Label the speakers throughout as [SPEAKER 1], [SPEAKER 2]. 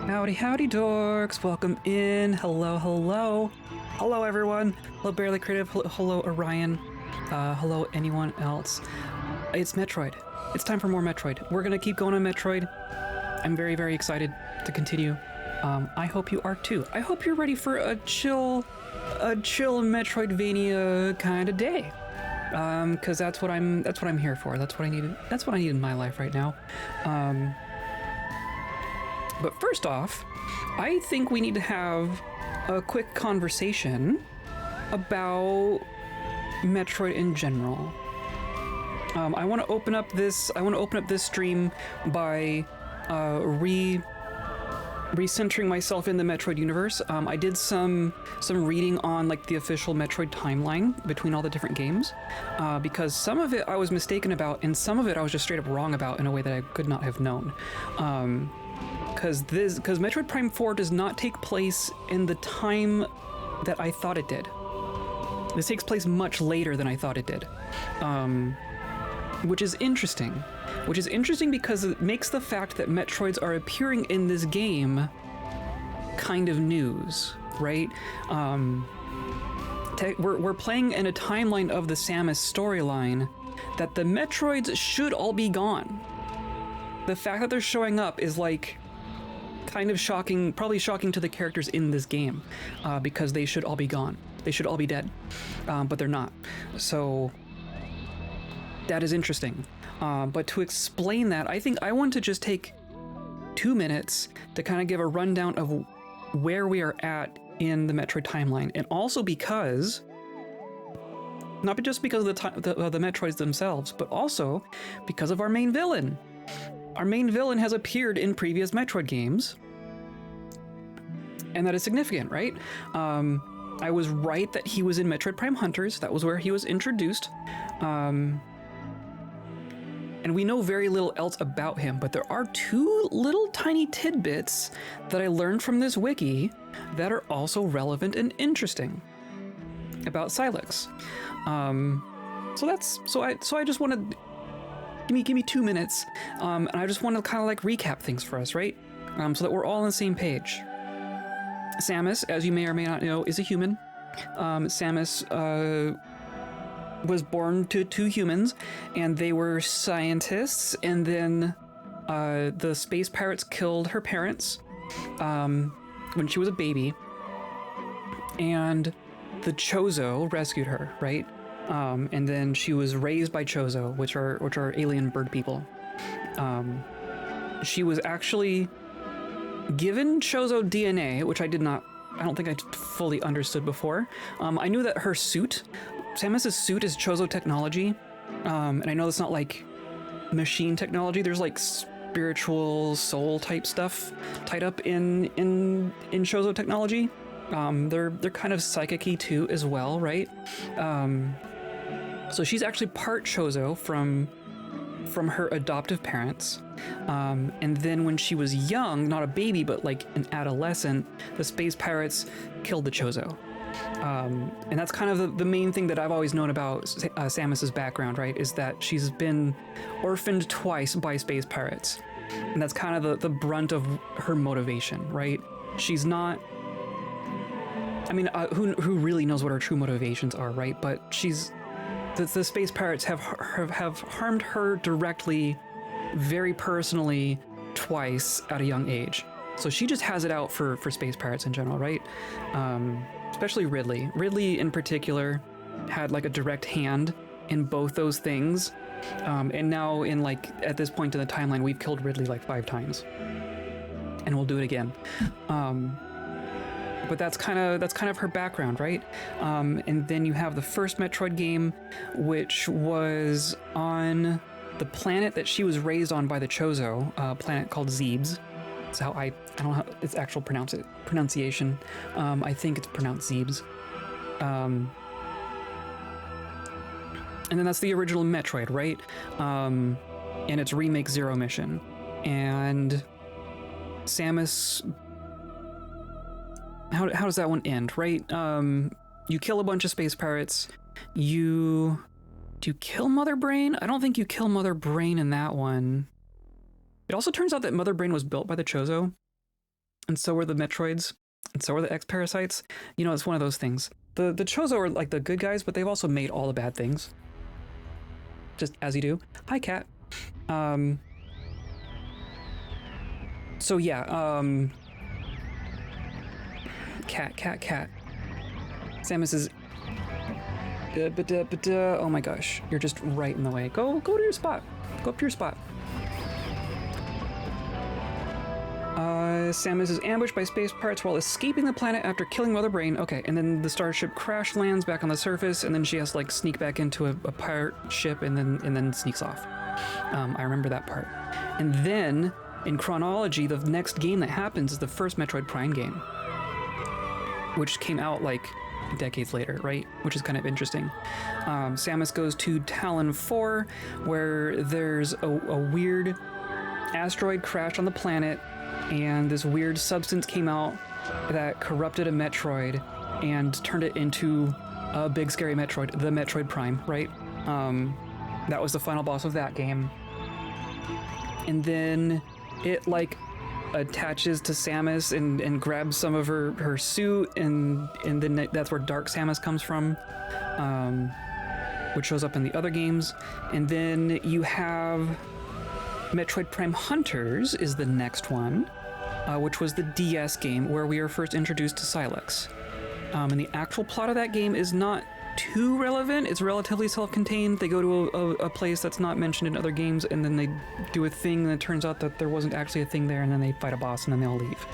[SPEAKER 1] Howdy, howdy, dorks. Welcome in. Hello, hello. Hello, everyone. Hello, Barely Creative. Hello, Orion. Hello, anyone else. It's Metroid. It's time for more Metroid. We're going to keep going on Metroid. I'm very, very excited to continue. I hope you are too. I hope you're ready for a chill Metroidvania kind of day. Because that's what I'm here for. That's what I need. That's what I need in my life right now. But first off, I think we need to have a quick conversation about Metroid in general. I want to open up this stream by recentering myself in the Metroid universe. I did some reading on like the official Metroid timeline between all the different games, because some of it I was mistaken about, and some of it I was just straight up wrong about in a way that I could not have known. Because Metroid Prime 4 does not take place in the time that I thought it did. This takes place much later than I thought it did, which is interesting. Which is interesting because it makes the fact that Metroids are appearing in this game kind of news, right? We're playing in a timeline of the Samus storyline that the Metroids should all be gone. The fact that they're showing up is like kind of shocking, probably shocking to the characters in this game, because they should all be gone. They should all be dead, but they're not. So that is interesting. But to explain that, I think I want to just take 2 minutes to kind of give a rundown of where we are at in the Metroid timeline, and also because, not just because of the Metroids themselves, but also because of our main villain. Our main villain has appeared in previous Metroid games, and that is significant, right? I was right that he was in Metroid Prime Hunters. That was where he was introduced. And we know very little else about him, but there are 2 little tiny tidbits that I learned from this wiki that are also relevant and interesting about Silex. So I just want to give me 2 minutes, and I just want to kind of like recap things for us, right? So that we're all on the same page. Samus, as you may or may not know, is a human. Samus was born to 2 humans, and they were scientists, and then the space pirates killed her parents when she was a baby, and the Chozo rescued her, right? And then she was raised by Chozo, which are alien bird people. She was actually given Chozo DNA, which I don't think I fully understood before. I knew that her suit, Samus's suit, is Chozo technology, and I know it's not like machine technology. There's like spiritual soul type stuff tied up in Chozo technology. They're kind of psychic-y too as well, right? So she's actually part Chozo from her adoptive parents. And then when she was young, not a baby, but like an adolescent, the space pirates killed the Chozo. And that's kind of the main thing that I've always known about Samus's background, right? Is that she's been orphaned twice by space pirates. And that's kind of the brunt of her motivation, right? She's not... I mean, who really knows what her true motivations are, right? But the space pirates have harmed her directly, very personally, twice at a young age. So she just has it out for space pirates in general, right? Especially Ridley. Ridley in particular had like a direct hand in both those things. And now at this point in the timeline, we've killed Ridley like 5 times. And we'll do it again. But that's kind of her background, right? And then you have the first Metroid game, which was on the planet that she was raised on by the Chozo, a planet called Zebes. That's how I don't know how its actual pronunciation. I think it's pronounced Zebes. And then that's the original Metroid, right? And its remake Zero Mission. And Samus... How does that one end, right? You kill a bunch of space pirates. Do you kill Mother Brain? I don't think you kill Mother Brain in that one. It also turns out that Mother Brain was built by the Chozo. and so were the Metroids, and so are the X Parasites. You know, it's one of those things. The Chozo are like the good guys, but they've also made all the bad things. Just as you do. Hi, cat. So yeah, cat. Samus is. Oh my gosh, you're just right in the way. Go to your spot. Go up to your spot. Samus is ambushed by space pirates while escaping the planet after killing Mother Brain. Okay, and then the starship crash lands back on the surface, and then she has to like sneak back into a pirate ship, and then sneaks off. I remember that part. And then, in chronology, the next game that happens is the first Metroid Prime game, which came out like decades later, right? Which is kind of interesting. Samus goes to Talon 4, where there's a weird asteroid crashed on the planet, and this weird substance came out that corrupted a Metroid and turned it into a big scary Metroid, the Metroid Prime, right? That was the final boss of that game. And then it like attaches to Samus and grabs some of her suit, and then that's where Dark Samus comes from, which shows up in the other games. And then you have Metroid Prime Hunters is the next one, which was the DS game where we are first introduced to Silex. And the actual plot of that game is not too relevant. It's relatively self-contained. They go to a place that's not mentioned in other games, and then they do a thing, and it turns out that there wasn't actually a thing there, and then they fight a boss, and then they all leave.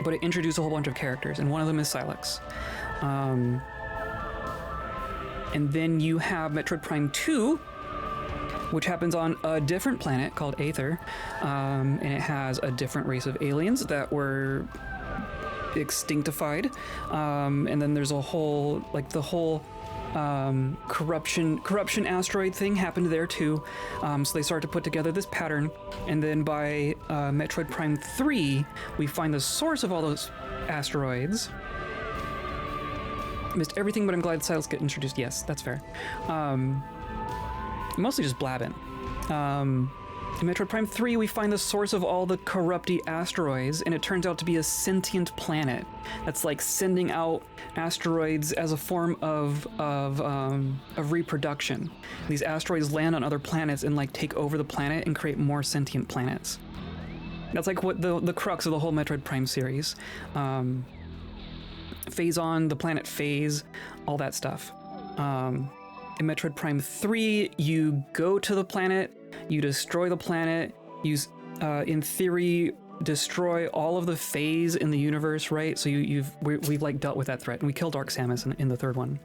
[SPEAKER 1] But it introduced a whole bunch of characters, and one of them is Silex. And then you have Metroid Prime 2, which happens on a different planet called Aether, and it has a different race of aliens that were extinctified, and then there's a whole corruption asteroid thing happened there too. So they start to put together this pattern, and then by Metroid Prime 3, we find the source of all those asteroids. Missed everything, but I'm glad Silex get introduced. Yes, that's fair. Mostly just blabbing. In Metroid Prime 3, we find the source of all the corrupty asteroids, and it turns out to be a sentient planet that's like sending out asteroids as a form of reproduction. These asteroids land on other planets and like take over the planet and create more sentient planets. That's like what the crux of the whole Metroid Prime series. Phase-On, the planet Phase, all that stuff. In Metroid Prime 3, you go to the planet, you destroy the planet, you, in theory, destroy all of the phase in the universe, right? So we've like dealt with that threat, and we kill Dark Samus in the third one.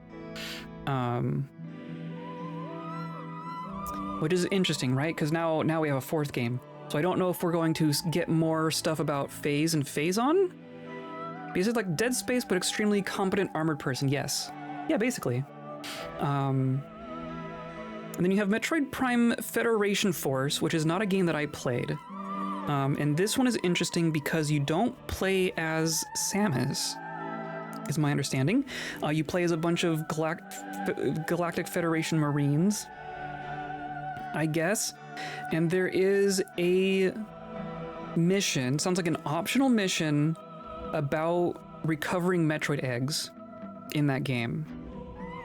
[SPEAKER 1] Which is interesting, right? Because now we have a fourth game. So I don't know if we're going to get more stuff about Phase and Phase-On? Because it's like Dead Space, but extremely competent armored person, yes. Yeah, basically. And then you have Metroid Prime Federation Force, which is not a game that I played. And this one is interesting because you don't play as Samus, is my understanding. You play as a bunch of Galactic Federation Marines, I guess. And there is a mission, sounds like an optional mission, about recovering Metroid eggs in that game.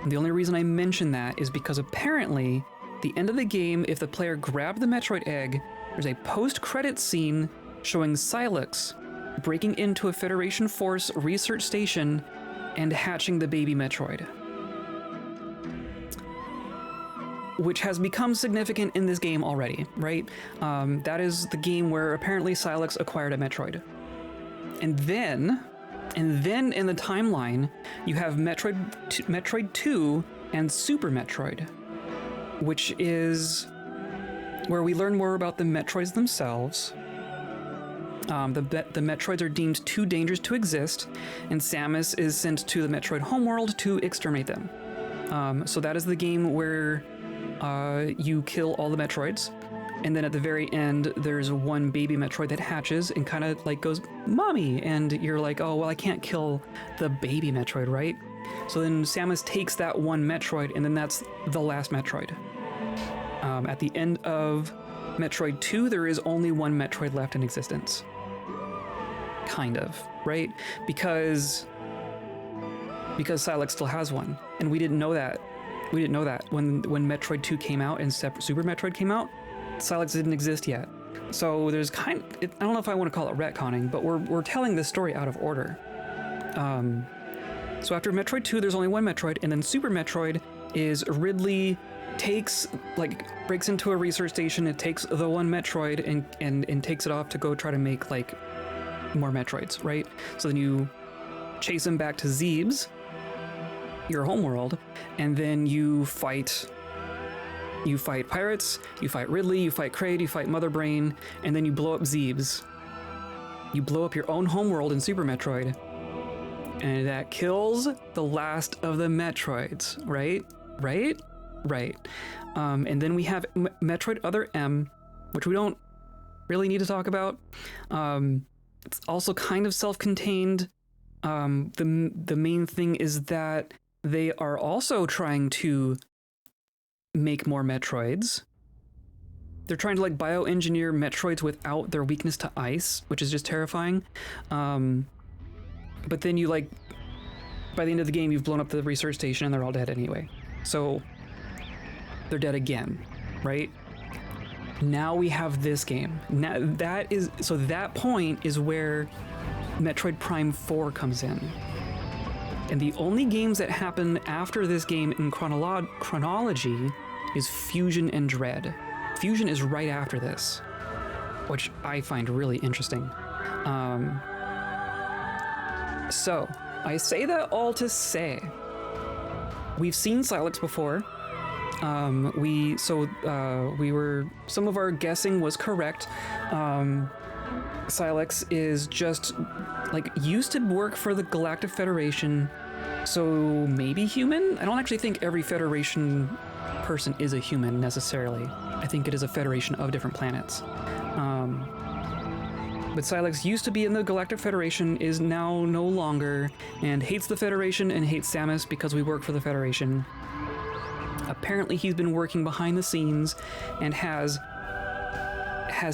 [SPEAKER 1] And the only reason I mention that is because apparently, the end of the game, if the player grabbed the Metroid egg, there's a post-credit scene showing Silex breaking into a Federation Force research station and hatching the baby Metroid. Which has become significant in this game already, right? That is the game where apparently Silex acquired a Metroid. And then in the timeline, you have Metroid 2 and Super Metroid, which is where we learn more about the Metroids themselves. The Metroids are deemed too dangerous to exist, and Samus is sent to the Metroid homeworld to exterminate them. So that is the game where you kill all the Metroids, and then at the very end, there's one baby Metroid that hatches and kind of like goes, "Mommy!" And you're like, "Oh, well, I can't kill the baby Metroid, right?" So then Samus takes that one Metroid, and then that's the last Metroid. At the end of Metroid 2, there is only one Metroid left in existence. Kind of, right? Because Silex still has one, and we didn't know that. We didn't know that when Metroid 2 came out and Super Metroid came out, Silex didn't exist yet. So there's I don't know if I want to call it retconning, but we're telling this story out of order. So after Metroid 2, there's only one Metroid, and then Super Metroid is Ridley breaks into a research station, it takes the one Metroid and takes it off to go try to make more Metroids, right? So then you chase him back to Zebes, your homeworld, and then you fight pirates, you fight Ridley, you fight Kraid, you fight Mother Brain, and then you blow up Zebes. You blow up your own homeworld in Super Metroid, and that kills the last of the Metroids, right? And then we have Metroid Other M, which we don't really need to talk about. It's also kind of self-contained. The main thing is that they are also trying to make more Metroids. They're trying to bioengineer Metroids without their weakness to ice, which is just terrifying. But then by the end of the game, you've blown up the research station and they're all dead anyway. So they're dead again, right? Now we have this game. Now that point is where Metroid Prime 4 comes in. And the only games that happen after this game in chronology is Fusion and Dread. Fusion is right after this, which I find really interesting. So I say that all to say, we've seen Silex before. Some of our guessing was correct. Silex is just used to work for the Galactic Federation, so maybe human? I don't actually think every Federation person is a human necessarily. I think it is a federation of different planets. But Silex used to be in the Galactic Federation, is now no longer, and hates the Federation and hates Samus because we work for the Federation. Apparently he's been working behind the scenes and has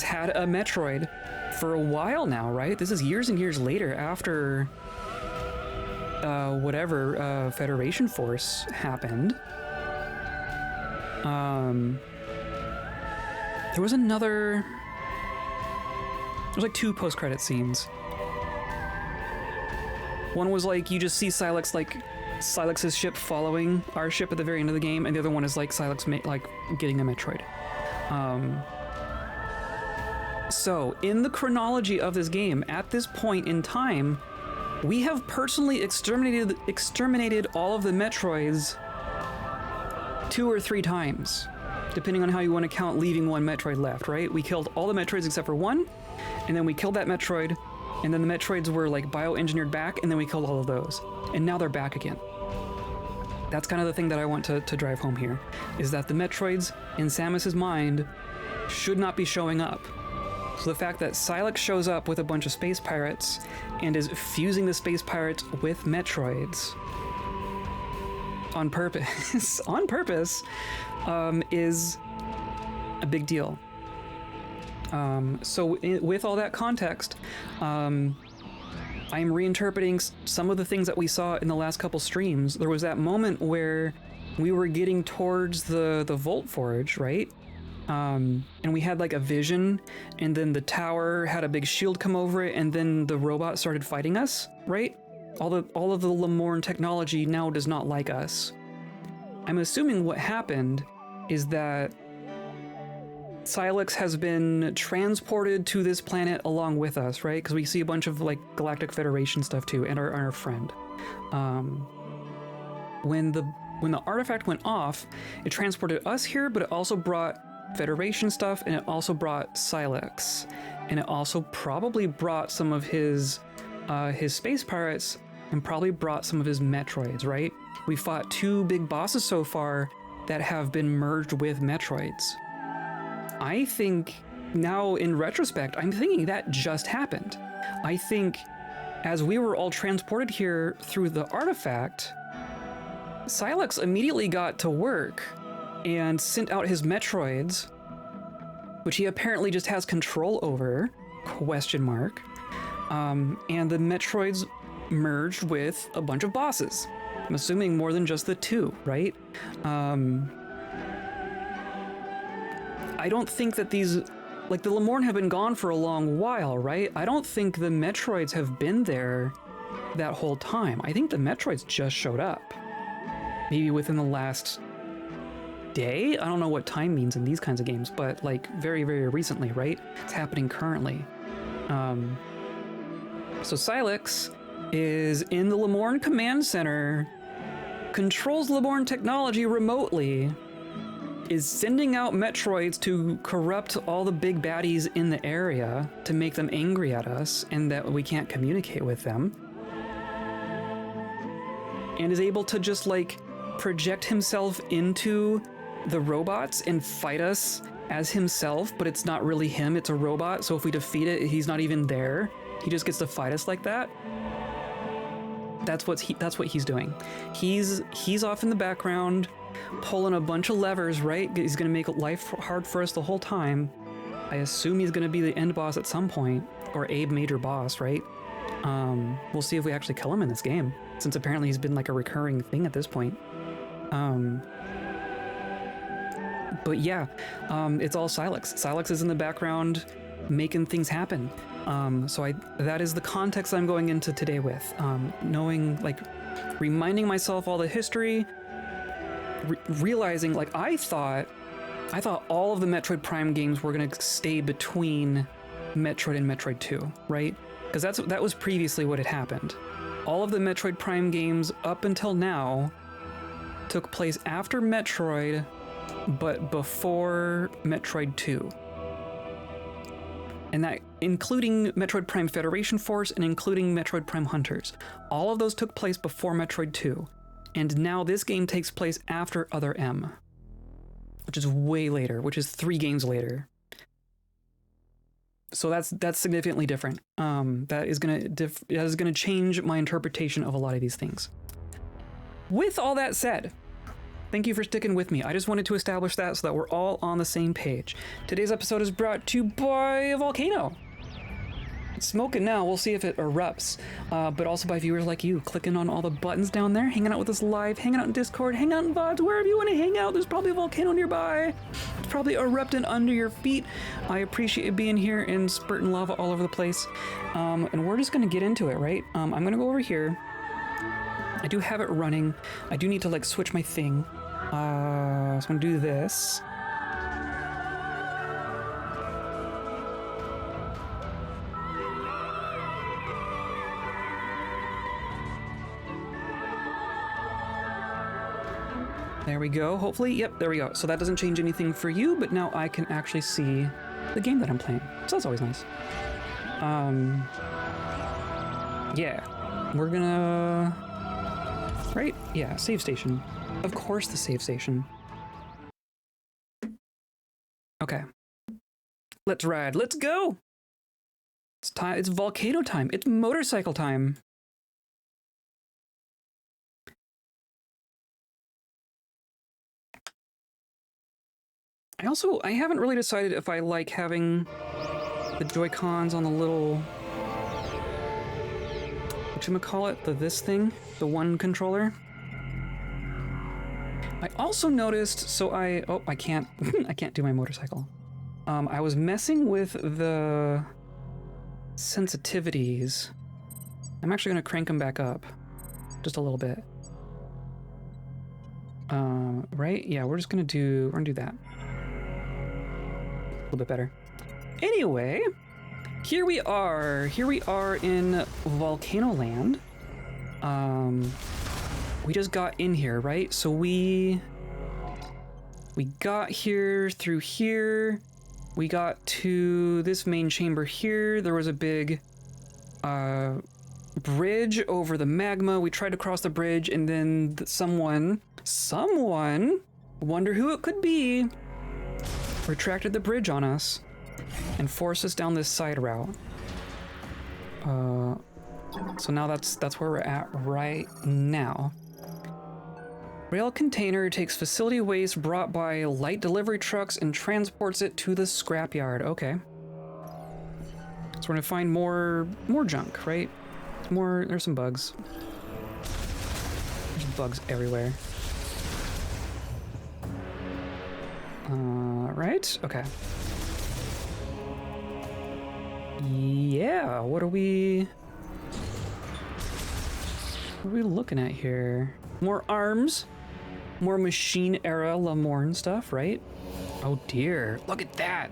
[SPEAKER 1] had a Metroid for a while now, right? This is years and years later after whatever Federation Force happened. There was two post-credit scenes. One was you just see Silex's ship following our ship at the very end of the game, and the other one is Silex getting a Metroid. So in the chronology of this game, at this point in time, we have personally exterminated all of the Metroids 2 or 3 times, depending on how you want to count leaving one Metroid left, right? We killed all the Metroids except for one, and then we killed that Metroid, and then the Metroids were bioengineered back, and then we killed all of those. And now they're back again. That's kind of the thing that I want to drive home here, is that the Metroids in Samus's mind should not be showing up. So the fact that Silex shows up with a bunch of space pirates and is fusing the space pirates with Metroids on purpose, is a big deal. With all that context, I'm reinterpreting some of the things that we saw in the last couple streams. There was that moment where we were getting towards the Volt Forge, right? And we had a vision, and then the tower had a big shield come over it, and then the robot started fighting us, right? All of the Lemorn technology now does not like us. I'm assuming what happened is that Silex has been transported to this planet along with us, right? Because we see a bunch of Galactic Federation stuff too, and our friend. When the artifact went off, it transported us here, but it also brought Federation stuff, and it also brought Silex, and it also probably brought some of his space pirates, and probably brought some of his Metroids, right? We fought 2 big bosses so far that have been merged with Metroids. I think now in retrospect, I'm thinking that just happened. I think as we were all transported here through the artifact, Silex immediately got to work and sent out his Metroids, which he apparently just has control over, question mark. And the Metroids merged with a bunch of bosses. I'm assuming more than just the two, right? I don't think that these, like, the Lemorn have been gone for a long while, right? I don't think the Metroids have been there that whole time. I think the Metroids just showed up. Maybe within the last day? I don't know what time means in these kinds of games, but like very, very recently, right? It's happening currently. So Silex is in the Lemorn Command Center, controls Lemorn technology remotely, is sending out Metroids to corrupt all the big baddies in the area to make them angry at us and that we can't communicate with them. And is able to just like project himself into the robots and fight us as himself, but it's not really him, it's a robot. So if we defeat it, he's not even there. He just gets to fight us like that. That's what he's doing. He's off in the background, pulling a bunch of levers, right? He's gonna make life hard for us the whole time. I assume he's gonna be the end boss at some point, or a major boss, right? We'll see if we actually kill him in this game, since apparently he's been like a recurring thing at this point. But yeah, it's all Silex. Silex is in the background making things happen. So that is the context I'm going into today with. Knowing, like, reminding myself all the history, realizing, like, I thought all of the Metroid Prime games were gonna stay between Metroid and Metroid 2, right? Because that was previously what had happened. All of the Metroid Prime games up until now took place after Metroid, but before Metroid 2. And that including Metroid Prime Federation Force and including Metroid Prime Hunters. All of those took place before Metroid 2. And now this game takes place after Other M, which is way later, which is 3 games later. So that's significantly different. That is gonna change my interpretation of a lot of these things. With all that said, thank you for sticking with me. I just wanted to establish that so that we're all on the same page. Today's episode is brought to you by a volcano. It's smoking now, we'll see if it erupts. But also by viewers like you, clicking on all the buttons down there, hanging out with us live, hanging out in Discord, hanging out in VODs, wherever you want to hang out. There's probably a volcano nearby. It's probably erupting under your feet. I appreciate you being here and spurting lava all over the place. And we're just gonna get into it, right? I'm gonna go over here. I do have it running. I do need to like switch my thing. So I'm gonna do this. There we go, hopefully. Yep, there we go. So that doesn't change anything for you, but now I can actually see the game that I'm playing. So that's always nice. Yeah, we're gonna... Right? Yeah, save station. Of course the save station. Okay. Let's ride. Let's go! It's time. It's volcano time. It's motorcycle time. I haven't really decided if I like having the Joy-Cons on the little... whatchamacallit? This thing? The one controller? I also noticed, so I can't, I can't do my motorcycle. I was messing with the sensitivities. I'm actually gonna crank them back up just a little bit. Right? Yeah, we're gonna do that. A little bit better. Anyway, here we are in Volcano Land. We just got in here, right? So we got here through here. We got to this main chamber here. There was a big bridge over the magma. We tried to cross the bridge, and then someone, wonder who it could be, retracted the bridge on us and forced us down this side route. So now that's where we're at right now. Rail container takes facility waste brought by light delivery trucks and transports it to the scrapyard. Okay. So we're gonna find more junk, right? There's some bugs. There's bugs everywhere. Right? Okay. Yeah, what are we looking at here? More arms, more machine era Lamorne stuff, right? Oh dear, look at that.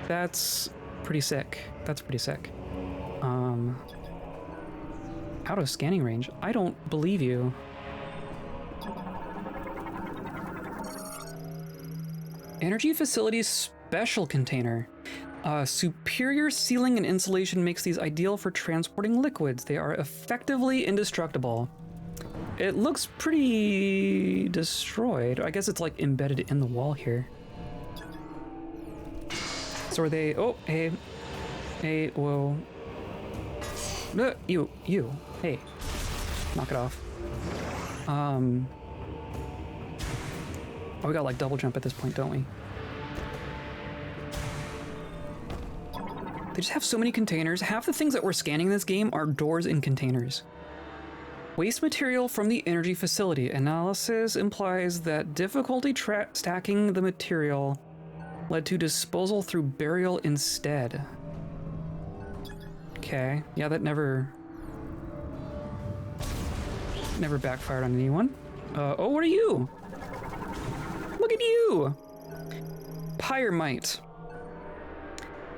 [SPEAKER 1] That's pretty sick. That's pretty sick. Out of scanning range. I don't believe you. Energy facilities special container. Superior sealing and insulation makes these ideal for transporting liquids. They are effectively indestructible. It looks pretty destroyed. I guess it's like embedded in the wall here. So are they? Oh, hey, whoa. You, hey, knock it off. Oh, we got like double jump at this point, don't we? They just have so many containers. Half the things that we're scanning in this game are doors and containers. Waste material from the energy facility. Analysis implies that difficulty stacking the material led to disposal through burial instead. Okay, yeah, that never backfired on anyone. Oh, what are you? Look at you! Pyrmite.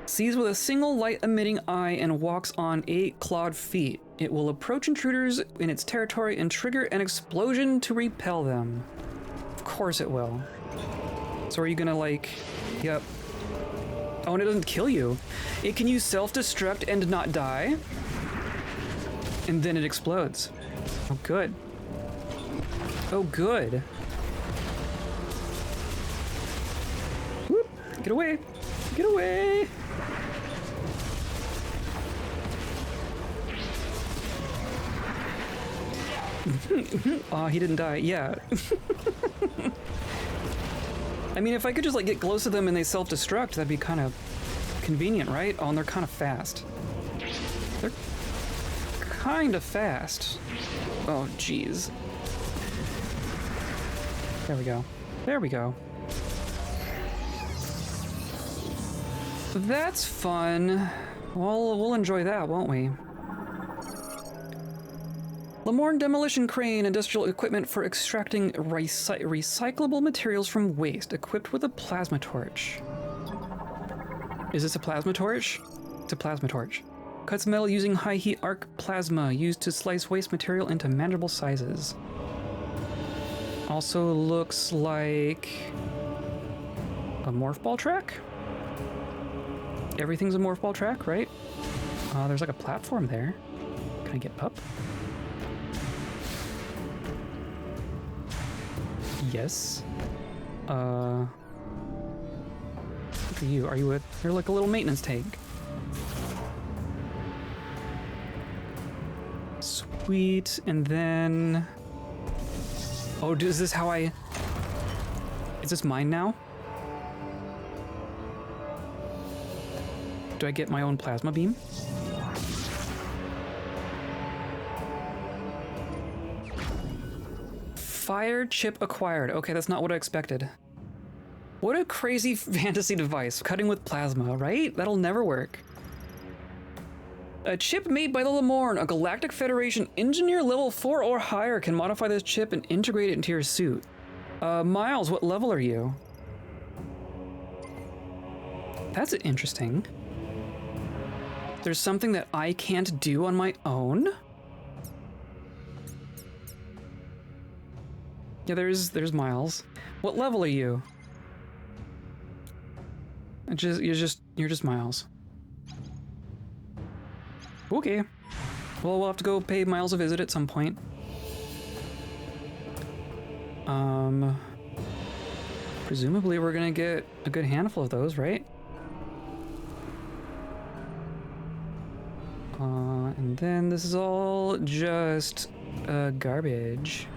[SPEAKER 1] Sees with a single light-emitting eye and walks on 8 clawed feet. It will approach intruders in its territory and trigger an explosion to repel them. Of course it will. So are you gonna like... Yep. Oh, and it doesn't kill you. It can use self-destruct and not die. And then it explodes. Oh, good. Oh, good. Whoop! Get away! Get away! Oh, he didn't die. Yeah. I mean, if I could just like get close to them and they self-destruct, that'd be kind of convenient, right? Oh, and they're kind of fast. They're kind of fast. Oh, jeez. There we go. There we go. That's fun. Well, we'll enjoy that, won't we? Lamorne demolition crane, industrial equipment for extracting recyclable materials from waste, equipped with a plasma torch. Is this a plasma torch? It's a plasma torch. Cuts metal using high heat arc plasma, used to slice waste material into manageable sizes. Also looks like a morph ball track? Everything's a morph ball track, right? There's like a platform there. Can I get up? Yes. Look at you. Are you you're like a little maintenance tank. Sweet. And then... Oh, is this how I... Is this mine now? Do I get my own plasma beam? Fire chip acquired. Okay, that's not what I expected. What a crazy fantasy device, cutting with plasma, right? That'll never work. A chip made by the Lamorne, a Galactic Federation engineer level 4 or higher can modify this chip and integrate it into your suit. Miles, what level are you? That's interesting. There's something that I can't do on my own? Yeah, there's Miles. What level are you? You're just Miles. Okay. Well, we'll have to go pay Miles a visit at some point. Presumably we're gonna get a good handful of those, right? And then this is all just garbage.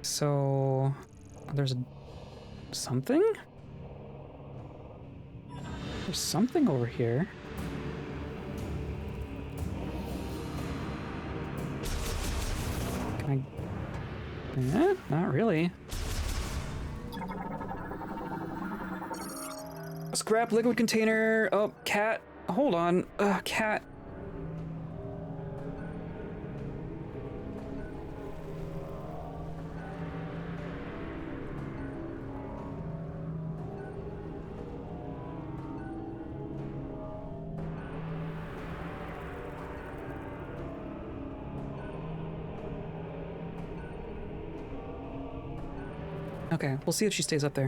[SPEAKER 1] So there's something? There's something over here. Can I... not really. Scrap liquid container. Oh, cat. Hold on. Cat. Okay, we'll see if she stays up there.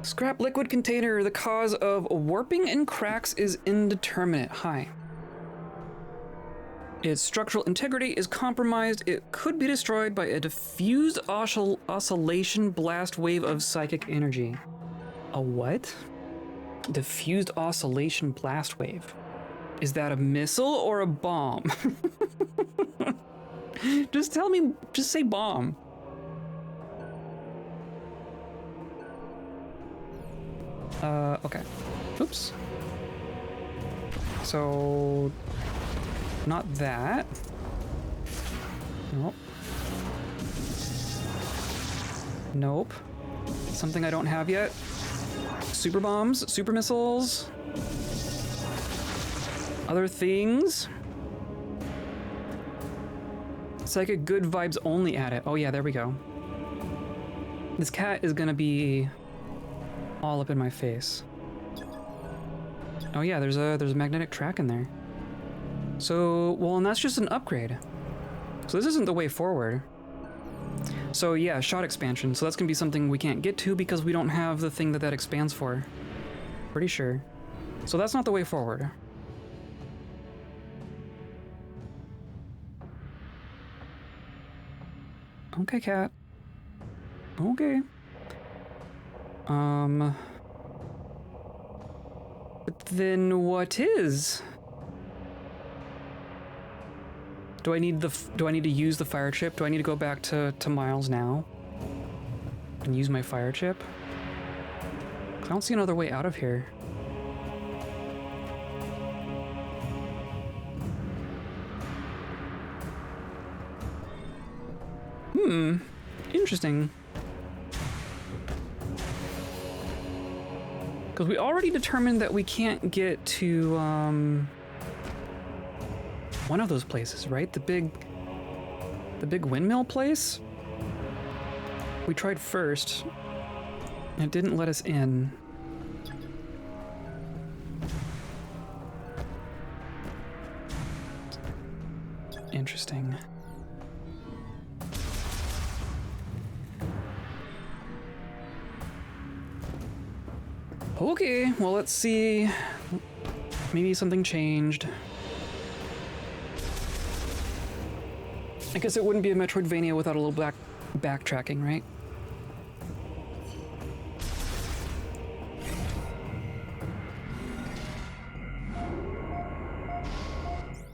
[SPEAKER 1] Scrap liquid container. The cause of warping and cracks is indeterminate. Hi. Its structural integrity is compromised. It could be destroyed by a diffused oscillation blast wave of psychic energy. A what? Diffused oscillation blast wave. Is that a missile or a bomb? Just tell me, just say bomb. Okay. Oops. So, not that. Nope. Nope. Something I don't have yet. Super bombs, super missiles. Other things. Psychic good vibes only at it. Oh yeah, there we go. This cat is gonna be all up in my face. Oh yeah, there's a magnetic track in there. So, well, and that's just an upgrade. So this isn't the way forward. So yeah, shot expansion. So that's gonna be something we can't get to because we don't have the thing that expands for. Pretty sure. So that's not the way forward. Okay, cat. Okay. But then what is? Do I need to use the fire chip? Do I need to go back to Miles now and use my fire chip? I don't see another way out of here. Interesting. Because we already determined that we can't get to, one of those places, right? The big windmill place? We tried first. And it didn't let us in. Interesting. Okay, well, let's see. Maybe something changed. I guess it wouldn't be a Metroidvania without a little backtracking, right?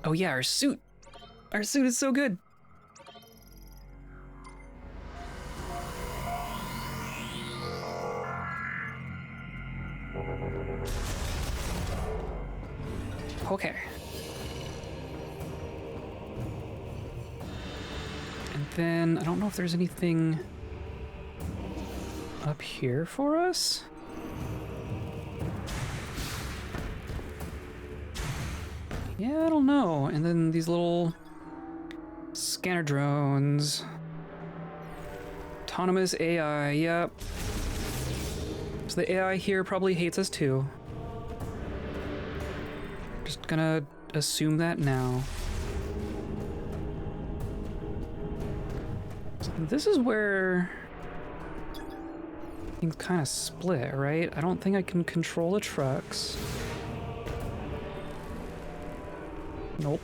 [SPEAKER 1] Oh yeah, our suit! Our suit is so good! Okay. And then, I don't know if there's anything up here for us? Yeah, I don't know. And then these little scanner drones. Autonomous AI, yep. So the AI here probably hates us too. Just gonna assume that now. So this is where things kind of split, right? I don't think I can control the trucks. Nope.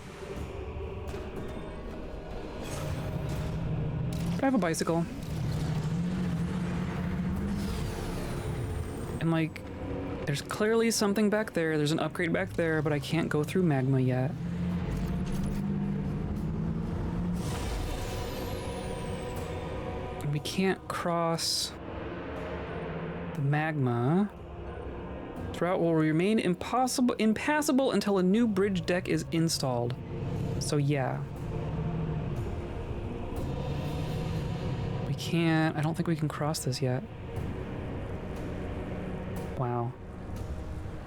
[SPEAKER 1] But I have a bicycle. And like, there's clearly something back there. There's an upgrade back there, but I can't go through magma yet. We can't cross the magma. This route will remain impassable until a new bridge deck is installed. So yeah. We can't, I don't think we can cross this yet. Wow.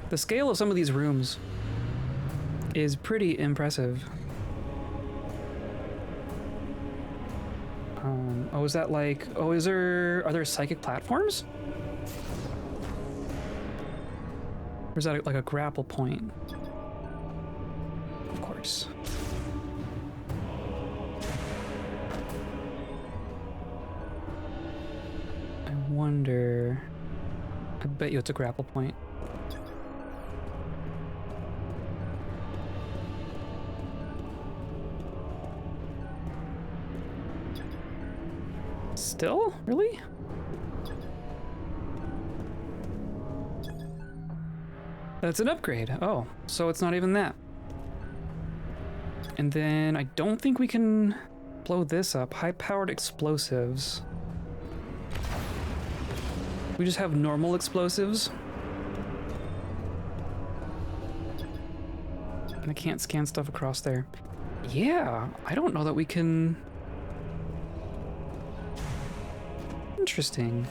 [SPEAKER 1] The scale of some of these rooms is pretty impressive. Oh, is that like, oh, are there psychic platforms? Or is that like a grapple point? Of course. I wonder, I bet you it's a grapple point. Still? Really? That's an upgrade. Oh, so it's not even that. And then I don't think we can blow this up. High-powered explosives. We just have normal explosives. And I can't scan stuff across there. Yeah, I don't know that we can... Interesting.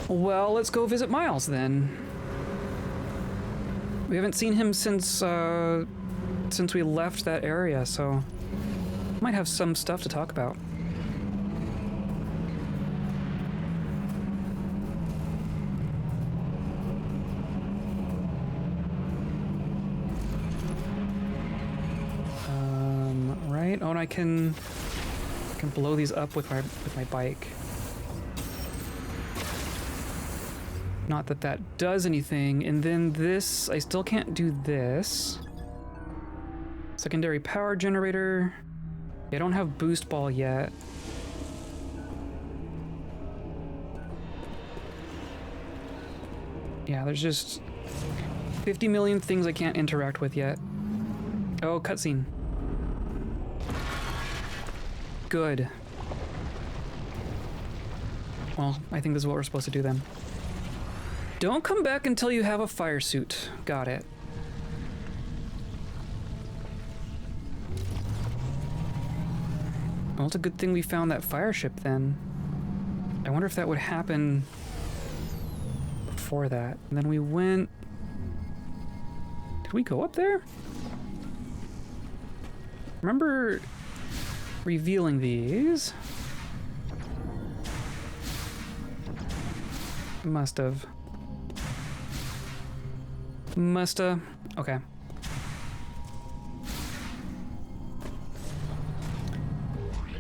[SPEAKER 1] Well, let's go visit Miles then. We haven't seen him since we left that area, so might have some stuff to talk about. Right? Oh, and I can blow these up with my bike. Not that that does anything. And then this, I still can't do this. Secondary power generator. I don't have boost ball yet. Yeah, there's just 50 million things I can't interact with yet. Oh, cutscene. Good. Well, I think this is what we're supposed to do then. Don't come back until you have a fire suit. Got it. Well, it's a good thing we found that fire ship then. I wonder if that would happen before that. And then we went... Did we go up there? Remember revealing these? Must have. Musta. Okay.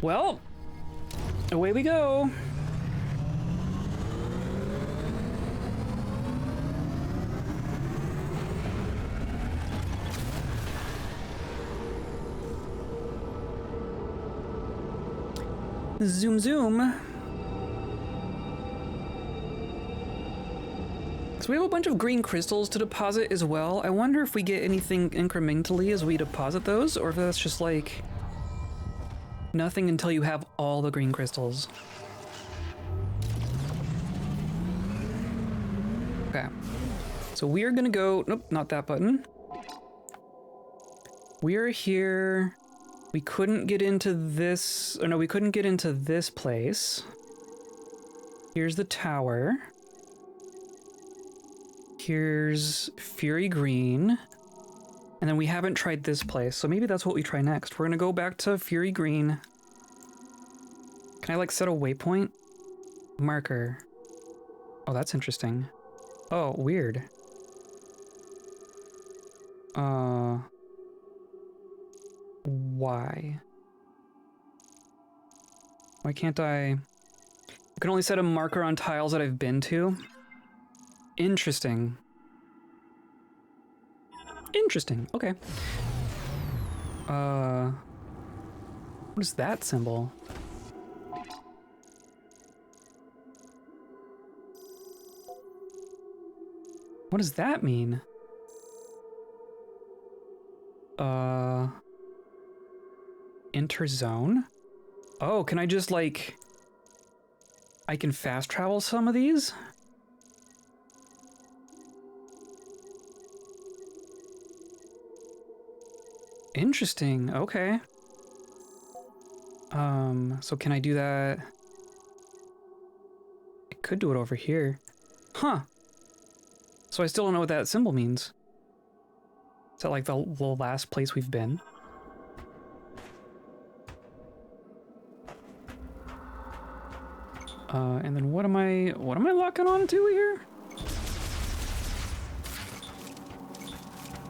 [SPEAKER 1] Well, away we go. Zoom, zoom. So we have a bunch of green crystals to deposit as well. I wonder if we get anything incrementally as we deposit those, or if that's just like nothing until you have all the green crystals. Okay. So we are gonna go, nope, not that button. We are here. We couldn't get into this, or no, we couldn't get into this place. Here's the tower. Here's Fury Green. And then we haven't tried this place, so maybe that's what we try next. We're gonna go back to Fury Green. Can I like set a waypoint? Marker. Oh, that's interesting. Oh, weird. Why? Why can't I can only set a marker on tiles that I've been to? Interesting. Interesting, okay. What is that symbol? What does that mean? Enter zone? Oh, can I just like I can fast travel some of these. Interesting, okay. So can I do that? I could do it over here. Huh. So I still don't know what that symbol means. Is that like the last place we've been? And then what am I locking on to here?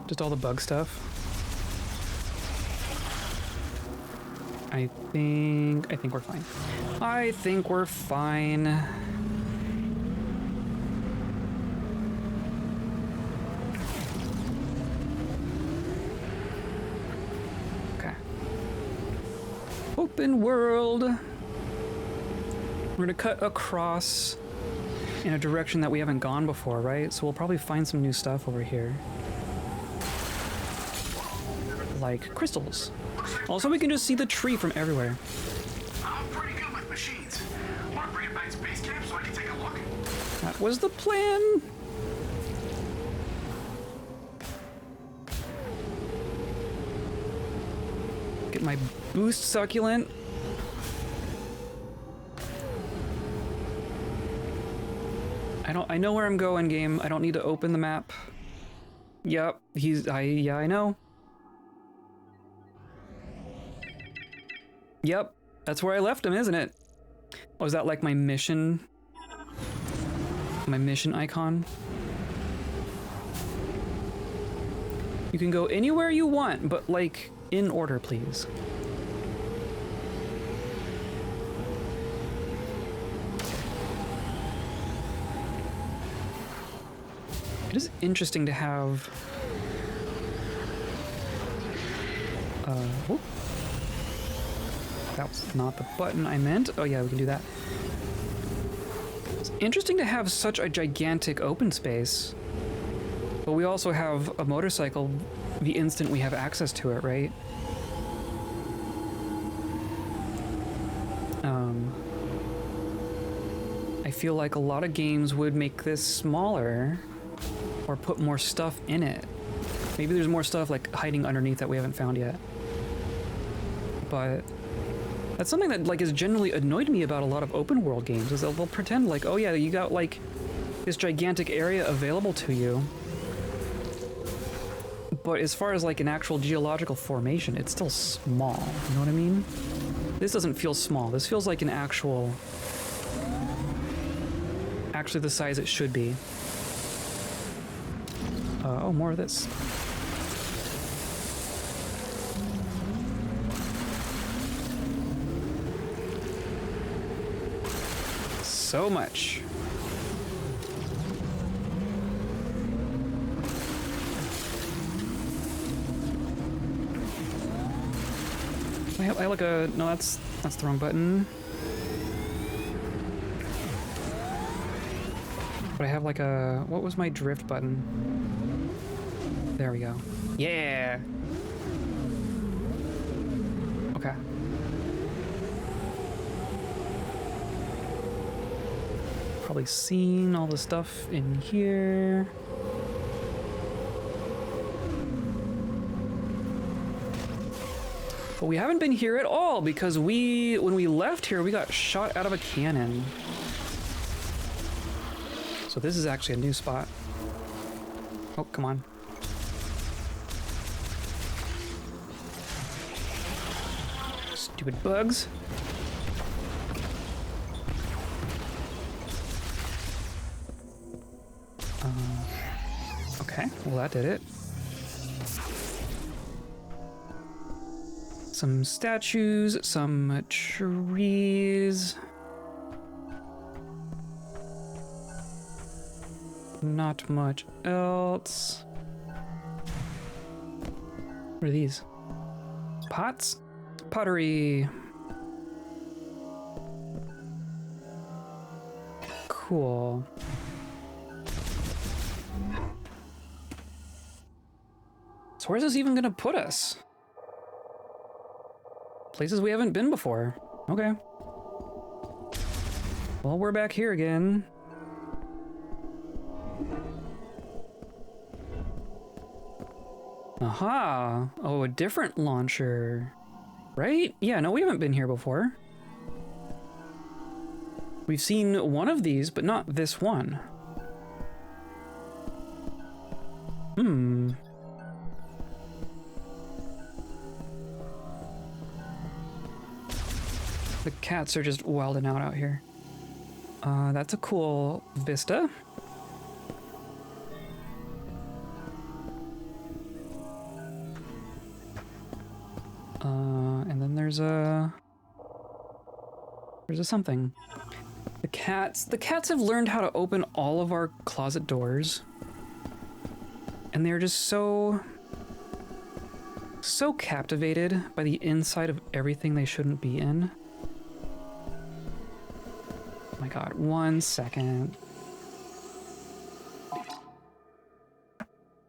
[SPEAKER 1] Just all the bug stuff. I think we're fine. I think we're fine. Okay. Open world. We're gonna cut across in a direction that we haven't gone before, right? So we'll probably find some new stuff over here. Like crystals. Also, we can just see the tree from everywhere.
[SPEAKER 2] I'm pretty good with machines. Want to bring it back to base camp so I can take a look?
[SPEAKER 1] That was the plan. Get my boost succulent. I know where I'm going, game. I don't need to open the map. Yep, yeah, I know. Yep, that's where I left him, isn't it? Oh, is that like my mission? My mission icon? You can go anywhere you want, but like, in order, please. It is interesting to have... whoop. That was not the button I meant. Oh yeah, we can do that. It's interesting to have such a gigantic open space, but we also have a motorcycle the instant we have access to it, right? I feel like a lot of games would make this smaller or put more stuff in it. Maybe there's more stuff like hiding underneath that we haven't found yet. But that's something that like has generally annoyed me about a lot of open world games, is they'll pretend like, oh yeah, you got like this gigantic area available to you. But as far as like an actual geological formation, it's still small, you know what I mean? This doesn't feel small. This feels like an actually the size it should be. Oh, more of this. So much. I like a... No, that's the wrong button. But I have like a... What was my drift button? There we go. Yeah! Okay. Probably seen all the stuff in here. But we haven't been here at all because when we left here, we got shot out of a cannon. So this is actually a new spot. Oh, come on. Stupid bugs. Okay, well that did it. Some statues, some trees. Not much else. What are these? Pots? Pottery. Cool. So where's this even gonna put us? Places we haven't been before. Okay. Well, we're back here again. Aha! Oh, a different launcher. Right? Yeah, no, we haven't been here before. We've seen one of these, but not this one. Hmm. The cats are just wilding out here. That's a cool vista. And then there's a something. The cats have learned how to open all of our closet doors. And they're just so captivated by the inside of everything they shouldn't be in. Oh my god, 1 second.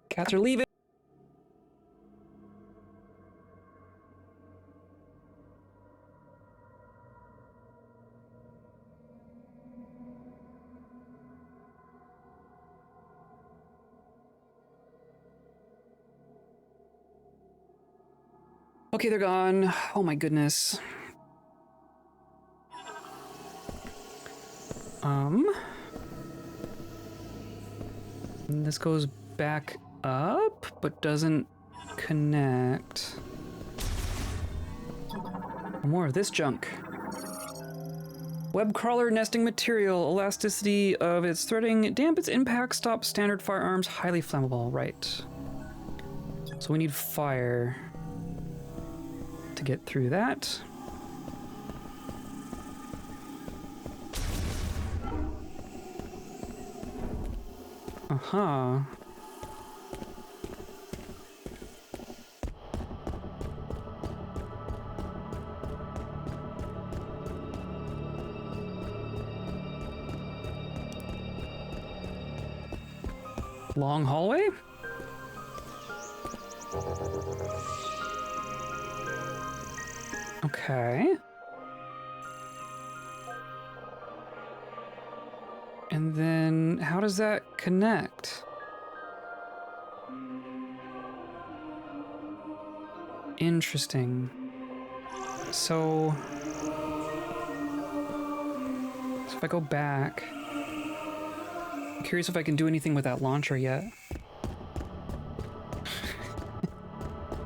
[SPEAKER 1] Cats are leaving. Okay, they're gone. Oh my goodness. And this goes back up, but doesn't connect. More of this junk. Web crawler nesting material, elasticity of its threading, damp its impact, stop standard firearms, highly flammable, right. So we need fire to get through that. Uh-huh. Long hallway? Okay. And then how does that connect? Interesting. So if I go back, I'm curious if I can do anything with that launcher yet.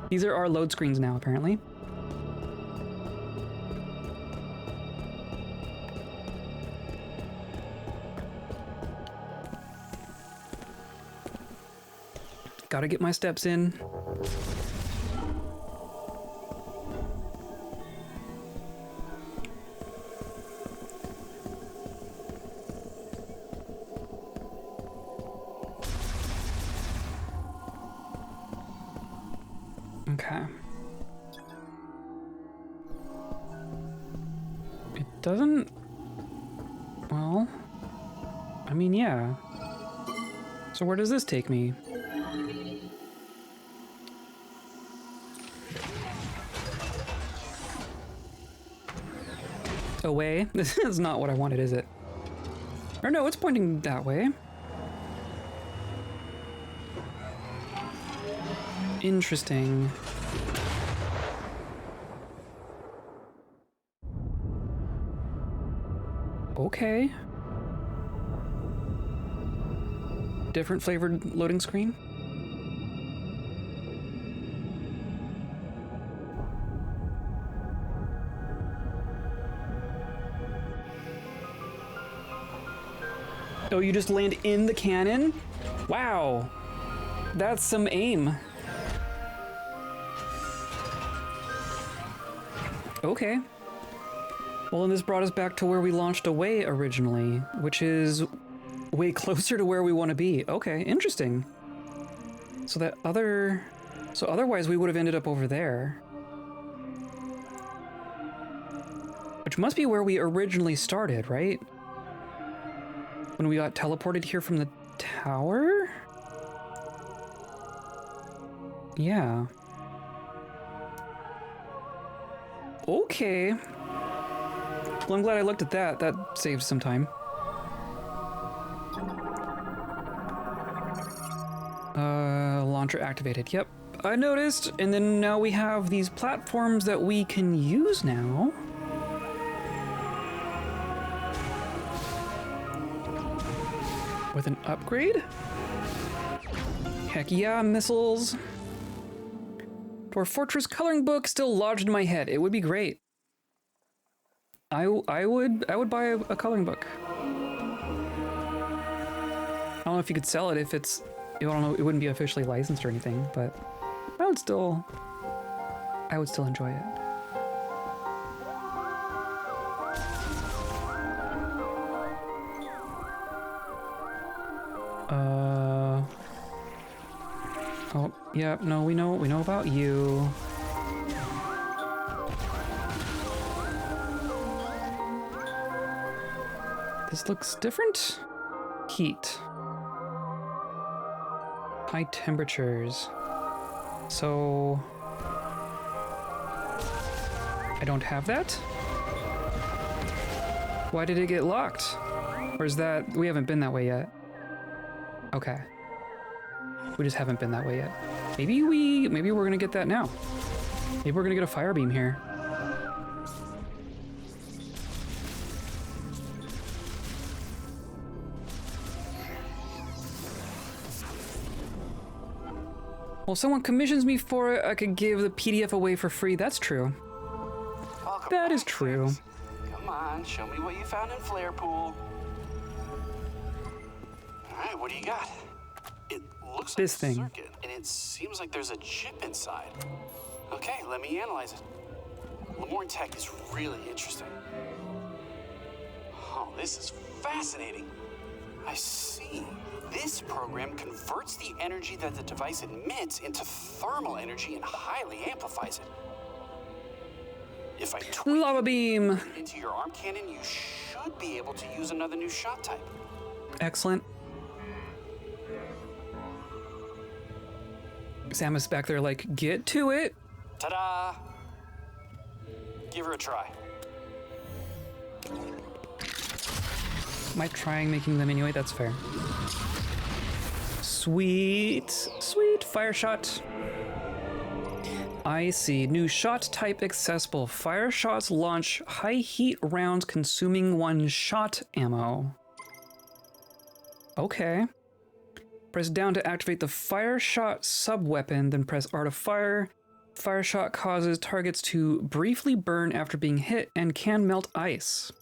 [SPEAKER 1] These are our load screens now, apparently. Gotta get my steps in. Okay. It doesn't... Well... I mean, yeah. So where does this take me? Away? This is not what I wanted, is it? Or no, it's pointing that way. Interesting. Okay. Different flavored loading screen? Oh, you just land in the cannon? Wow. That's some aim. Okay. Well, and this brought us back to where we launched away originally, which is way closer to where we want to be. Okay, interesting. So otherwise we would have ended up over there. Which must be where we originally started, right? When we got teleported here from the tower? Yeah. Okay. Well, I'm glad I looked at that. That saved some time. Launcher activated. Yep, I noticed. And then now we have these platforms that we can use now. With an upgrade? Heck yeah, missiles. Dwarf Fortress coloring book still lodged in my head. It would be great. I would buy a coloring book. I don't know if you could sell it if it's, I don't know, it wouldn't be officially licensed or anything, but I would still enjoy it. Oh, yeah, no, we know about you. This looks different. Heat. High temperatures. So I don't have that? Why did it get locked? Or is that, we haven't been that way yet. Okay. We just haven't been that way yet. Maybe we're gonna get that now. Maybe we're gonna get a fire beam here. Well, if someone commissions me for it, I could give the PDF away for free. That's true.
[SPEAKER 2] Welcome
[SPEAKER 1] That is
[SPEAKER 2] back,
[SPEAKER 1] true.
[SPEAKER 2] James. Come on, show me what you found in Flare Pool. All right, what do you got? It looks like
[SPEAKER 1] This
[SPEAKER 2] a
[SPEAKER 1] thing.
[SPEAKER 2] circuit, and it seems like there's a chip inside. Okay, let me analyze it. Lemoyne Tech is really interesting. Oh, this is fascinating. I see. This program converts the energy that the device emits into thermal energy and highly amplifies it. If I tweak
[SPEAKER 1] Lava beam.
[SPEAKER 2] it into your arm cannon, you should be able to use another new shot type.
[SPEAKER 1] Excellent. Samus back there like, get to it.
[SPEAKER 2] Ta-da! Give her a try.
[SPEAKER 1] Might trying making them anyway, that's fair. Sweet, sweet fire shot. I see. New shot type accessible. Fire shots launch high heat rounds consuming 1 shot ammo. Okay. Press down to activate the fire shot sub-weapon, then press R to fire. Fire shot causes targets to briefly burn after being hit and can melt ice.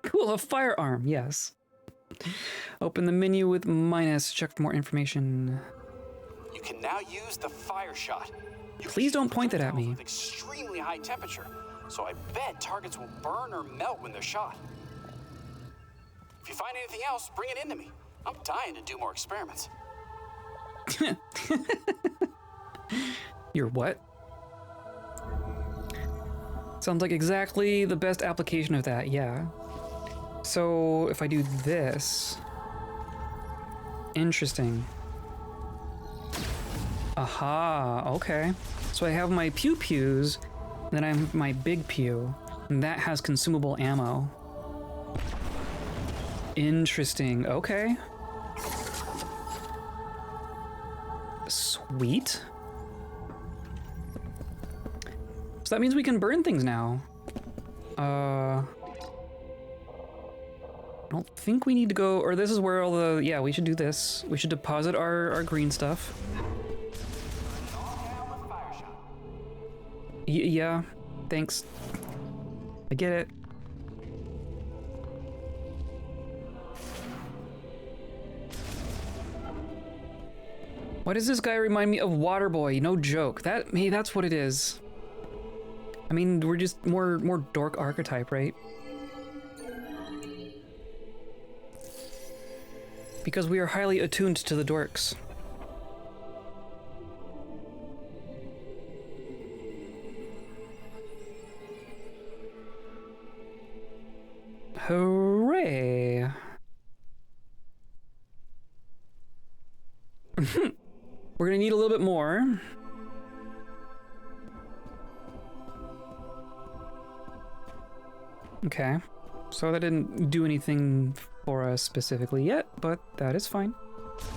[SPEAKER 1] Cool, a firearm, yes. Open the menu with minus, check for more information.
[SPEAKER 2] You can now use the fire shot. You
[SPEAKER 1] Please don't point that at me.
[SPEAKER 2] with extremely high temperature, so I bet targets will burn or melt when they're shot. If you find anything else, bring it into me. I'm dying to do more experiments.
[SPEAKER 1] Your what? Sounds like exactly the best application of that, yeah. So if I do this, interesting. Aha, okay. So I have my pew-pews, then I have my big pew, and that has consumable ammo. Interesting, okay. Sweet. So that means we can burn things now. I don't think we need to go, or this is where all the, yeah, we should do this. We should deposit our green stuff. Yeah, thanks. I get it. Why does this guy remind me of Waterboy? No joke. That's what it is. I mean, we're just more dork archetype, right? Because we are highly attuned to the dorks. Hooray! We're gonna need a little bit more. Okay. So that didn't do anything for us specifically yet, but that is fine.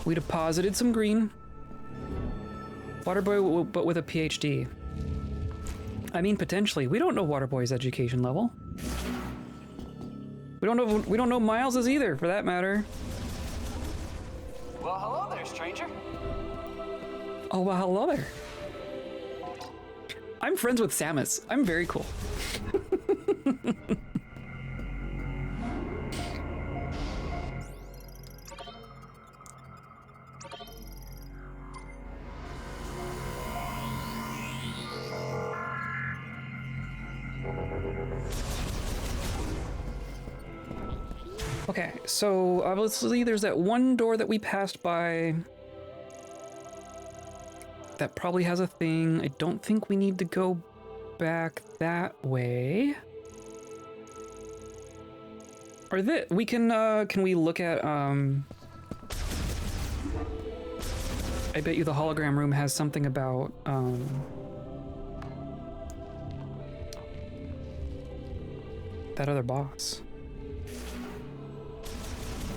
[SPEAKER 1] We deposited some green. Waterboy, but with a PhD. I mean, potentially. We don't know Waterboy's education level. We don't know Miles's either, for that matter.
[SPEAKER 2] Well, hello there, stranger.
[SPEAKER 1] Oh, well, hello there. I'm friends with Samus. I'm very cool. Okay, so obviously there's that one door that we passed by that probably has a thing. I don't think we need to go back that way. Or that we can we look at I bet you the hologram room has something about that other boss.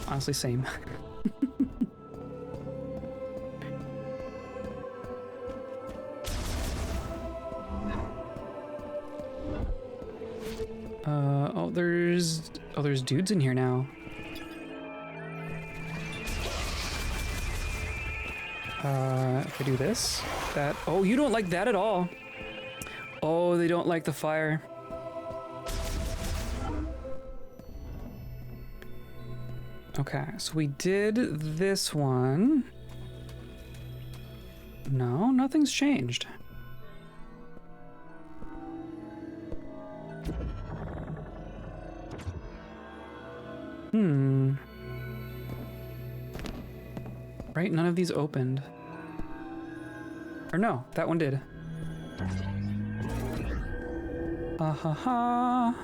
[SPEAKER 1] Honestly, same. there's dudes in here now. If I do this, that, oh, you don't like that at all. Oh, they don't like the fire. Okay, so we did this one. No, nothing's changed. Right, none of these opened. Or no, that one did. Ha ha ha.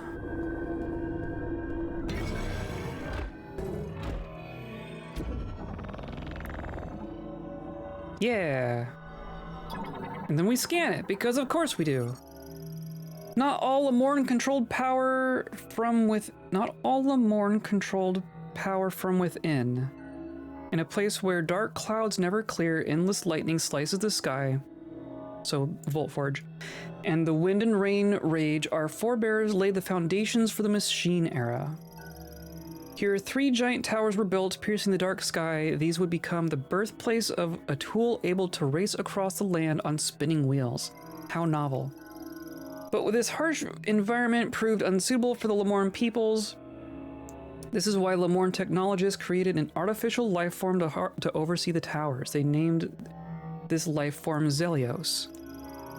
[SPEAKER 1] Yeah. And then we scan it, because of course we do. Not all Lamorn controlled power from within. In a place where dark clouds never clear, endless lightning slices the sky. So, Voltforge. And the wind and rain rage, our forebears laid the foundations for the machine era. Here, 3 giant towers were built, piercing the dark sky. These would become the birthplace of a tool able to race across the land on spinning wheels. How novel. But this harsh environment proved unsuitable for the Lamorn peoples. This is why Lamorn technologists created an artificial life form to oversee the towers. They named this life form Zelios.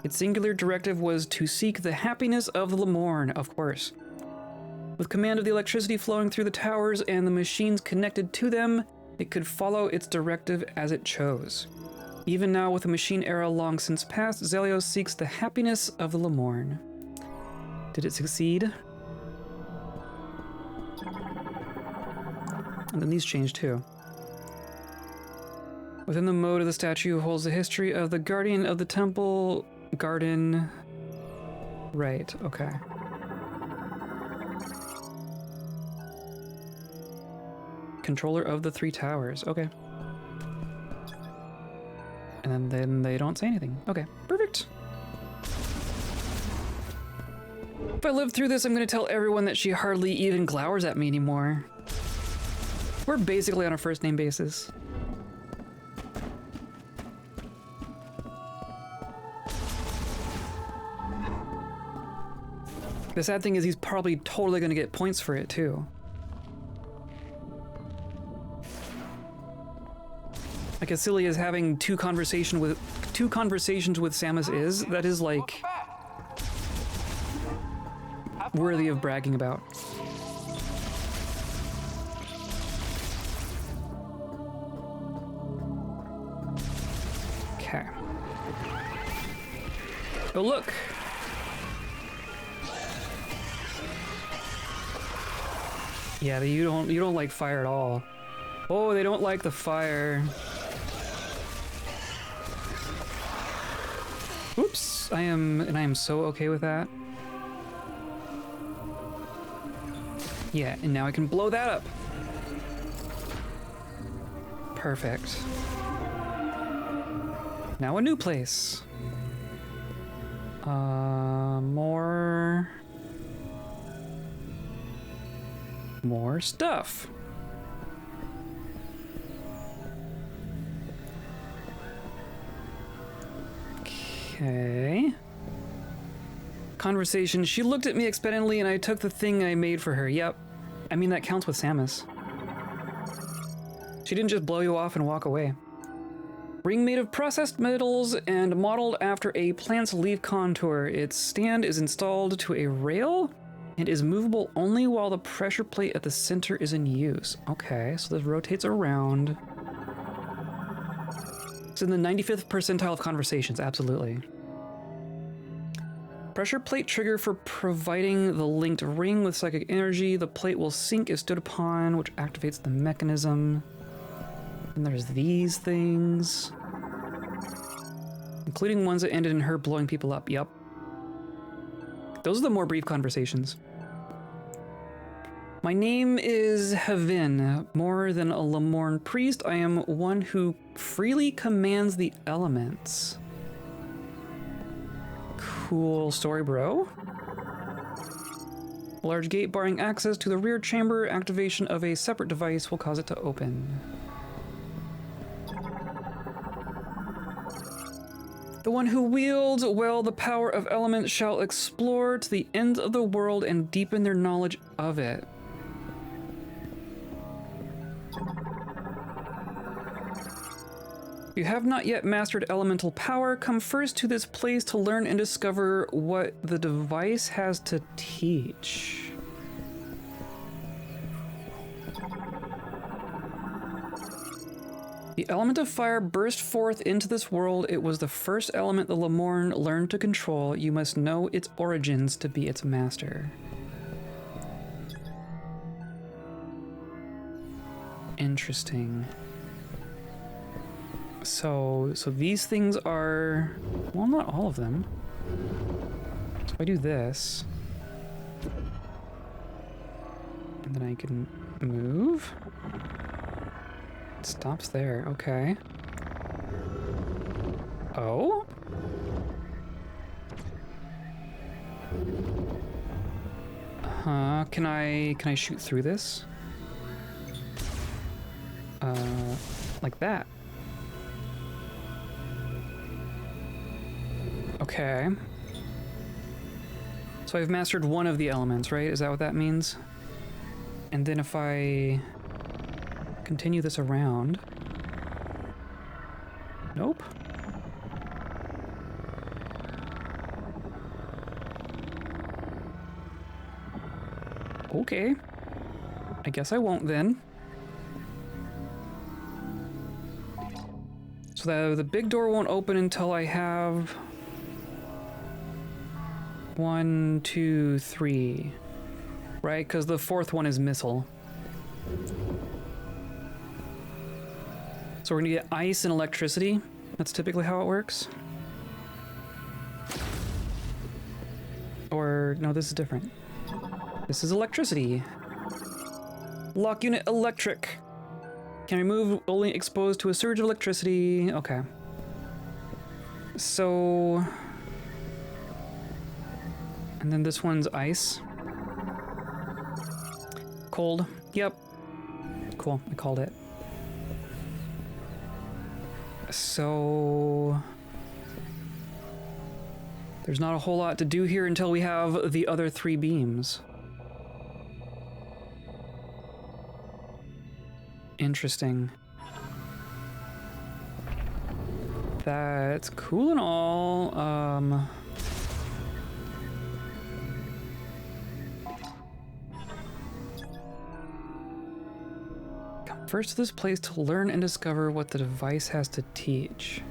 [SPEAKER 1] Its singular directive was to seek the happiness of the Lamorn, of course. With command of the electricity flowing through the towers and the machines connected to them, it could follow its directive as it chose. Even now, with the machine era long since past, Zelios seeks the happiness of the Lamorn. Did it succeed? And then these change too. Within the mode of the statue holds the history of the guardian of the temple garden. Right, okay. Controller of the 3 towers, okay. And then they don't say anything. Okay, perfect. If I live through this, I'm gonna tell everyone that she hardly even glowers at me anymore. We're basically on a first name basis. The sad thing is he's probably totally gonna get points for it too. Like as silly as having two conversations with Samus is, that is like worthy of bragging about. Okay. Oh look. Yeah, you don't like fire at all. Oh, they don't like the fire. Oops, I am so okay with that. Yeah, and now I can blow that up. Perfect. Now a new place. More stuff. Okay. Conversation. She looked at me expectantly and I took the thing I made for her. Yep. I mean, that counts with Samus. She didn't just blow you off and walk away. Ring made of processed metals and modeled after a plant's leaf contour. Its stand is installed to a rail and is movable only while the pressure plate at the center is in use. Okay, so this rotates around. It's in the 95th percentile of conversations, absolutely. Pressure plate trigger for providing the linked ring with psychic energy. The plate will sink if stood upon, which activates the mechanism. And there's these things. Including ones that ended in her blowing people up. Yup. Those are the more brief conversations. My name is Havin. More than a Lamorne priest, I am one who freely commands the elements. Cool story, bro. Large gate barring access to the rear chamber. Activation of a separate device will cause it to open. The one who wields well the power of elements shall explore to the ends of the world and deepen their knowledge of it. You have not yet mastered elemental power. Come first to this place to learn and discover what the device has to teach. The element of fire burst forth into this world. It was the first element the Lamorne learned to control. You must know its origins to be its master. Interesting. So these things are, well, not all of them. So if I do this, and then I can move. It stops there, okay. Oh? Can I shoot through this? Like that. Okay. So I've mastered one of the elements, right? Is that what that means? And then if I continue this around... Nope. Okay. I guess I won't then. So the big door won't open until I have... 1, 2, 3. Right? Because the fourth one is missile. So we're gonna get ice and electricity. That's typically how it works. Or, no, this is different. This is electricity. Lock unit electric. Can remove only exposed to a surge of electricity. Okay. So... And then this one's ice. Cold. Yep. Cool, I called it. So... There's not a whole lot to do here until we have the other 3 beams. Interesting. That's cool and all. Come first to this place to learn and discover what the device has to teach.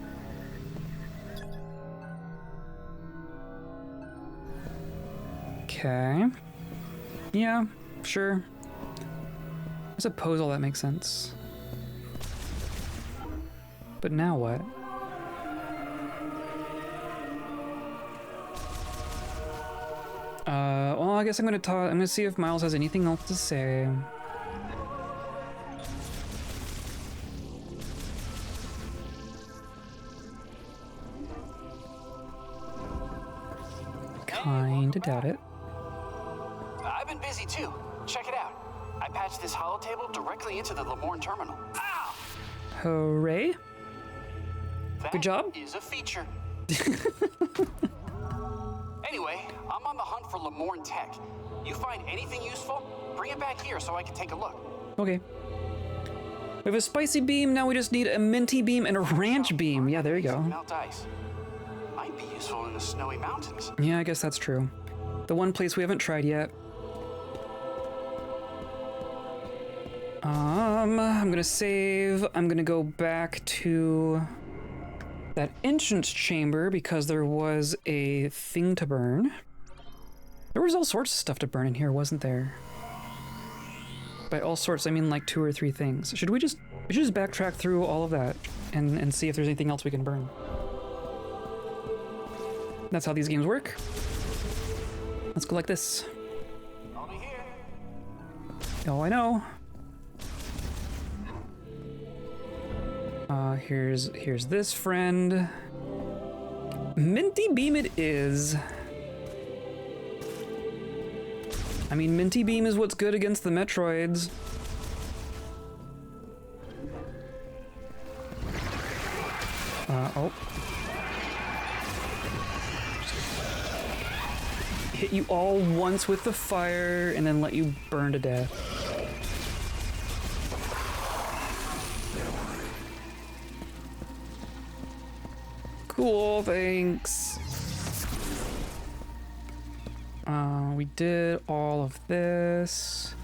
[SPEAKER 1] Okay. Yeah, sure. I suppose all that makes sense. But now what? Well, I guess I'm gonna see if Miles has anything else to say. Kinda doubt it.
[SPEAKER 2] I've been busy too. Check it out. I patched this holotable directly into the Lemoorn terminal. Ow!
[SPEAKER 1] Hooray! Good job.
[SPEAKER 2] That is a feature. Anyway, I'm on the hunt for Lemoorn tech. You find anything useful, bring it back here so I can take a look.
[SPEAKER 1] Okay. We have a spicy beam, now we just need a minty beam and a ranch beam. Yeah, there you go.
[SPEAKER 2] Melt ice. Might be useful in the snowy mountains.
[SPEAKER 1] Yeah, I guess that's true. The one place we haven't tried yet. I'm gonna save. I'm gonna go back to that entrance chamber because there was a thing to burn. There was all sorts of stuff to burn in here, wasn't there? By all sorts, I mean like 2 or 3 things. We should just backtrack through all of that and see if there's anything else we can burn. That's how these games work. Let's go like this.
[SPEAKER 2] I'll be here.
[SPEAKER 1] Oh, I know. Here's this friend. Minty beam it is. I mean, minty beam is what's good against the Metroids. Oh. Hit you all once with the fire and then let you burn to death. Cool, thanks. We did all of this.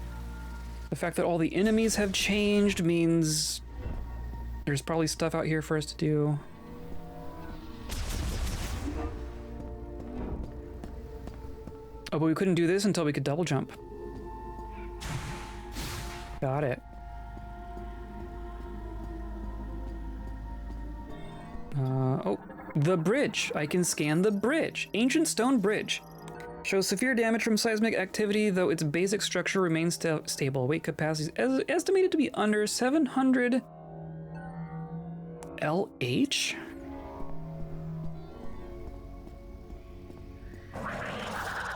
[SPEAKER 1] The fact that all the enemies have changed means there's probably stuff out here for us to do. Oh, but we couldn't do this until we could double jump. Got it. Oh, the bridge. I can scan the bridge. Ancient stone bridge. Shows severe damage from seismic activity, though its basic structure remains stable. Weight capacity is estimated to be under 700 LH?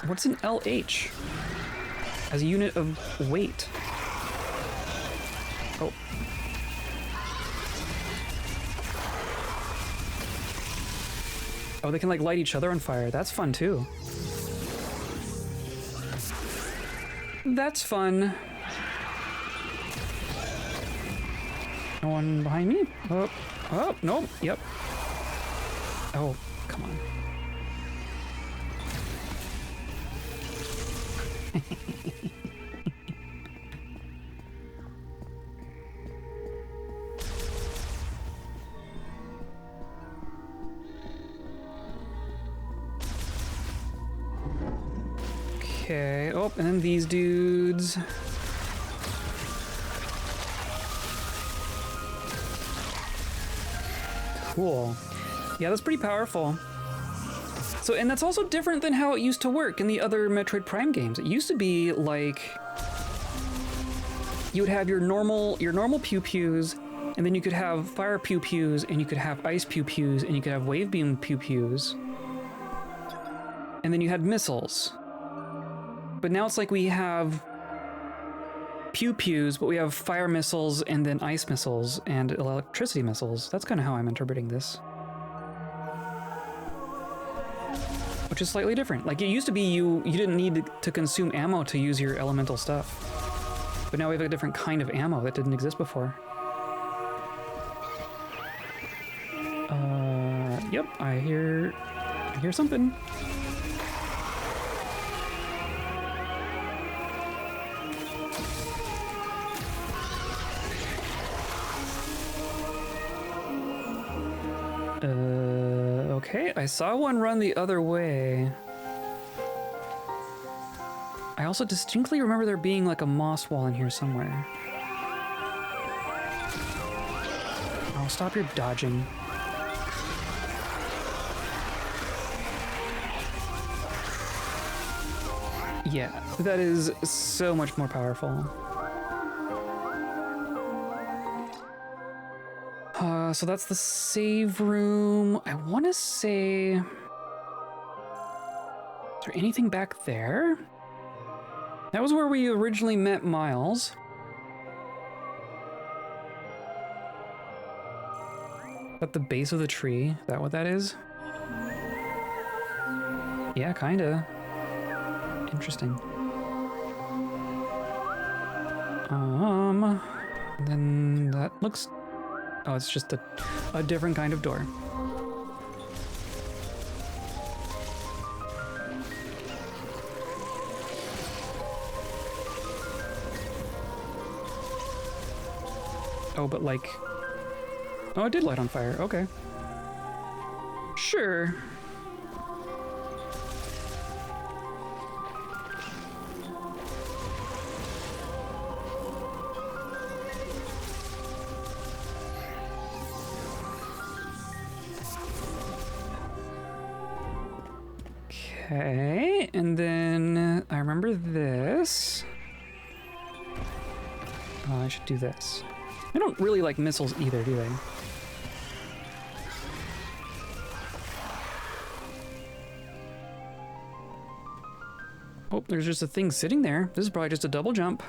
[SPEAKER 1] What's an LH? As a unit of weight. Oh. Oh, they can like light each other on fire. That's fun too. That's fun. No one behind me? Oh, oh, nope, yep. Oh, come on. Okay, oh, and then these dudes. Cool. Yeah, that's pretty powerful. So, and that's also different than how it used to work in the other Metroid Prime games. It used to be like you would have your normal pew-pews, and then you could have fire pew-pews, and you could have ice pew-pews, and you could have wave beam pew-pews. And then you had missiles. But now it's like we have pew-pews, but we have fire missiles and then ice missiles and electricity missiles. That's kind of how I'm interpreting this. Which is slightly different. Like, it used to be you didn't need to consume ammo to use your elemental stuff. But now we have a different kind of ammo that didn't exist before. Yep, I hear something. Okay, I saw one run the other way. I also distinctly remember there being like a moss wall in here somewhere. Oh, stop your dodging. Yeah, that is so much more powerful. So that's the save room. I want to say... Is there anything back there? That was where we originally met Miles. At the base of the tree? Is that what that is? Yeah, kinda. Interesting. Then that looks... Oh, it's just a different kind of door. Oh, but like... Oh, it did light on fire. Okay. Sure. Okay, and then I remember this. Oh, I should do this. I don't really like missiles either, do they? Oh, there's just a thing sitting there. This is probably just a double jump.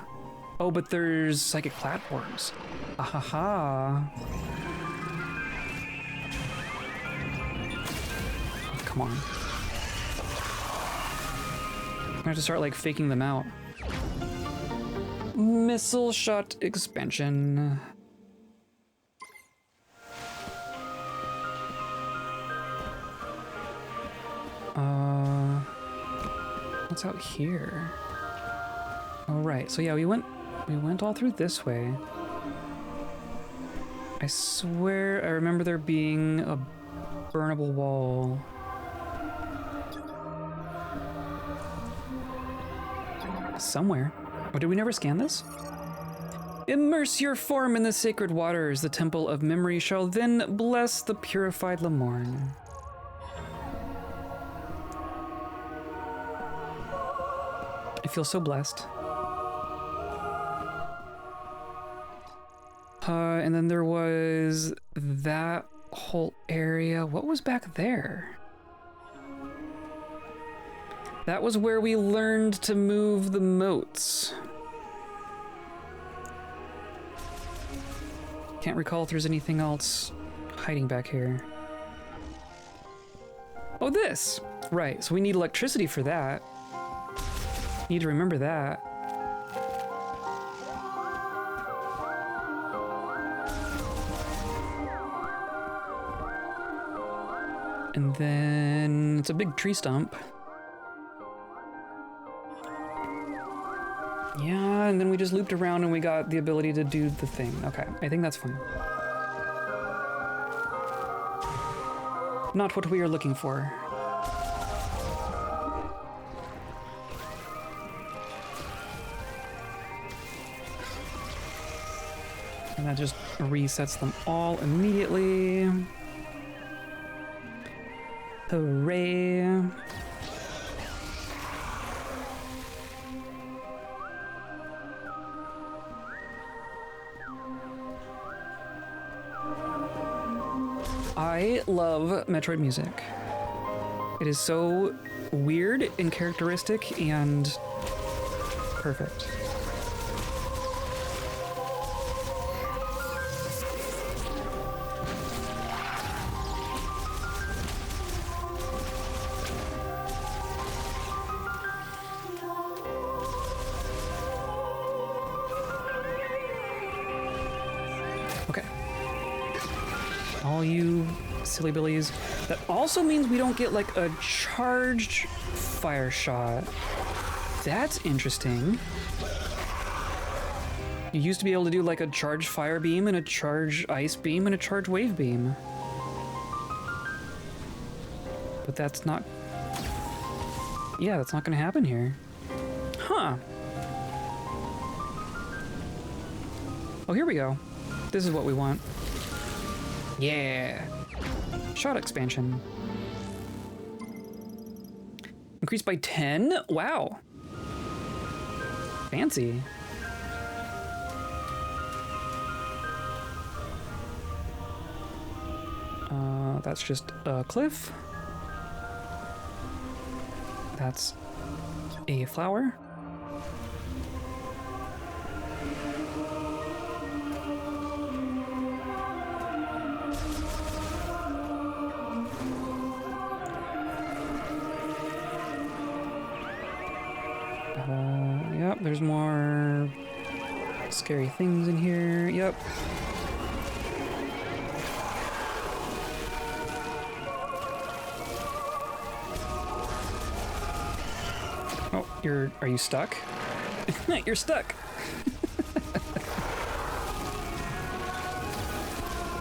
[SPEAKER 1] Oh, but there's psychic platforms. Ahaha. Oh, come on. I have to start like faking them out. Missile shot expansion. What's out here? All right, so yeah, we went all through this way. I swear I remember there being a burnable wall. Somewhere. Oh, did we never scan this? Immerse your form in the sacred waters. The temple of memory shall then bless the purified Lamorne. I feel so blessed. And then there was that whole area. What was back there? That was where we learned to move the moats. Can't recall if there's anything else hiding back here. Oh, this! Right, so we need electricity for that. Need to remember that. And then it's a big tree stump. Yeah, and then we just looped around and we got the ability to do the thing. Okay, I think that's fine. Not what we are looking for. And that just resets them all immediately. Hooray. I love Metroid music. It is so weird and characteristic and perfect. Okay. All you silly billies. That also means we don't get like a charged fire shot. That's interesting. You used to be able to do like a charged fire beam and a charged ice beam and a charged wave beam. But that's not... Yeah, that's not gonna happen here. Huh. Oh, here we go. This is what we want. Yeah. Shot expansion. Increased by 10? Wow. Fancy. That's just a cliff. That's a flower. Yep, there's more scary things in here. Yep. Oh, are you stuck? You're stuck.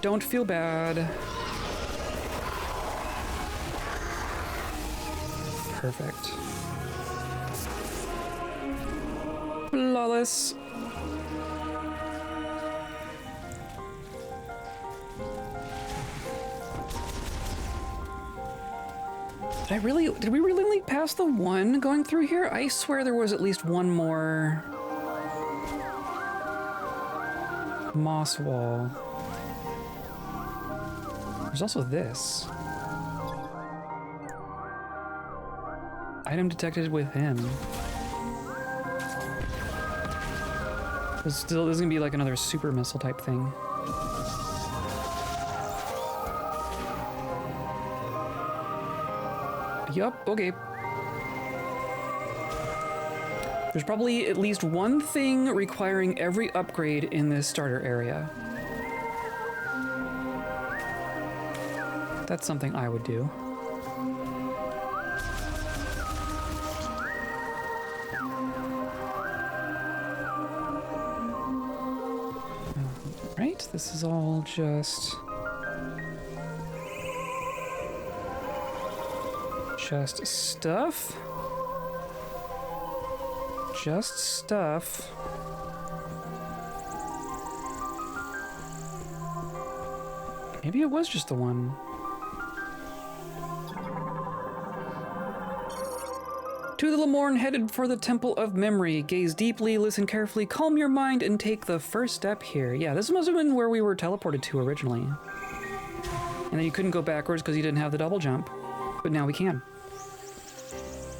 [SPEAKER 1] Don't feel bad. Perfect. Flawless. Did we really only pass the one going through here? I swear there was at least one more moss wall. There's also this. Item detected with him. There's gonna be like another super missile type thing. Yup, okay. There's probably at least one thing requiring every upgrade in this starter area. That's something I would do. Right, this is all just stuff. Just stuff. Maybe it was just the one. To the Lemorn, headed for the Temple of Memory. Gaze deeply, listen carefully, calm your mind, and take the first step here. Yeah, this must have been where we were teleported to originally. And then you couldn't go backwards because you didn't have the double jump. But now we can.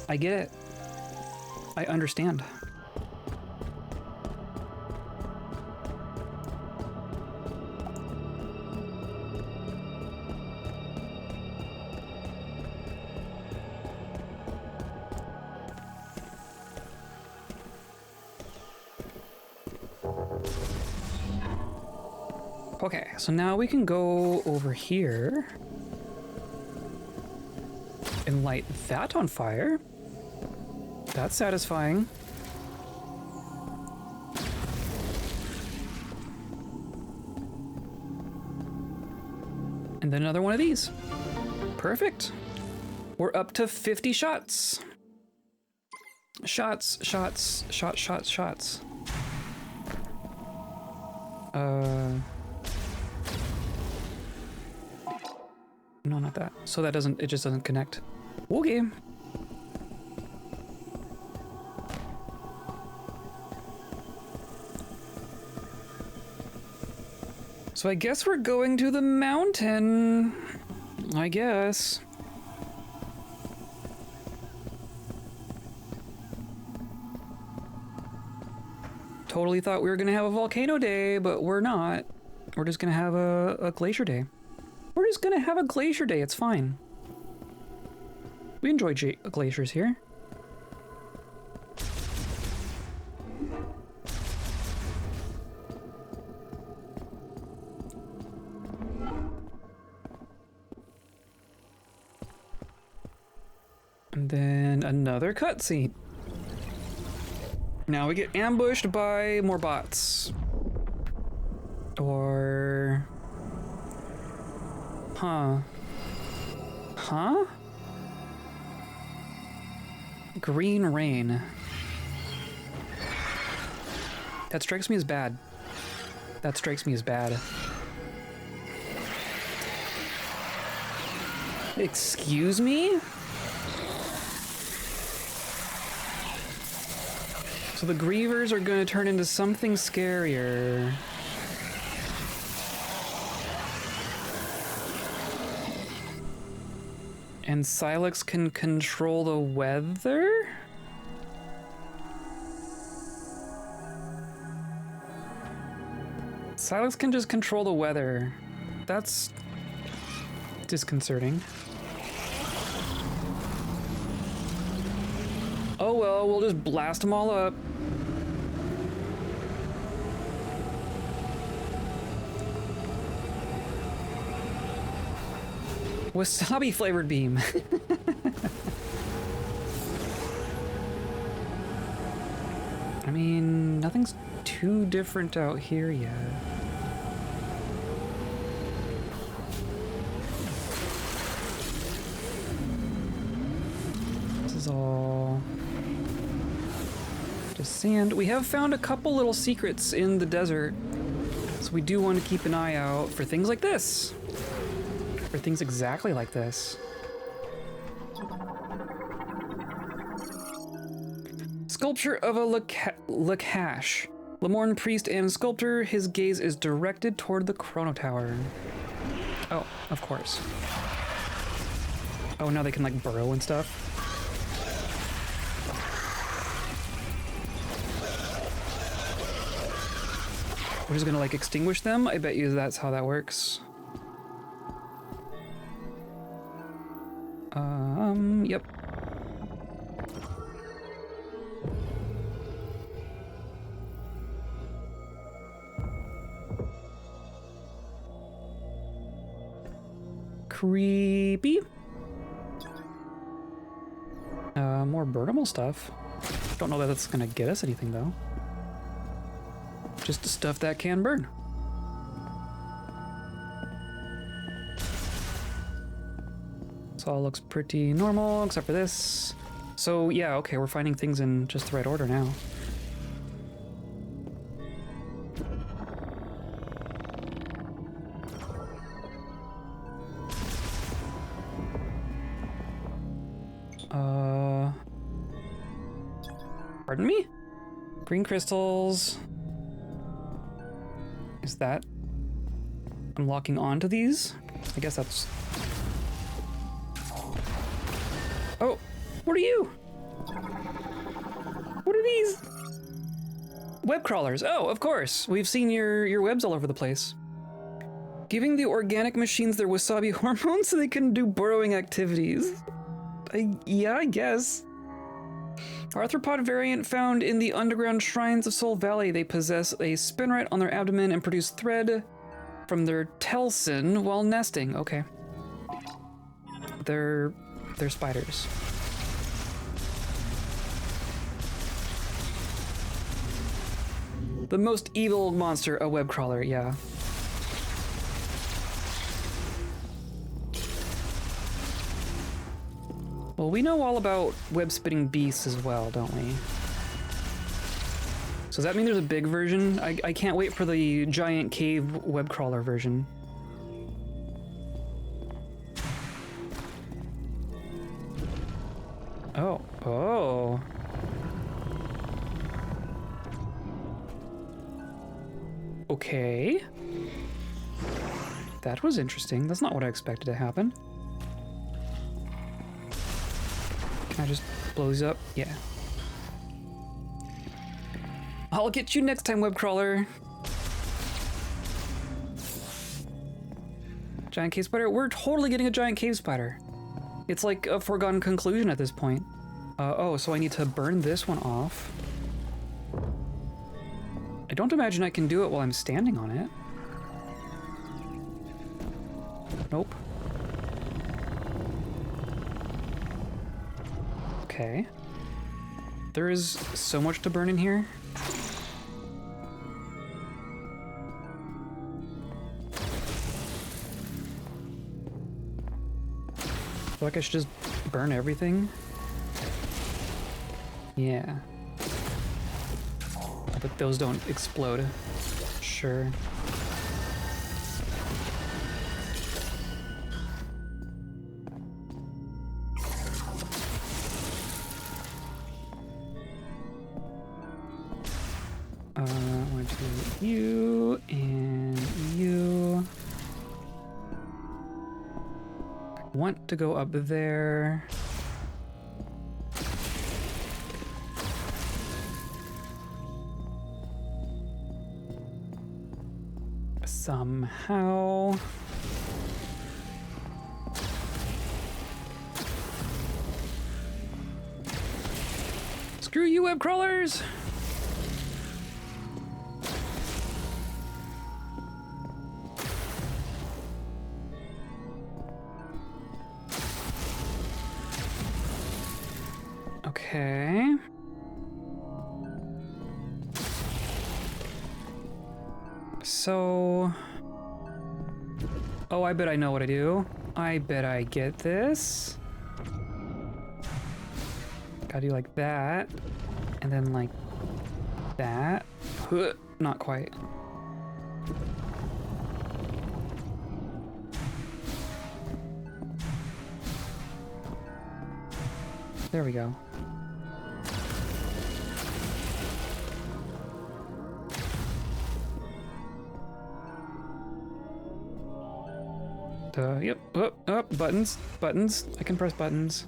[SPEAKER 1] I get it. I understand. Okay, so now we can go over here and light that on fire. That's satisfying. And then another one of these. Perfect. We're up to 50 shots. Shots. No, not that. So it just doesn't connect. Okay. So I guess we're going to the mountain. I guess. Totally thought we were gonna have a volcano day, but we're not. We're just gonna have a glacier day. We're just gonna have a glacier day, it's fine. We enjoy glaciers here. And then another cutscene. Now we get ambushed by more bots. Or... Huh? Green rain. That strikes me as bad. Excuse me? So the Grievers are going to turn into something scarier. And Silex can control the weather? Silex can just control the weather. That's disconcerting. Oh well, we'll just blast them all up. Wasabi flavored beam. I mean, nothing's too different out here yet. This is all just sand. We have found a couple little secrets in the desert, so we do want to keep an eye out for things like this. For things exactly like this. Sculpture of a Lakash. Lemorn priest and sculptor, his gaze is directed toward the Chrono Tower. Oh, of course. Oh, now they can like burrow and stuff. We're just gonna like extinguish them? I bet you that's how that works. Yep. Creepy. More burnable stuff. Don't know that that's gonna get us anything though. Just stuff that can burn. This all looks pretty normal, except for this. So yeah, okay, we're finding things in just the right order now. Pardon me? Green crystals. Is that... I'm locking onto these? I guess that's... Oh, what are you? What are these? Web crawlers. Oh, of course. We've seen your webs all over the place. Giving the organic machines their wasabi hormones so they can do burrowing activities. Yeah, I guess. Arthropod variant found in the underground shrines of Soul Valley. They possess a spinneret on their abdomen and produce thread from their telson while nesting. Okay. They're spiders. The most evil monster, a web crawler, yeah. Well, we know all about web-spitting beasts as well, don't we? So does that mean there's a big version? I can't wait for the giant cave web crawler version. Oh, oh. Okay. That was interesting. That's not what I expected to happen. Can I just blow these up? Yeah. I'll get you next time, web crawler. Giant cave spider? We're totally getting a giant cave spider. It's like a foregone conclusion at this point. Oh, so I need to burn this one off. I don't imagine I can do it while I'm standing on it. Nope. Okay. There is so much to burn in here. I feel like I should just burn everything. Yeah. But those don't explode. Sure. you and you. I want to go up there. Somehow. Screw you, web crawlers! Okay. So... Oh, I bet I know what I do. I bet I get this. Gotta do like that. And then like that. Huh, not quite. There we go. Yep. Oh, buttons. Buttons. I can press buttons.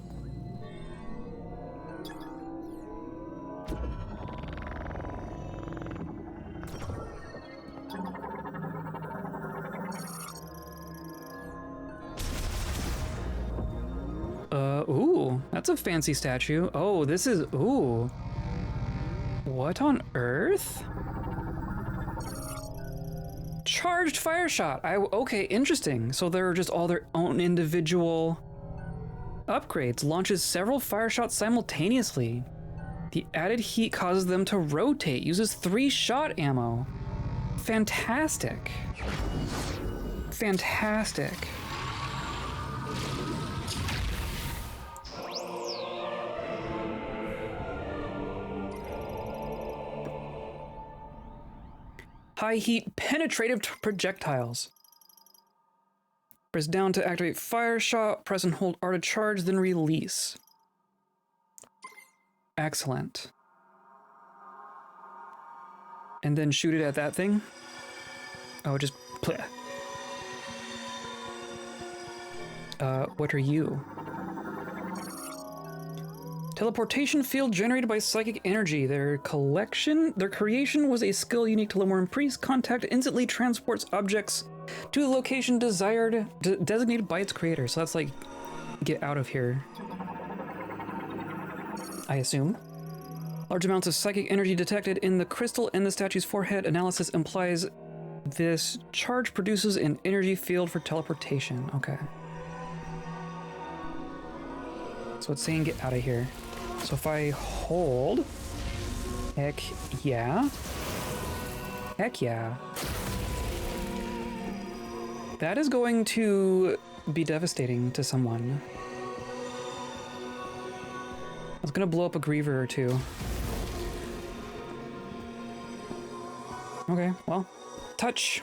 [SPEAKER 1] Ooh, that's a fancy statue. Oh, this is, ooh. What on earth? Charged fire shot. Okay, interesting. So they're just all their own individual upgrades. Launches several fire shots simultaneously. The added heat causes them to rotate. Uses 3 shot ammo. Fantastic. Fantastic. High heat penetrative projectiles. Press down to activate fire shot, press and hold R to charge, then release. Excellent. And then shoot it at that thing? Oh, just pleh. What are you? Teleportation field generated by psychic energy. Their creation was a skill unique to Limor and Priest. Contact instantly transports objects to the location desired, designated by its creator. So that's like, get out of here, I assume. Large amounts of psychic energy detected in the crystal in the statue's forehead. Analysis implies this charge produces an energy field for teleportation. Okay. So it's saying get out of here. So if I hold, heck yeah. Heck yeah. That is going to be devastating to someone. I was gonna blow up a griever or two. Okay, well, touch.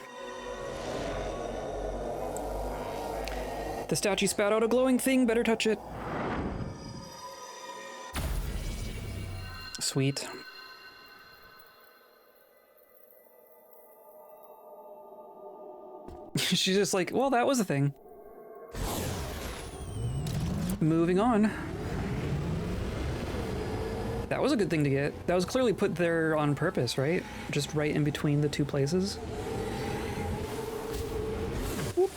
[SPEAKER 1] The statue spat out a glowing thing, better touch it. Sweet. She's just like, well, that was a thing. Moving on. That was a good thing to get. That was clearly put there on purpose, right? Just right in between the two places. Whoop.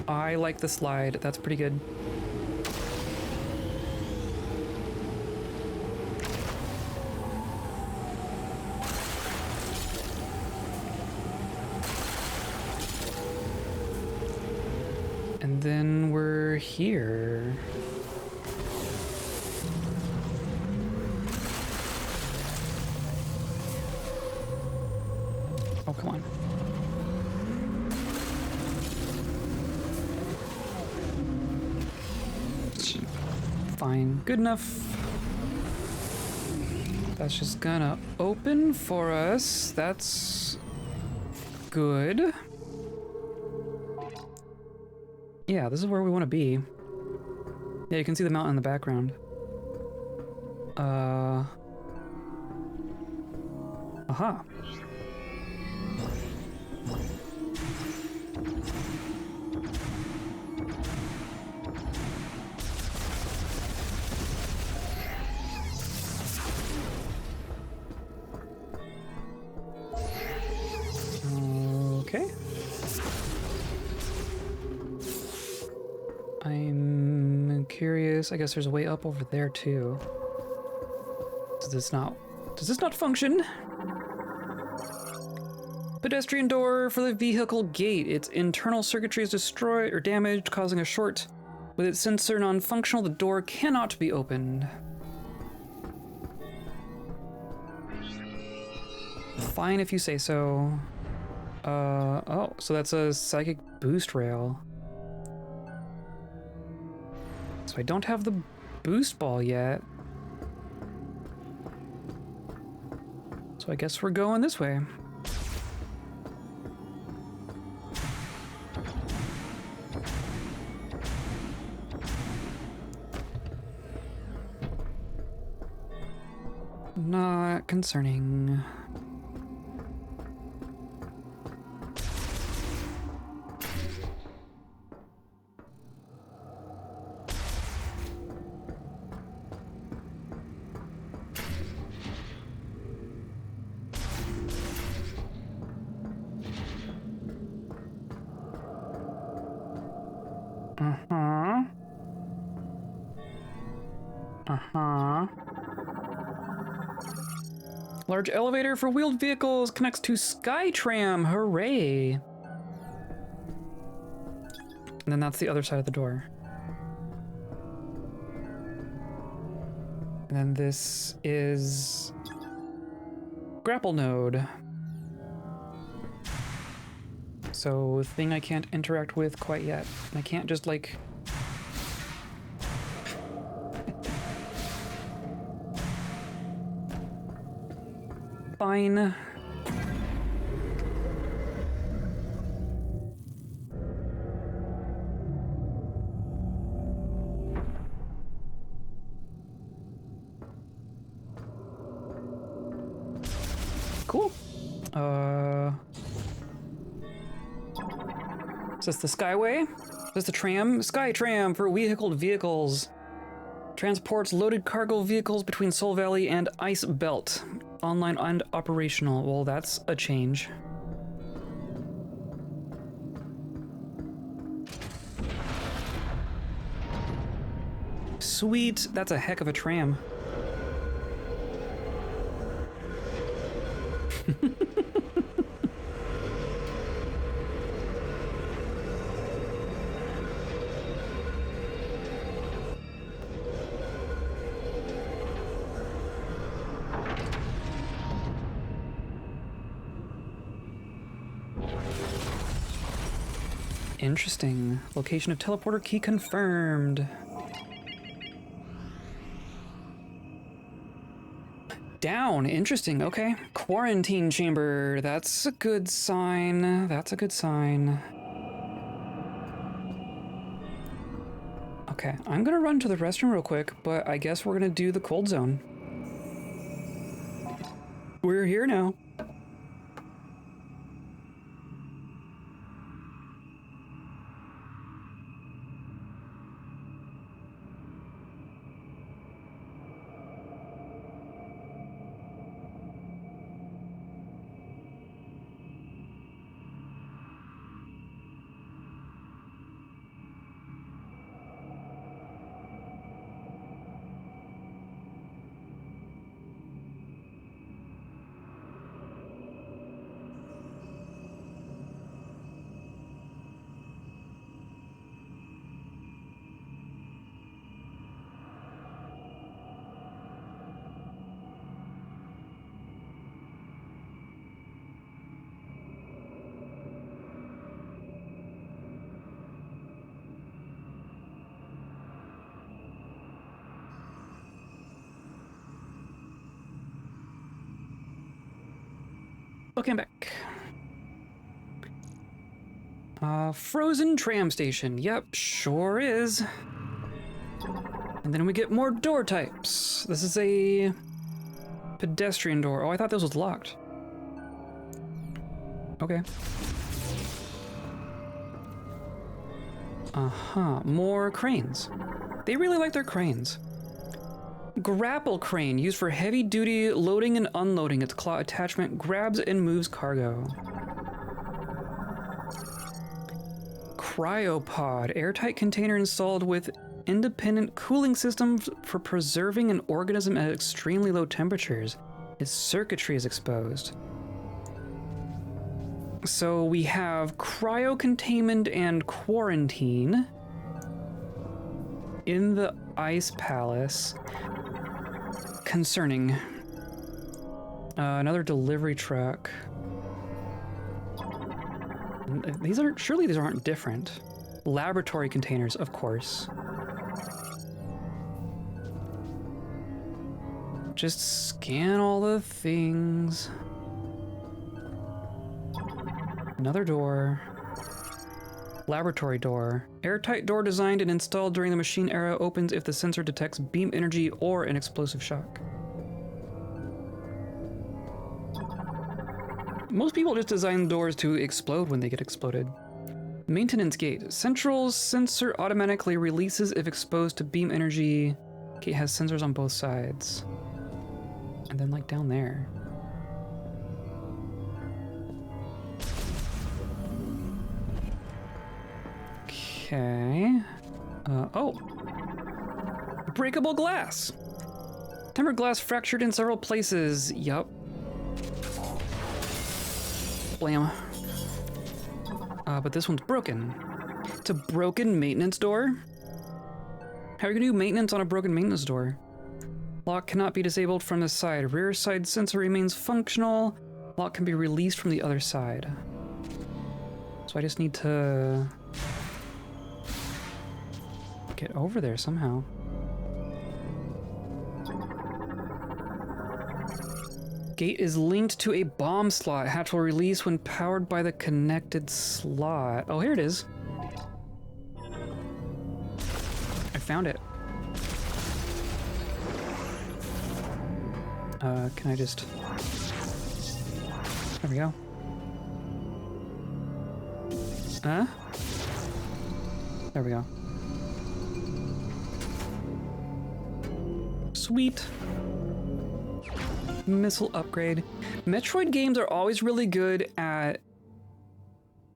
[SPEAKER 1] I like the slide. That's pretty good. And then we're here. Oh, come on. Fine. Good enough. That's just gonna open for us. That's good. Yeah, this is where we want to be. Yeah, you can see the mountain in the background. Aha. Okay. I'm curious. I guess there's a way up over there too. Does this not function? Pedestrian door for the vehicle gate. Its internal circuitry is destroyed or damaged, causing a short. With its sensor non-functional, the door cannot be opened. Fine if you say so. Oh, so that's a psychic boost rail. So I don't have the boost ball yet. So I guess we're going this way. Not concerning. Large elevator for wheeled vehicles connects to Skytram. Hooray! And then that's the other side of the door. And then this is grapple node. So thing I can't interact with quite yet. I can't just like... Fine. Cool. Is this the Skyway? Is this the tram? Skytram for vehicled vehicles. Transports loaded cargo vehicles between Soul Valley and Ice Belt. Online and operational. Well, that's a change. Sweet. That's a heck of a tram. Interesting. Location of teleporter key confirmed. Down. Interesting. Okay. Quarantine chamber. That's a good sign. That's a good sign. Okay. I'm gonna run to the restroom real quick, but I guess we're gonna do the cold zone. We're here now. Welcome back. Frozen tram station. Yep, sure is. And then we get more door types. This is a pedestrian door. Oh, I thought this was locked. Okay. More cranes. They really like their cranes. Grapple crane, used for heavy-duty loading and unloading. Its claw attachment grabs and moves cargo. Cryopod, airtight container installed with independent cooling systems for preserving an organism at extremely low temperatures. Its circuitry is exposed. So we have cryo-containment and quarantine in the Ice Palace. Concerning. Another delivery truck. Surely these aren't different. Laboratory containers, of course. Just scan all the things. Another door. Laboratory door. Airtight door designed and installed during the machine era, opens if the sensor detects beam energy or an explosive shock. Most people just design doors to explode when they get exploded. Maintenance gate. Central sensor automatically releases if exposed to beam energy. Gate has sensors on both sides. And then like down there. Okay. Oh. Breakable glass. Tempered glass fractured in several places. Yup. Blam. But this one's broken. It's a broken maintenance door? How are you gonna do maintenance on a broken maintenance door? Lock cannot be disabled from the side. Rear side sensor remains functional. Lock can be released from the other side. So I just need to get over there somehow. Gate is linked to a bomb slot. Hatch will release when powered by the connected slot. Oh, here it is. I found it. Can I just... There we go. There we go. Sweet. Missile upgrade. Metroid games are always really good at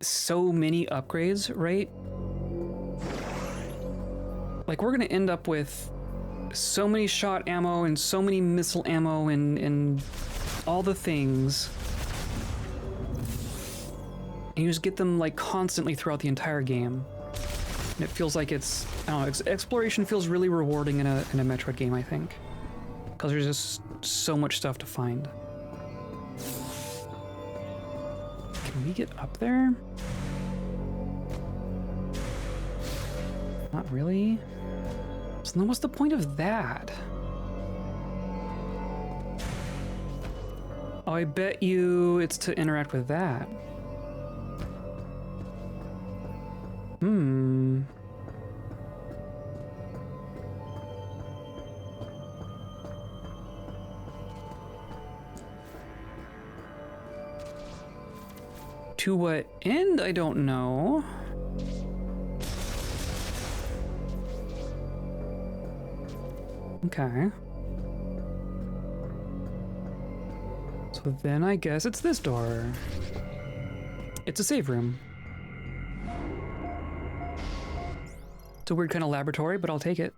[SPEAKER 1] so many upgrades, right? Like, we're gonna end up with so many shot ammo and so many missile ammo and all the things. And you just get them like constantly throughout the entire game. And it feels like it's, I don't know, exploration feels really rewarding in a Metroid game, I think. Because there's just so much stuff to find. Can we get up there? Not really. So then what's the point of that? Oh, I bet you it's to interact with that. To what end? I don't know. Okay. So then I guess it's this door. It's a save room. It's a weird kind of laboratory, but I'll take it.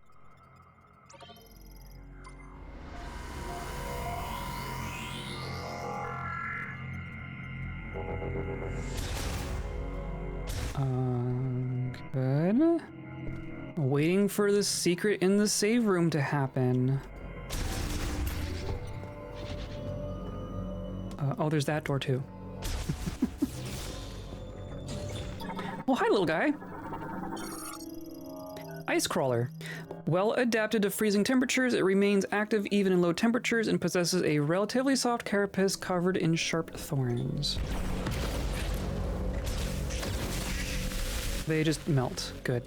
[SPEAKER 1] Good. Waiting for the secret in the save room to happen. Oh, there's that door too. Oh, hi, little guy. Ice crawler. Well adapted to freezing temperatures, it remains active even in low temperatures and possesses a relatively soft carapace covered in sharp thorns. They just melt. Good.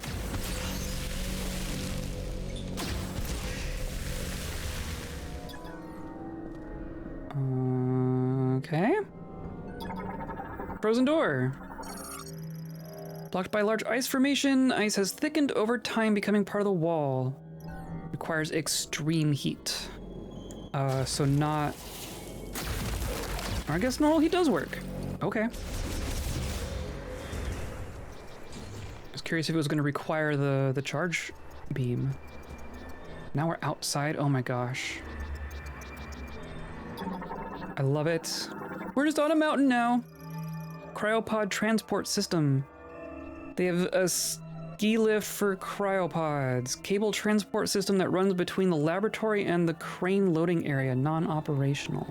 [SPEAKER 1] Okay. Frozen door. Blocked by large ice formation. Ice has thickened over time, becoming part of the wall. Requires extreme heat. So not... I guess normal heat does work. Okay. I was curious if it was going to require the charge beam. Now we're outside. Oh my gosh. I love it. We're just on a mountain now. Cryopod transport system. They have a ski lift for cryopods. Cable transport system that runs between the laboratory and the crane loading area. Non-operational.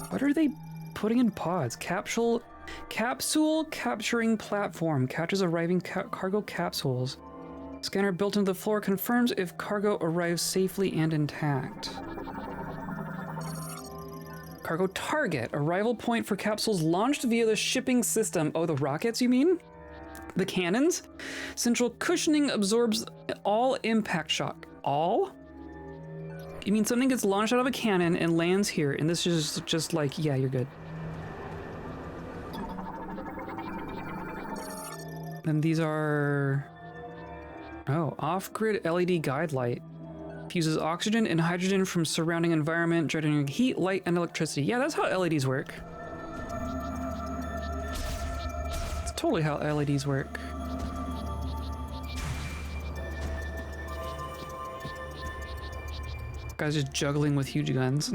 [SPEAKER 1] What are they putting in pods? Capsule capturing platform. Catches arriving cargo capsules. Scanner built into the floor confirms if cargo arrives safely and intact. Cargo target. Arrival point for capsules launched via the shipping system. Oh, the rockets, you mean? The cannons? Central cushioning absorbs all impact shock. All? You mean something gets launched out of a cannon and lands here, and this is just like, yeah, you're good. And these are... Oh, off-grid LED guide light. Fuses oxygen and hydrogen from surrounding environment, generating heat, light, and electricity. Yeah, that's how LEDs work. It's totally how LEDs work. Guy's just juggling with huge guns.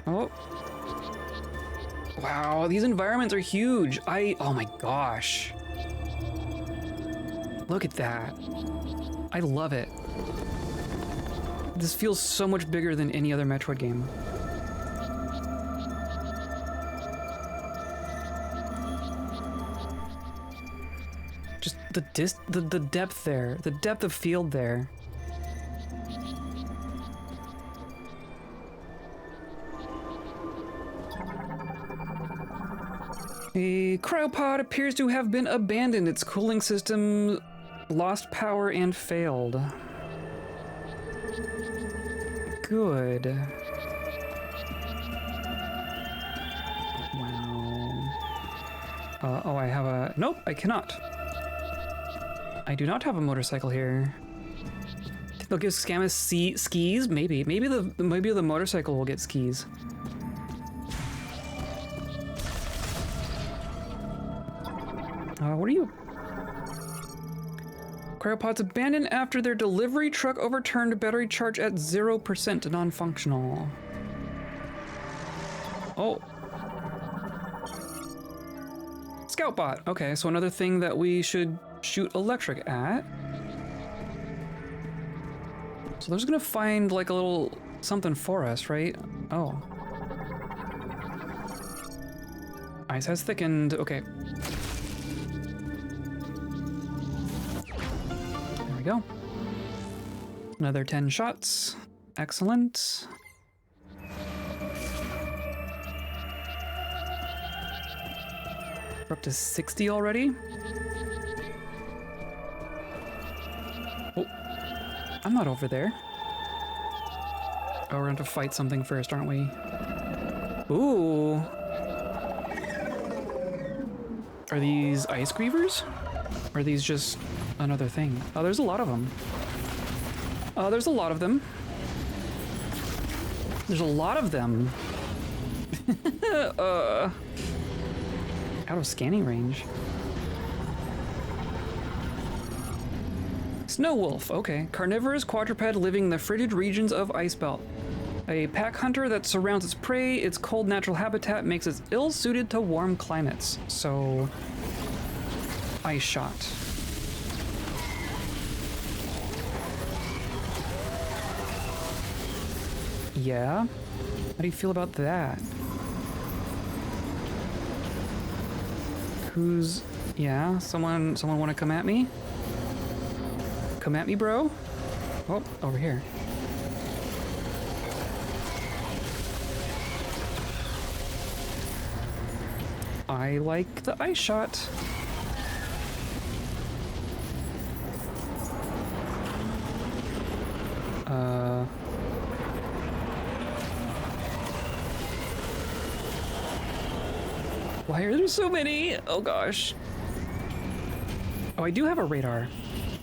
[SPEAKER 1] Oh. Wow, these environments are huge. Oh my gosh. Look at that. I love it. This feels so much bigger than any other Metroid game. Just the depth there, the depth of field there. A cryopod appears to have been abandoned. Its cooling system lost power and failed. Good. Wow. Oh, I have a... Nope, I cannot. I do not have a motorcycle here. They'll give Scamus skis? Maybe. Maybe the motorcycle will get skis. What are you... Cryopods abandoned after their delivery truck overturned. Battery charge at 0%, non-functional. Oh. Scoutbot. Okay, so another thing that we should shoot electric at. So they're just gonna find like a little something for us, right? Oh. Ice has thickened. Okay. There we go. Another 10 shots. Excellent. We're up to 60 already. Oh, I'm not over there. Oh, we're going to fight something first, aren't we? Ooh. Are these ice grievers? Or are these just another thing? Oh, there's a lot of them. Oh, there's a lot of them. There's a lot of them. Out of scanning range. Snow wolf, okay. Carnivorous quadruped living in the frigid regions of Ice Belt. A pack hunter that surrounds its prey. Its cold natural habitat makes it ill-suited to warm climates. So, ice shot. Yeah? How do you feel about that? Who's... Yeah? Someone want to come at me? Come at me, bro? Oh, over here. I like the ice shot. Why are there so many? Oh gosh. Oh, I do have a radar.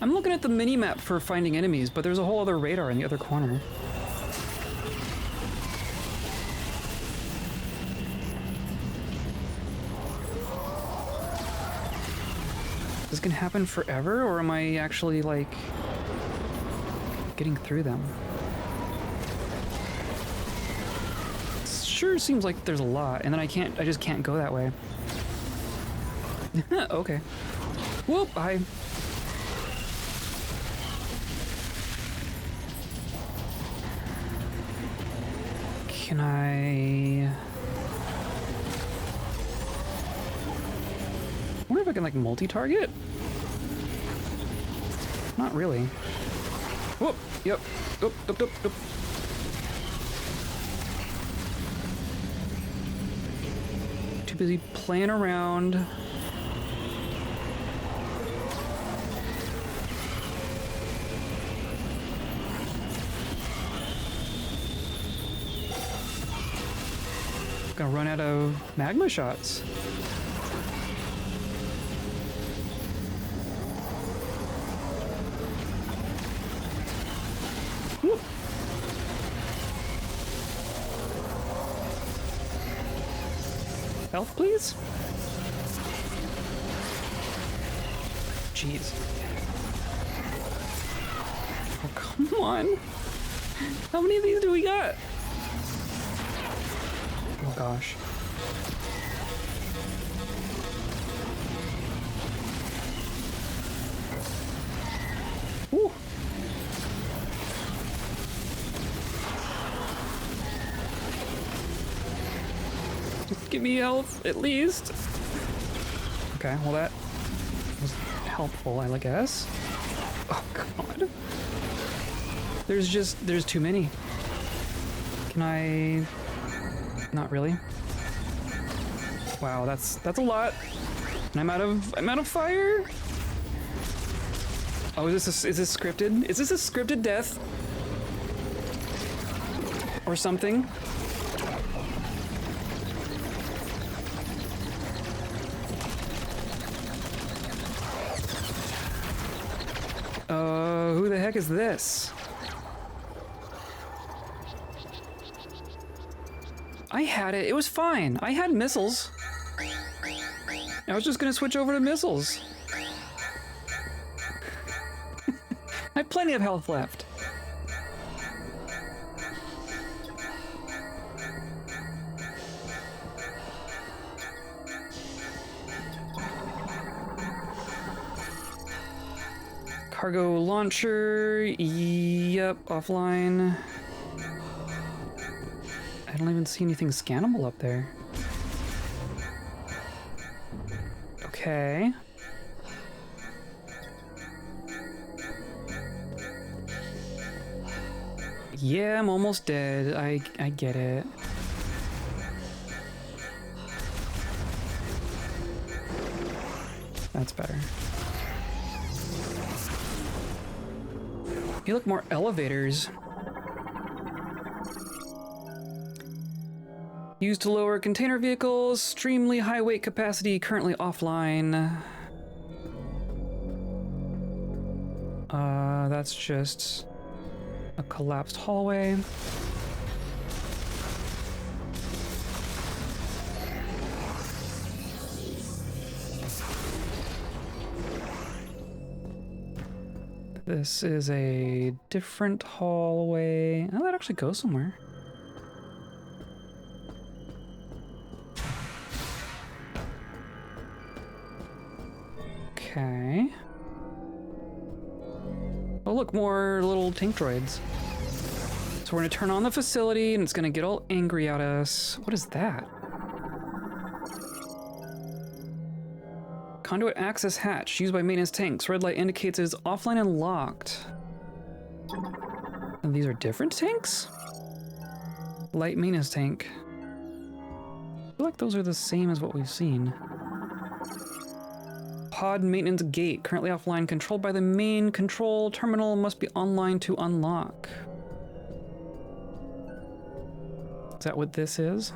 [SPEAKER 1] I'm looking at the mini-map for finding enemies, but there's a whole other radar in the other corner. Is this gonna happen forever, or am I actually, like, getting through them? It sure seems like there's a lot, and then I just can't go that way. Okay. Whoop, hi. Can I wonder if I can, like, multi-target? Not really. Whoop, yep. Oop, oop, oop, oop. Too busy playing around. Gonna run out of magma shots. Whoop. Health, please? Jeez. Oh, come on. How many of these do we got? Oh gosh. Ooh. Just give me health, at least. Okay, well that was helpful, I guess. Oh god. There's too many. Can I... Not really. Wow, that's a lot. And I'm out of fire. Oh, is this scripted? Is this a scripted death? Or something? Who the heck is this? I had it. It was fine. I had missiles. I was just gonna switch over to missiles. I have plenty of health left. Cargo launcher. Yep, offline. I don't even see anything scannable up there. Okay. Yeah, I'm almost dead. I get it. That's better. You look more elevators. Used to lower container vehicles, extremely high weight capacity, currently offline. That's just a collapsed hallway. This is a different hallway. Oh, that actually goes somewhere. Okay. Oh, look, more little tank droids. So we're gonna turn on the facility and it's gonna get all angry at us. What is that? Conduit access hatch used by maintenance tanks. Red light indicates it is offline and locked. And these are different tanks? Light maintenance tank. I feel like those are the same as what we've seen. Pod maintenance gate, currently offline, controlled by the main control terminal, must be online to unlock. Is that what this is?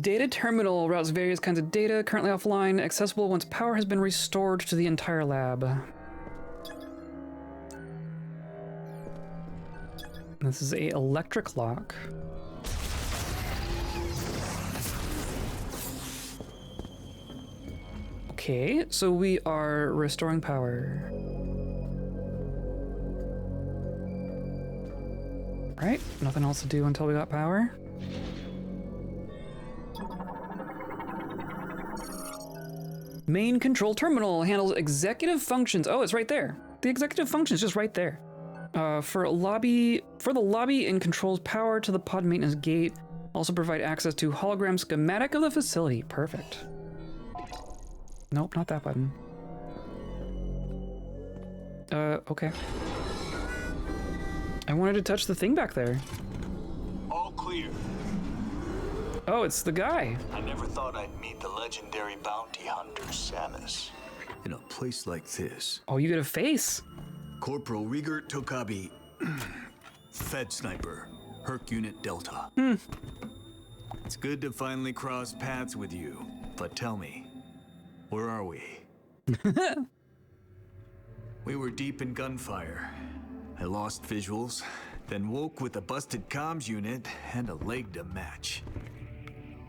[SPEAKER 1] Data terminal routes various kinds of data, currently offline, accessible once power has been restored to the entire lab. This is a electric lock. Okay, so we are restoring power. Right, nothing else to do until we got power. Main control terminal handles executive functions. Oh, it's right there. The executive function is just right there. For the lobby and controls power to the pod maintenance gate. Also provide access to hologram schematic of the facility. Perfect. Nope, not that button. Okay. I wanted to touch the thing back there.
[SPEAKER 3] All clear.
[SPEAKER 1] Oh, it's the guy.
[SPEAKER 3] I never thought I'd meet the legendary bounty hunter, Samus. In a place like this.
[SPEAKER 1] Oh, you get a face.
[SPEAKER 3] Corporal Rieger Tokabi. Fed sniper. Herc Unit Delta. It's good to finally cross paths with you. But tell me, where are we? We were deep in gunfire. I lost visuals, then woke with a busted comms unit and a leg to match.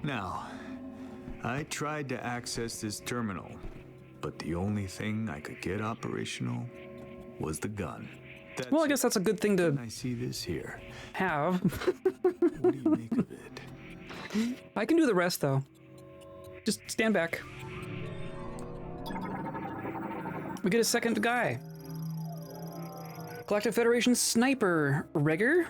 [SPEAKER 3] Now, I tried to access this terminal, but the only thing I could get operational was the gun.
[SPEAKER 1] Well, I guess that's a good thing to
[SPEAKER 3] I see this here.
[SPEAKER 1] have.
[SPEAKER 3] What do you make of it?
[SPEAKER 1] I can do the rest, though. Just stand back. We get a second guy. Galactic Federation Sniper, Rieger.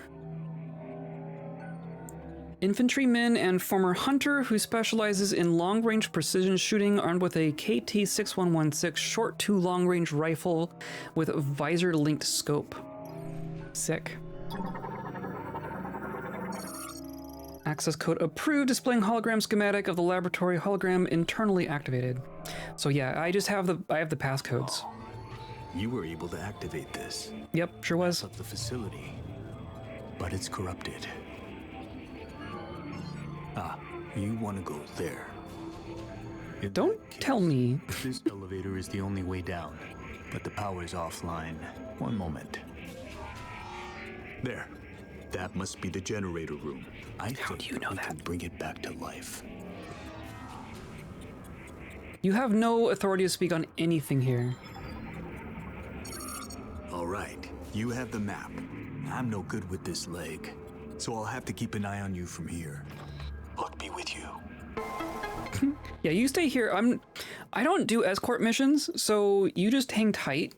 [SPEAKER 1] Infantryman and former hunter who specializes in long-range precision shooting, armed with a KT-6116 short to long-range rifle with visor-linked scope. Sick. Access code approved, displaying hologram schematic of the laboratory hologram internally activated. So yeah, I have the passcodes.
[SPEAKER 3] You were able to activate this.
[SPEAKER 1] Yep, sure was.
[SPEAKER 3] Of the facility, but it's corrupted. Ah, you want to go there.
[SPEAKER 1] Don't tell me.
[SPEAKER 3] This elevator is the only way down, but the power's offline. One moment. There. That must be the generator room. I
[SPEAKER 1] How do you know
[SPEAKER 3] we
[SPEAKER 1] that?
[SPEAKER 3] can bring it back to life.
[SPEAKER 1] You have no authority to speak on anything here.
[SPEAKER 3] All right, you have the map. I'm no good with this leg, so I'll have to keep an eye on you from here. Luck be with you.
[SPEAKER 1] Yeah, you stay here. I don't do escort missions, so you just hang tight.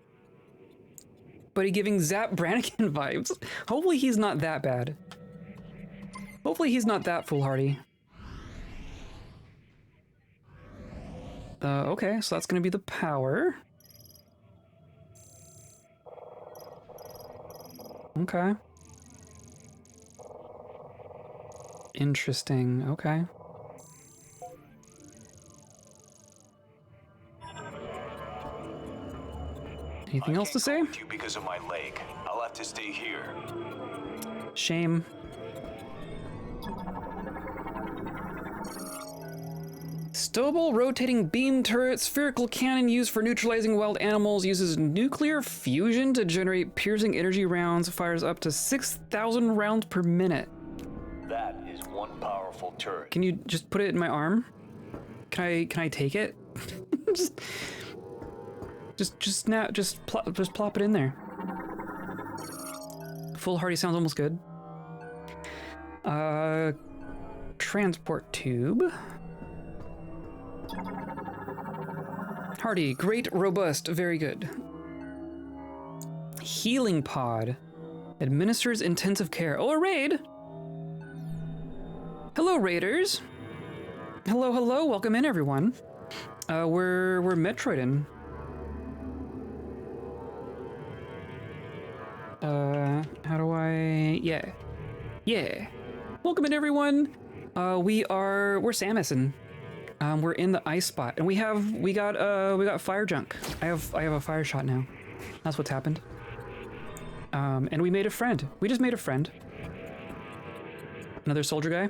[SPEAKER 1] But he's giving Zap Brannigan vibes. Hopefully he's not that bad. Hopefully he's not that foolhardy. Okay, so that's gonna be the power. Okay. Interesting, okay. Anything else to say?
[SPEAKER 3] You because of my leg. I'll have to stay here.
[SPEAKER 1] Shame. Stobel rotating beam turret, spherical cannon used for neutralizing wild animals, uses nuclear fusion to generate piercing energy rounds, fires up to 6,000 rounds per minute.
[SPEAKER 3] That is one powerful turret.
[SPEAKER 1] Can you just put it in my arm? Can I take it? just plop it in there. Foolhardy sounds almost good. Transport tube. Hardy, great, robust, very good. Healing pod. Administers intensive care. Oh, a raid! Hello, raiders. Hello, hello, welcome in, everyone. We're Metroiding. How do I... Yeah. Welcome in, everyone. We're Samus, and we're in the ice spot, and we got fire junk. I have a fire shot now. That's what's happened. And we made a friend. We just made a friend. Another soldier guy.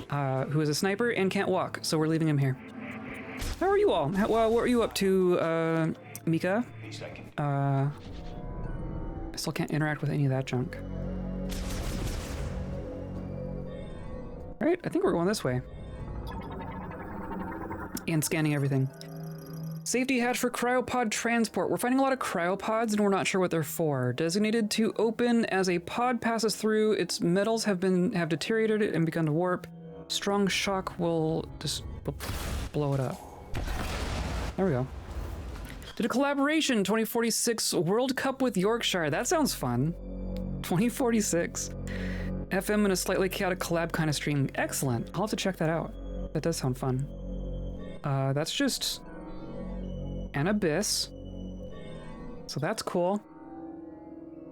[SPEAKER 1] who is a sniper and can't walk, so we're leaving him here. How are you all? Well, what are you up to, Mika? I still can't interact with any of that junk. Right, I think we're going this way. And scanning everything. Safety hatch for cryopod transport. We're finding a lot of cryopods and we're not sure what they're for. Designated to open as a pod passes through, its metals have deteriorated and begun to warp. Strong shock will just blow it up. There we go. Did a collaboration 2046 World Cup with Yorkshire. That sounds fun. 2046. FM in a slightly chaotic collab kind of stream. Excellent. I'll have to check that out. That does sound fun. That's just an abyss. So that's cool.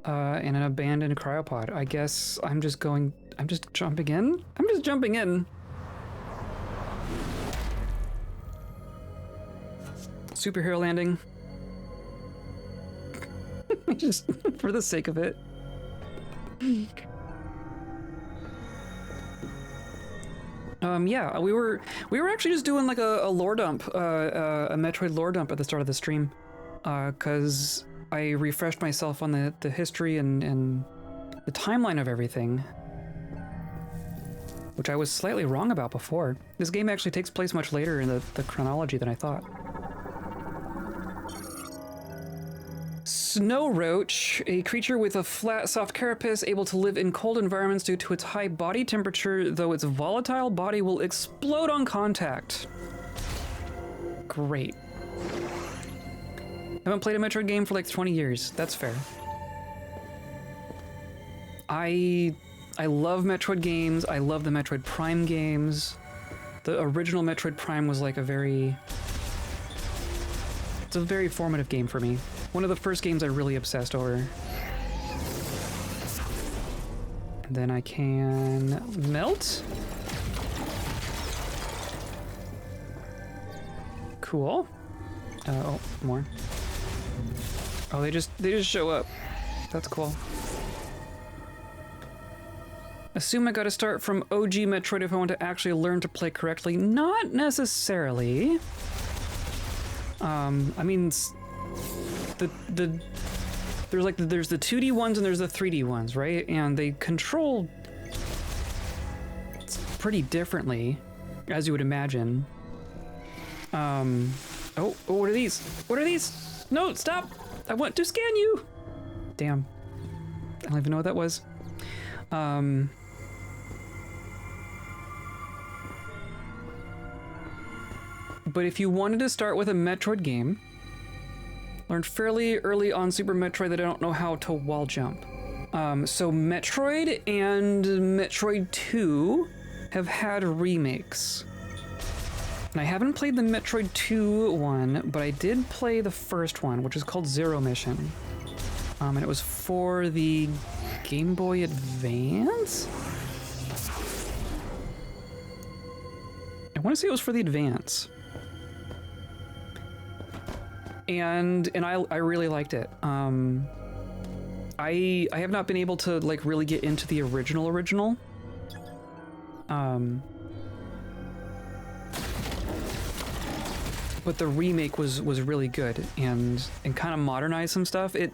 [SPEAKER 1] And an abandoned cryopod. I guess I'm just jumping in? I'm just jumping in. Superhero landing. Just for the sake of it. Yeah, we were actually just doing like a lore dump, a Metroid lore dump at the start of the stream, because I refreshed myself on the history and the timeline of everything, which I was slightly wrong about before. This game actually takes place much later in the chronology than I thought. Snow roach, a creature with a flat, soft carapace able to live in cold environments due to its high body temperature, though its volatile body will explode on contact. Great. I haven't played a Metroid game for like 20 years. That's fair. I love Metroid games. I love the Metroid Prime games. The original Metroid Prime was like it's a very formative game for me. One of the first games I really obsessed over. And then I can melt. Cool. Oh, more. Oh, they just show up. That's cool. Assume I gotta start from OG Metroid if I want to actually learn to play correctly. Not necessarily. I mean, there's the 2D ones and there's the 3D ones, right? And they control pretty differently, as you would imagine. Oh, what are these? What are these? No, stop! I want to scan you! Damn. I don't even know what that was. But if you wanted to start with a Metroid game, learned fairly early on Super Metroid that I don't know how to wall jump. So Metroid and Metroid 2 have had remakes. And I haven't played the Metroid 2 one, but I did play the first one, which is called Zero Mission. And it was for the Game Boy Advance? I want to say it was for the Advance. And I really liked it. I have not been able to like really get into the original. But the remake was really good and kind of modernized some stuff. It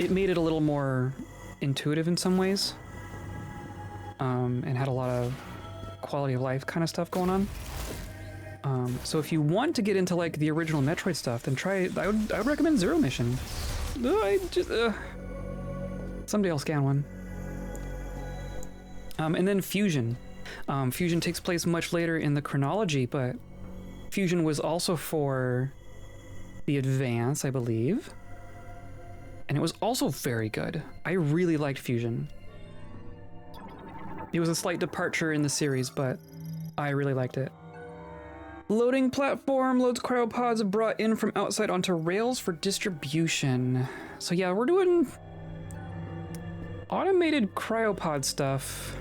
[SPEAKER 1] made it a little more intuitive in some ways. And had a lot of quality of life kind of stuff going on. So if you want to get into like the original Metroid stuff, then I would recommend Zero Mission. Someday I'll scan one. And then Fusion. Fusion takes place much later in the chronology, but Fusion was also for the Advance, I believe. And it was also very good. I really liked Fusion. It was a slight departure in the series, but I really liked it. Loading platform, loads cryopods brought in from outside onto rails for distribution. So yeah, we're doing automated cryopod stuff.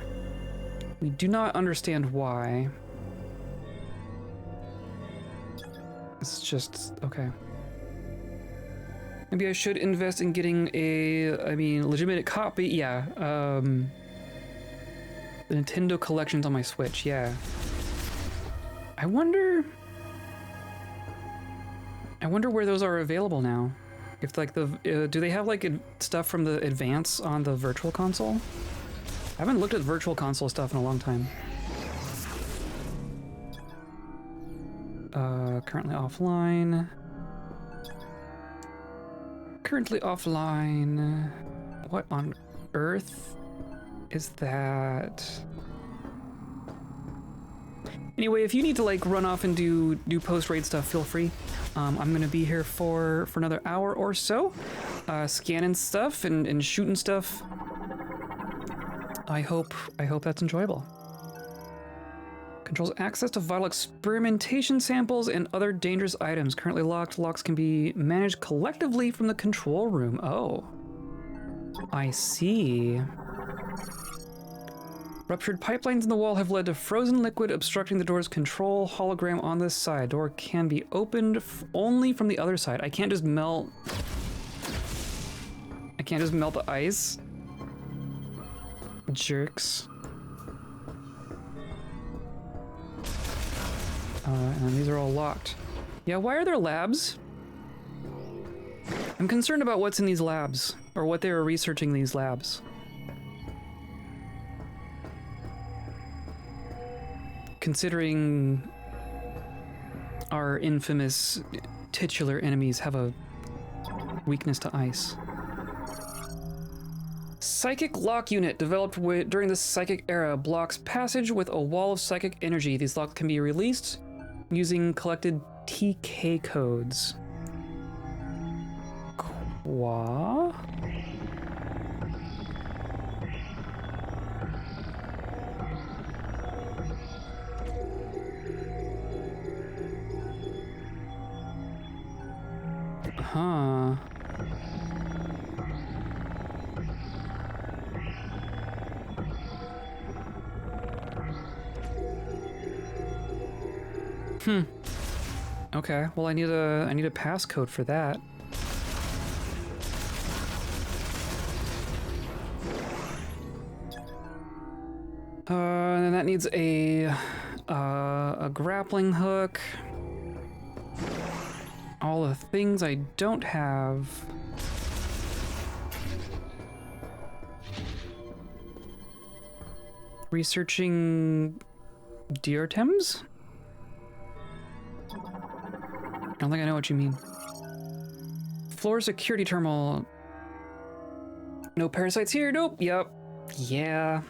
[SPEAKER 1] We do not understand why. It's just, okay. Maybe I should invest in getting legitimate copy. Yeah, The Nintendo collections on my Switch, yeah. I wonder where those are available now. If like do they have like stuff from the Advance on the Virtual Console? I haven't looked at Virtual Console stuff in a long time. Currently offline. Currently offline. What on earth is that? Anyway, if you need to like run off and do post-raid stuff, feel free. I'm gonna be here for another hour or so, scanning stuff and shooting stuff. I hope that's enjoyable. Controls access to vital experimentation samples and other dangerous items. Currently locked. Locks can be managed collectively from the control room. Oh, I see. Ruptured pipelines in the wall have led to frozen liquid obstructing the door's control hologram on this side. Door can be opened only from the other side. I can't just melt the ice. Jerks. And these are all locked. Yeah, why are there labs? I'm concerned about what's in these labs, or what they are researching in these labs. Considering our infamous titular enemies have a weakness to ice. Psychic lock unit developed during the psychic era blocks passage with a wall of psychic energy. These locks can be released using collected TK codes. Qua? Huh. Okay, well I need a passcode for that. And that needs a grappling hook. All the things I don't have. Researching diortems? I don't think I know what you mean. Floor security terminal. No parasites here. Nope. Yep. Yeah.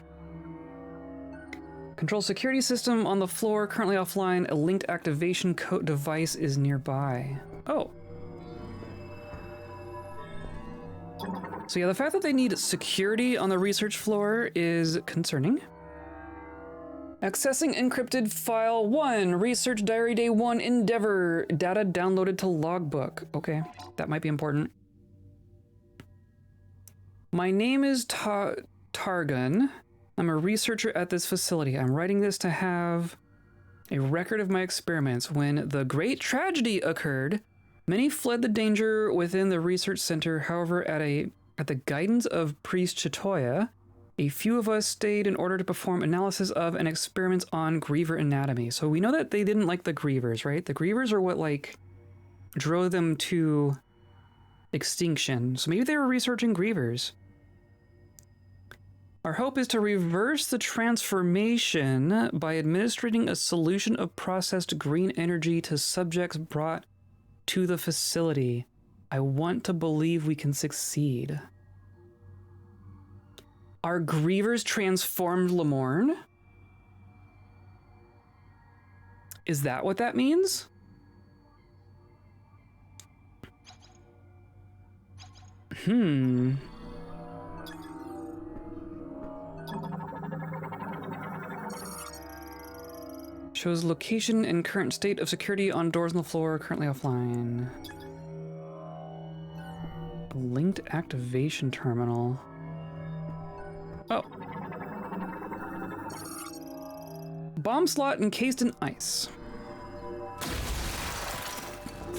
[SPEAKER 1] Control security system on the floor, currently offline. A linked activation code device is nearby. Oh. So yeah, the fact that they need security on the research floor is concerning. Accessing encrypted file 1, research diary day 1 endeavor, data downloaded to logbook. Okay, that might be important. My name is Targun. I'm a researcher at this facility. I'm writing this to have a record of my experiments. When the great tragedy occurred, many fled the danger within the research center. However, at the guidance of Priest Chitoya, a few of us stayed in order to perform analysis of and experiments on Griever anatomy. So we know that they didn't like the Grievers, right? The Grievers are what, like, drove them to extinction. So maybe they were researching Grievers. Our hope is to reverse the transformation by administering a solution of processed green energy to subjects brought to the facility. I want to believe we can succeed. Are Grievers transformed Lemorne? Is that what that means? Shows location and current state of security on doors on the floor, currently offline. A linked activation terminal. Oh. Bomb slot encased in ice.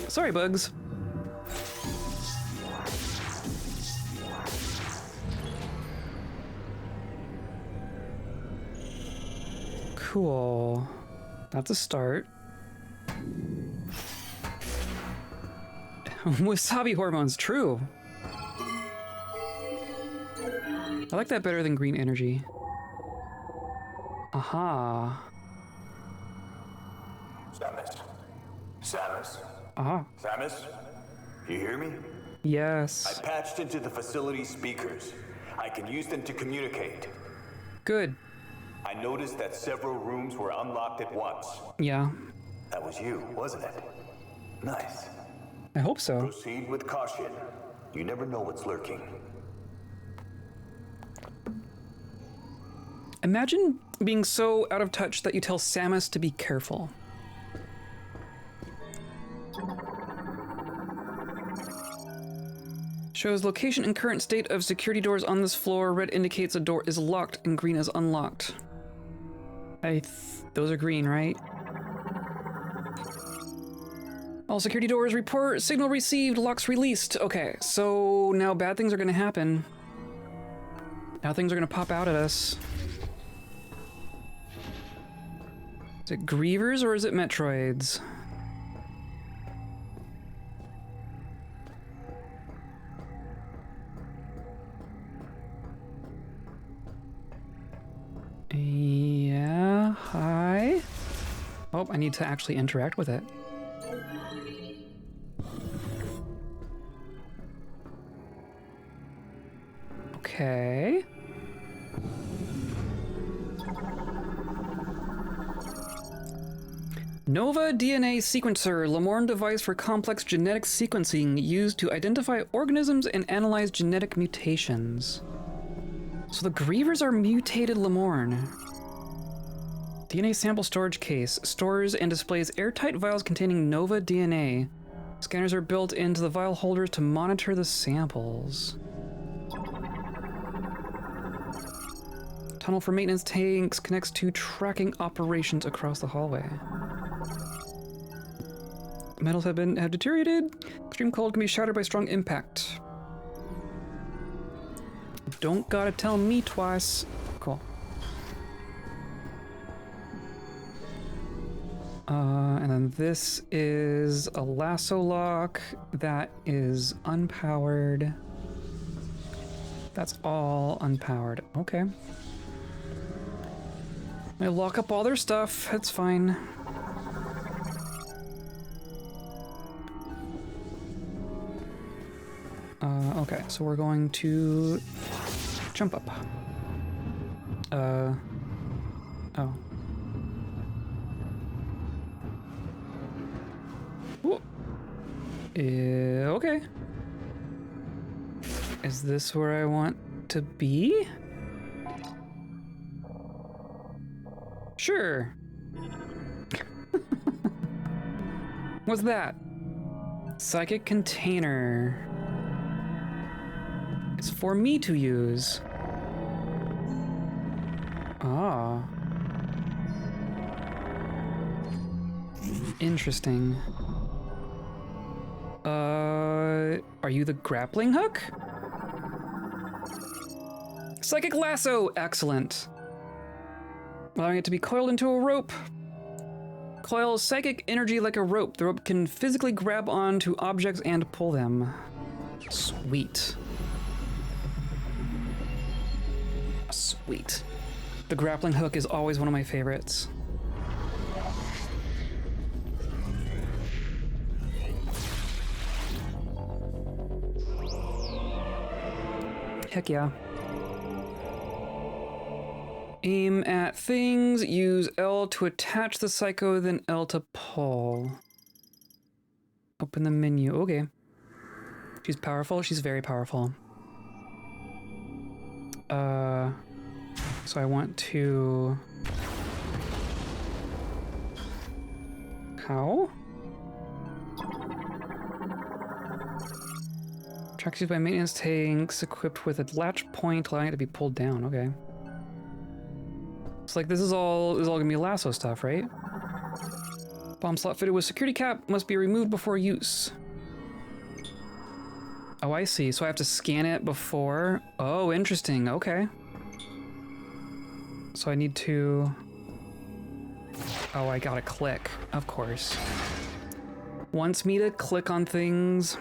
[SPEAKER 1] Sorry, bugs. Cool. That's a start. Wasabi hormones, true. I like that better than green energy. Aha.
[SPEAKER 4] Samus?
[SPEAKER 1] Aha.
[SPEAKER 4] Samus? You hear me?
[SPEAKER 1] Yes.
[SPEAKER 4] I patched into the facility speakers. I can use them to communicate.
[SPEAKER 1] Good.
[SPEAKER 4] I noticed that several rooms were unlocked at once.
[SPEAKER 1] Yeah.
[SPEAKER 4] That was you, wasn't it? Nice.
[SPEAKER 1] I hope so.
[SPEAKER 4] Proceed with caution. You never know what's lurking.
[SPEAKER 1] Imagine being so out of touch that you tell Samus to be careful. Shows location and current state of security doors on this floor. Red indicates a door is locked and green is unlocked. Those are green, right? All security doors report signal received, locks released. Okay, so now bad things are gonna happen. Now things are gonna pop out at us. Is it Grievers or is it Metroids? Yeah, hi. Oh, I need to actually interact with it. Okay. Nova DNA Sequencer, Lamorne device for complex genetic sequencing used to identify organisms and analyze genetic mutations. So the Grievers are mutated Lamorne. DNA sample storage case stores and displays airtight vials containing Nova DNA. Scanners are built into the vial holders to monitor the samples. Tunnel for maintenance tanks connects to tracking operations across the hallway. Metals have deteriorated. Extreme cold can be shattered by strong impact. Don't gotta tell me twice. Cool. And then this is a lasso lock that is unpowered. That's all unpowered. Okay. I lock up all their stuff. That's fine. Okay, so we're going to jump up. Oh. Whoa. Okay. Is this where I want to be? Sure. What's that? Psychic container. It's for me to use. Ah. Interesting. Are you the grappling hook? Psychic lasso! Excellent. Allowing it to be coiled into a rope. Coils psychic energy like a rope. The rope can physically grab onto objects and pull them. Sweet. Sweet. The grappling hook is always one of my favorites. Heck yeah. Aim at things, use L to attach the psycho, then L to pull. Open the menu, okay. She's powerful, she's very powerful. So I want to... How? Tracks used by maintenance tanks equipped with a latch point allowing it to be pulled down, okay. It's like this is all gonna be lasso stuff, right? Bomb slot fitted with security cap must be removed before use. Oh, I see. So I have to scan it before. Oh, interesting. Okay. So I need to Oh, I gotta click, of course. Wants me to click on things.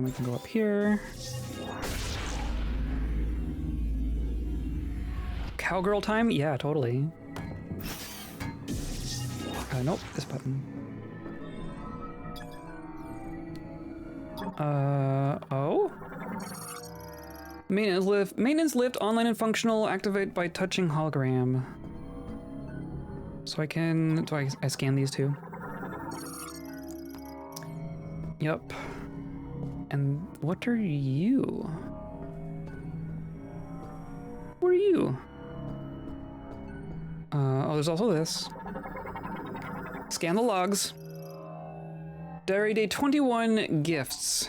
[SPEAKER 1] We can go up here. Cowgirl time? Yeah, totally. Nope, this button. Oh? Maintenance lift, online and functional, activate by touching hologram. So I can, do I scan these two? Yep. And what are you? What are you? Oh, there's also this. Scan the logs. Diary day 21 gifts.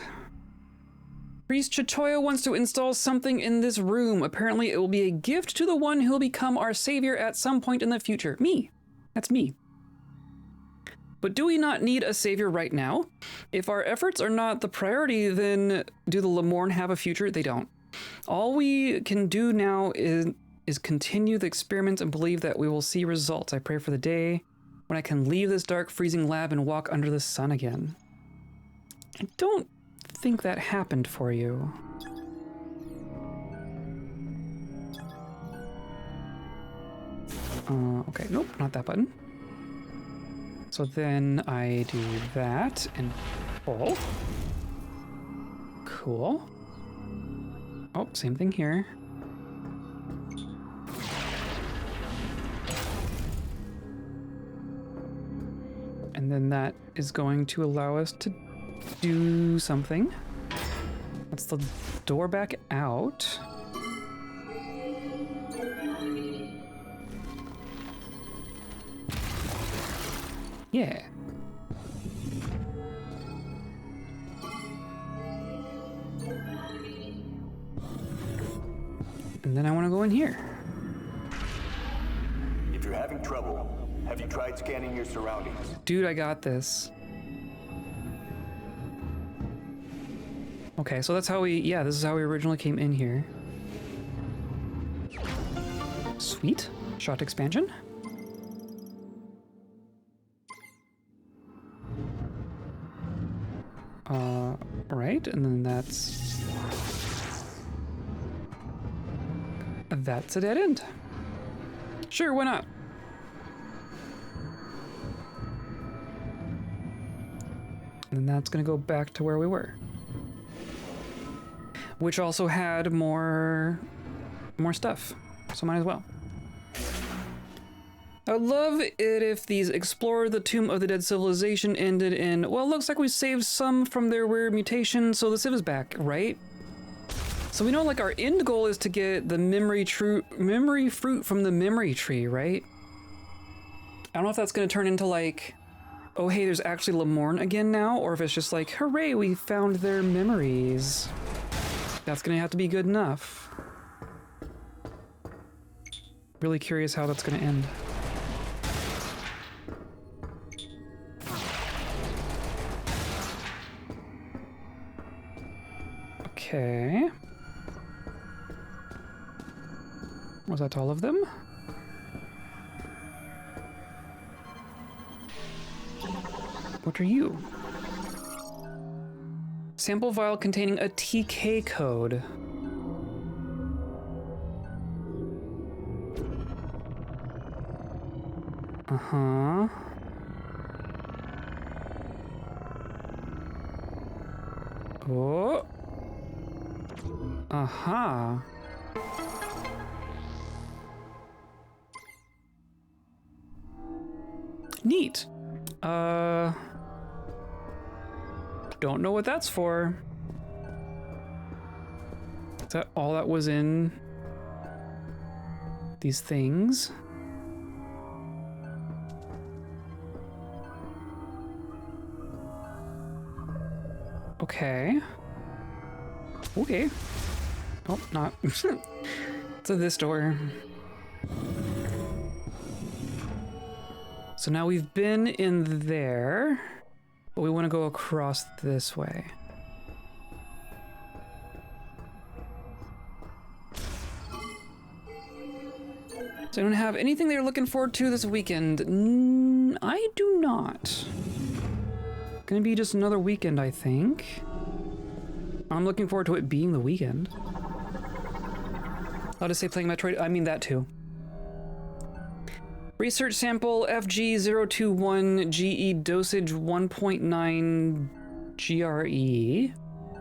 [SPEAKER 1] Priest Chichoya wants to install something in this room. Apparently it will be a gift to the one who will become our savior at some point in the future. Me. That's me. But do we not need a savior right now? If our efforts are not the priority, then do the Lemorn have a future? They don't. All we can do now is continue the experiments and believe that we will see results. I pray for the day when I can leave this dark, freezing lab and walk under the sun again. I don't think that happened for you. Okay, nope, not that button. So then I do that and pull. Cool. Oh, same thing here. And then that is going to allow us to do something. That's the door back out. Yeah. And then I want to go in here.
[SPEAKER 4] If you're having trouble, have you tried scanning your surroundings?
[SPEAKER 1] Dude, I got this. Okay, so that's how we, yeah, this is how we originally came in here. Sweet. Shot expansion. Right, and then that's a dead end. Sure, why not? And then that's gonna go back to where we were. Which also had more stuff, so might as well. I would love it if these Explore the Tomb of the Dead Civilization ended in, well, looks like we saved some from their weird mutation, so the Civ is back, right? So we know, like, our end goal is to get the memory fruit from the memory tree, right? I don't know if that's gonna turn into, like, oh hey, there's actually Lemorn again now, or if it's just like, hooray, we found their memories. That's gonna have to be good enough. Really curious how that's gonna end. Okay. Was that all of them? What are you? Sample vial containing a TK code. Uh-huh. Oh. Uh-huh. Neat. Don't know what that's for. Is that all that was in these things? Okay. Okay. Oh, not. To this door. So now we've been in there, but we want to go across this way. So I don't have anything they're looking forward to this weekend. I do not. Gonna be just another weekend, I think. I'm looking forward to it being the weekend. I'll just say playing Metroid, I mean that too. Research sample FG021 GE dosage 1.9 GRE.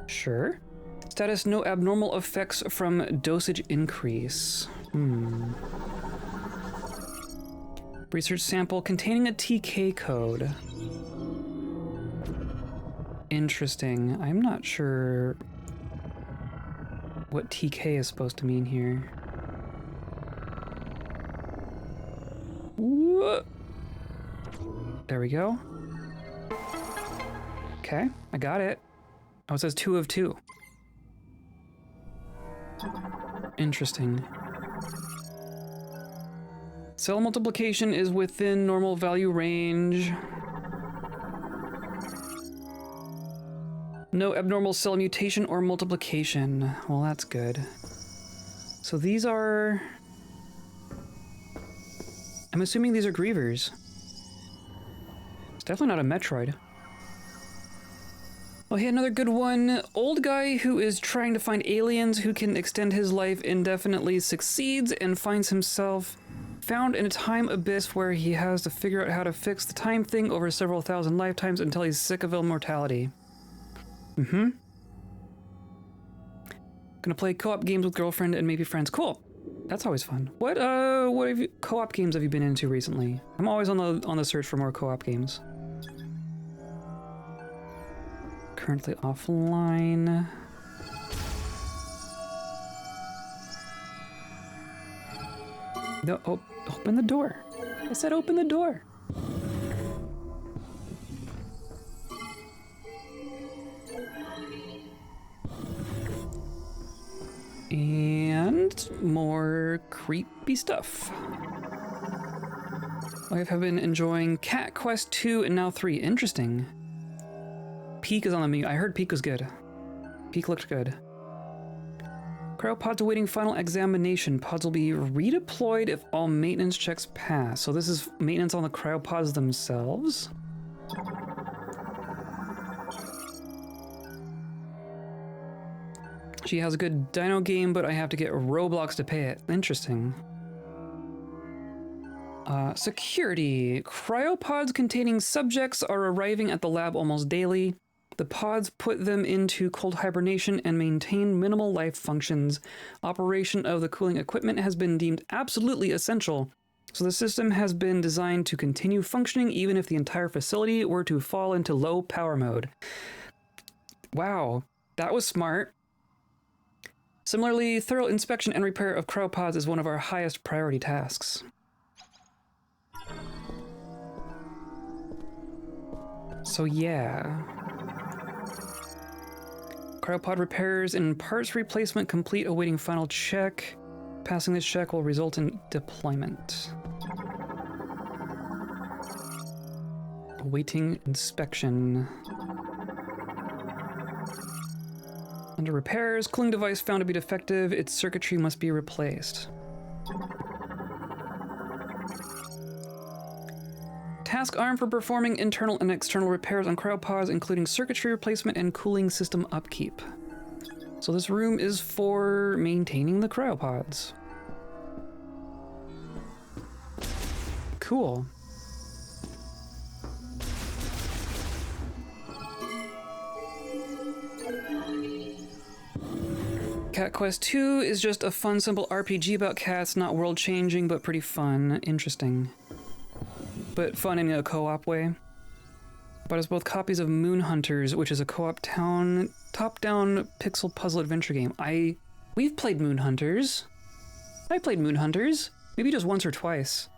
[SPEAKER 1] Sure. Status no abnormal effects from dosage increase. Research sample containing a TK code. Interesting. I'm not sure what TK is supposed to mean here. Whoa. There we go. Okay, I got it. Oh, it says 2 of 2. Interesting. Cell multiplication is within normal value range. No abnormal cell mutation or multiplication. Well, that's good. So these are... I'm assuming these are Grievers. It's definitely not a Metroid. Oh, hey, another good one. Old guy who is trying to find aliens who can extend his life indefinitely succeeds and finds himself found in a time abyss where he has to figure out how to fix the time thing over several thousand lifetimes until he's sick of immortality. Gonna play co-op games with girlfriend and maybe friends. Cool. That's always fun. What co-op games have you been into recently? I'm always on the search for more co-op games. Currently offline. No, oh, open the door. I said open the door. And more creepy stuff. I have been enjoying Cat Quest 2 and now 3. Interesting. Peak is on the menu. I heard Peak was good. Peak looked good. Cryopods awaiting final examination. Pods will be redeployed if all maintenance checks pass. So this is maintenance on the cryopods themselves. She has a good dino game, but I have to get Roblox to pay it. Interesting. Security. Cryopods containing subjects are arriving at the lab almost daily. The pods put them into cold hibernation and maintain minimal life functions. Operation of the cooling equipment has been deemed absolutely essential, so the system has been designed to continue functioning even if the entire facility were to fall into low power mode. Wow, that was smart. Similarly, thorough inspection and repair of cryopods is one of our highest priority tasks. So yeah. Cryopod repairs and parts replacement complete, awaiting final check. Passing this check will result in deployment. Awaiting inspection. Under repairs, cooling device found to be defective. Its circuitry must be replaced. Task arm for performing internal and external repairs on cryopods, including circuitry replacement and cooling system upkeep. So this room is for maintaining the cryopods. Cool. Cat Quest 2 is just a fun, simple RPG about cats, not world-changing, but pretty fun. Interesting. But fun in a co-op way. But as both copies of Moon Hunters, which is a co-op top-down pixel puzzle adventure game. We've played Moon Hunters. I played Moon Hunters, maybe just once or twice.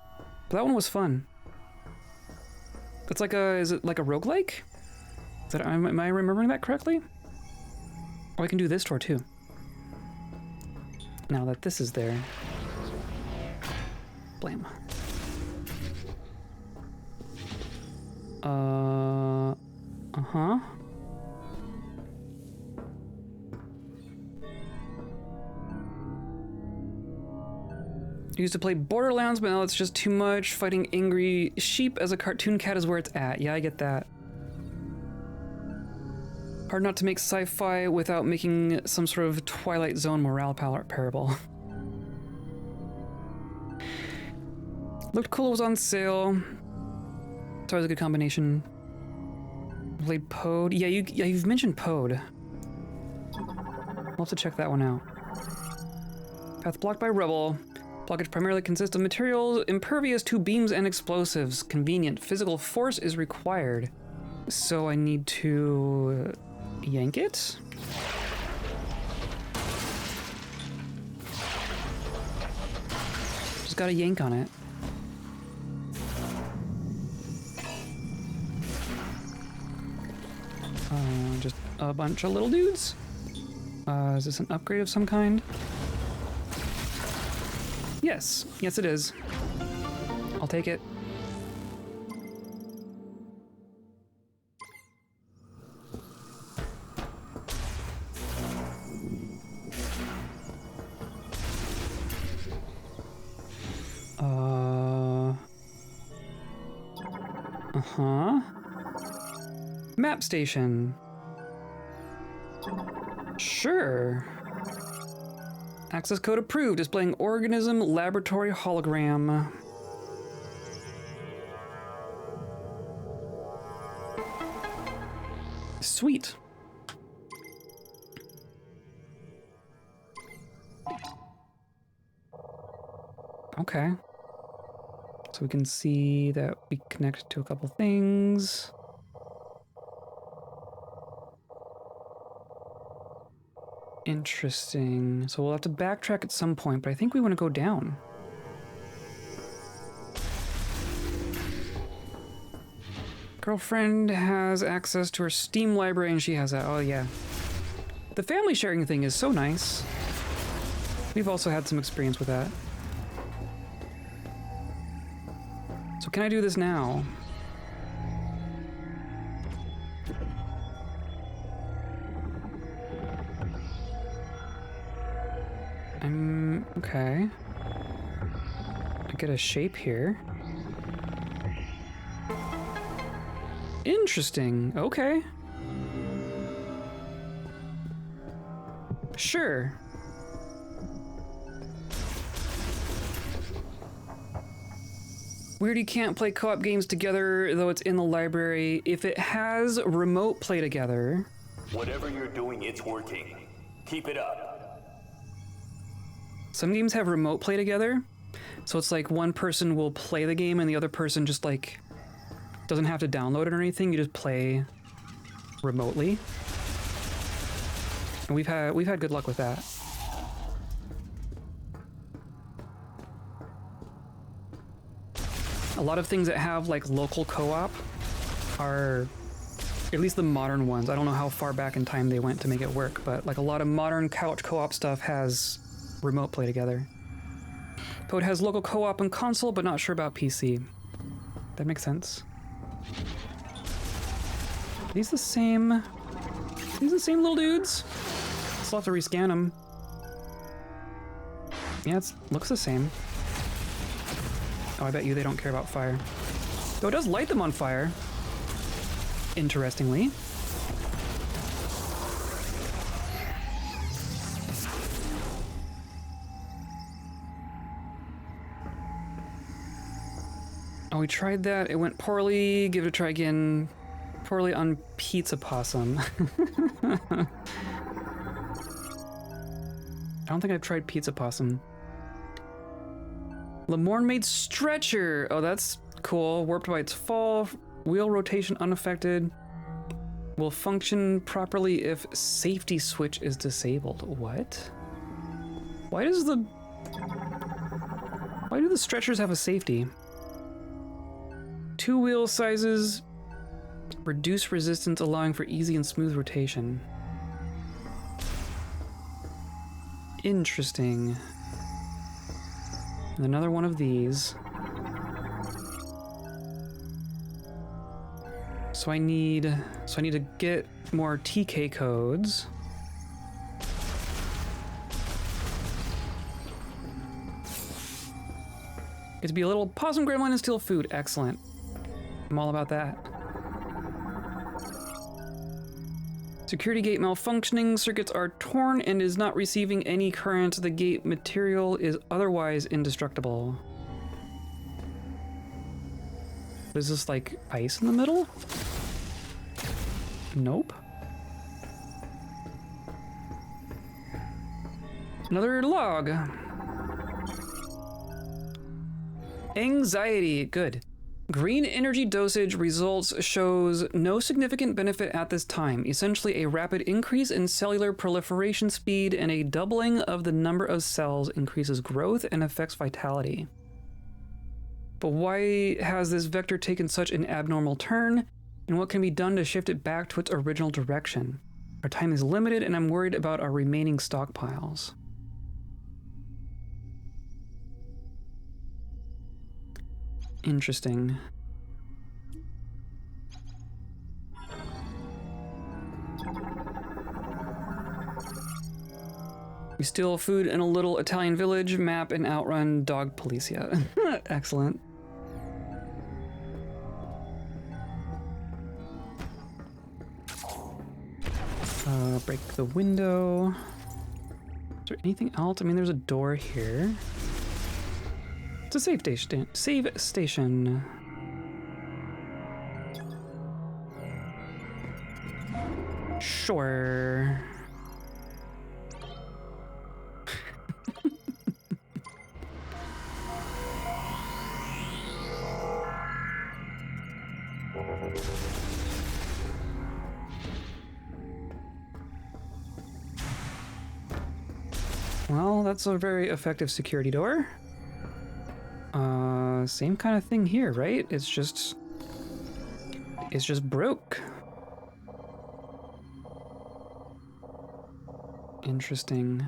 [SPEAKER 1] But that one was fun. It's like is it like a roguelike? Am I remembering that correctly? Or I can do this door too. Now that this is there. Blame. Uh-huh. Used to play Borderlands, but now it's just too much. Fighting angry sheep as a cartoon cat is where it's at. Yeah, I get that. Hard not to make sci-fi without making some sort of Twilight Zone morale parable. Looked cool, it was on sale. It's always a good combination. Played Pode. Yeah, you've mentioned Pode. We'll have to check that one out. Path blocked by rubble. Blockage primarily consists of materials impervious to beams and explosives. Convenient. Physical force is required. So I need to yank it? Just gotta yank on it. Just a bunch of little dudes. Is this an upgrade of some kind? Yes. Yes, it is. I'll take it. Uh-huh. Map station. Sure. Access code approved. Displaying organism laboratory hologram. Sweet. Okay. So we can see that we connect to a couple things. Interesting. So we'll have to backtrack at some point, but I think we want to go down. Girlfriend has access to her Steam library and she has that. Oh yeah. The family sharing thing is so nice. We've also had some experience with that. So can I do this now? Okay. I get a shape here. Interesting. Okay. Sure. Weird you can't play co-op games together, though it's in the library. If it has remote play together...
[SPEAKER 4] Whatever you're doing, it's working. Keep it up.
[SPEAKER 1] Some games have remote play together, so it's like one person will play the game and the other person just like doesn't have to download it or anything. You just play remotely. And we've had good luck with that. A lot of things that have like local co-op are, at least the modern ones. I don't know how far back in time they went to make it work, but like a lot of modern couch co-op stuff has remote play together. Pode has local co-op and console, but not sure about PC. That makes sense. Are these the same? These the same little dudes? Still have to rescan them. Yeah, it looks the same. Oh, I bet you they don't care about fire. Though it does light them on fire. Interestingly. Oh, we tried that. It went poorly. Give it a try again. Poorly on Pizza Possum. I don't think I've tried Pizza Possum. Lemorne made stretcher. Oh, that's cool. Warped by its fall. Wheel rotation unaffected. Will function properly if safety switch is disabled. What? Why do the stretchers have a safety? 2 wheel sizes. Reduce resistance, allowing for easy and smooth rotation. Interesting. And another one of these. So I need to get more TK codes. Get to be a little possum gremlin and steal food. Excellent. I'm all about that. Security gate malfunctioning. Circuits are torn and is not receiving any current. The gate material is otherwise indestructible. Is this like ice in the middle? Nope. Another log. Anxiety. Good. Green energy dosage results shows no significant benefit at this time. Essentially a rapid increase in cellular proliferation speed and a doubling of the number of cells increases growth and affects vitality. But why has this vector taken such an abnormal turn? And what can be done to shift it back to its original direction? Our time is limited and I'm worried about our remaining stockpiles. Interesting. We steal food in a little Italian village, map, and outrun dog policia. Excellent. Break the window. Is there anything else? I mean, there's a door here. It's a save station. Save station. Sure. Well, that's a very effective security door. Same kind of thing here, right? It's just broke. Interesting.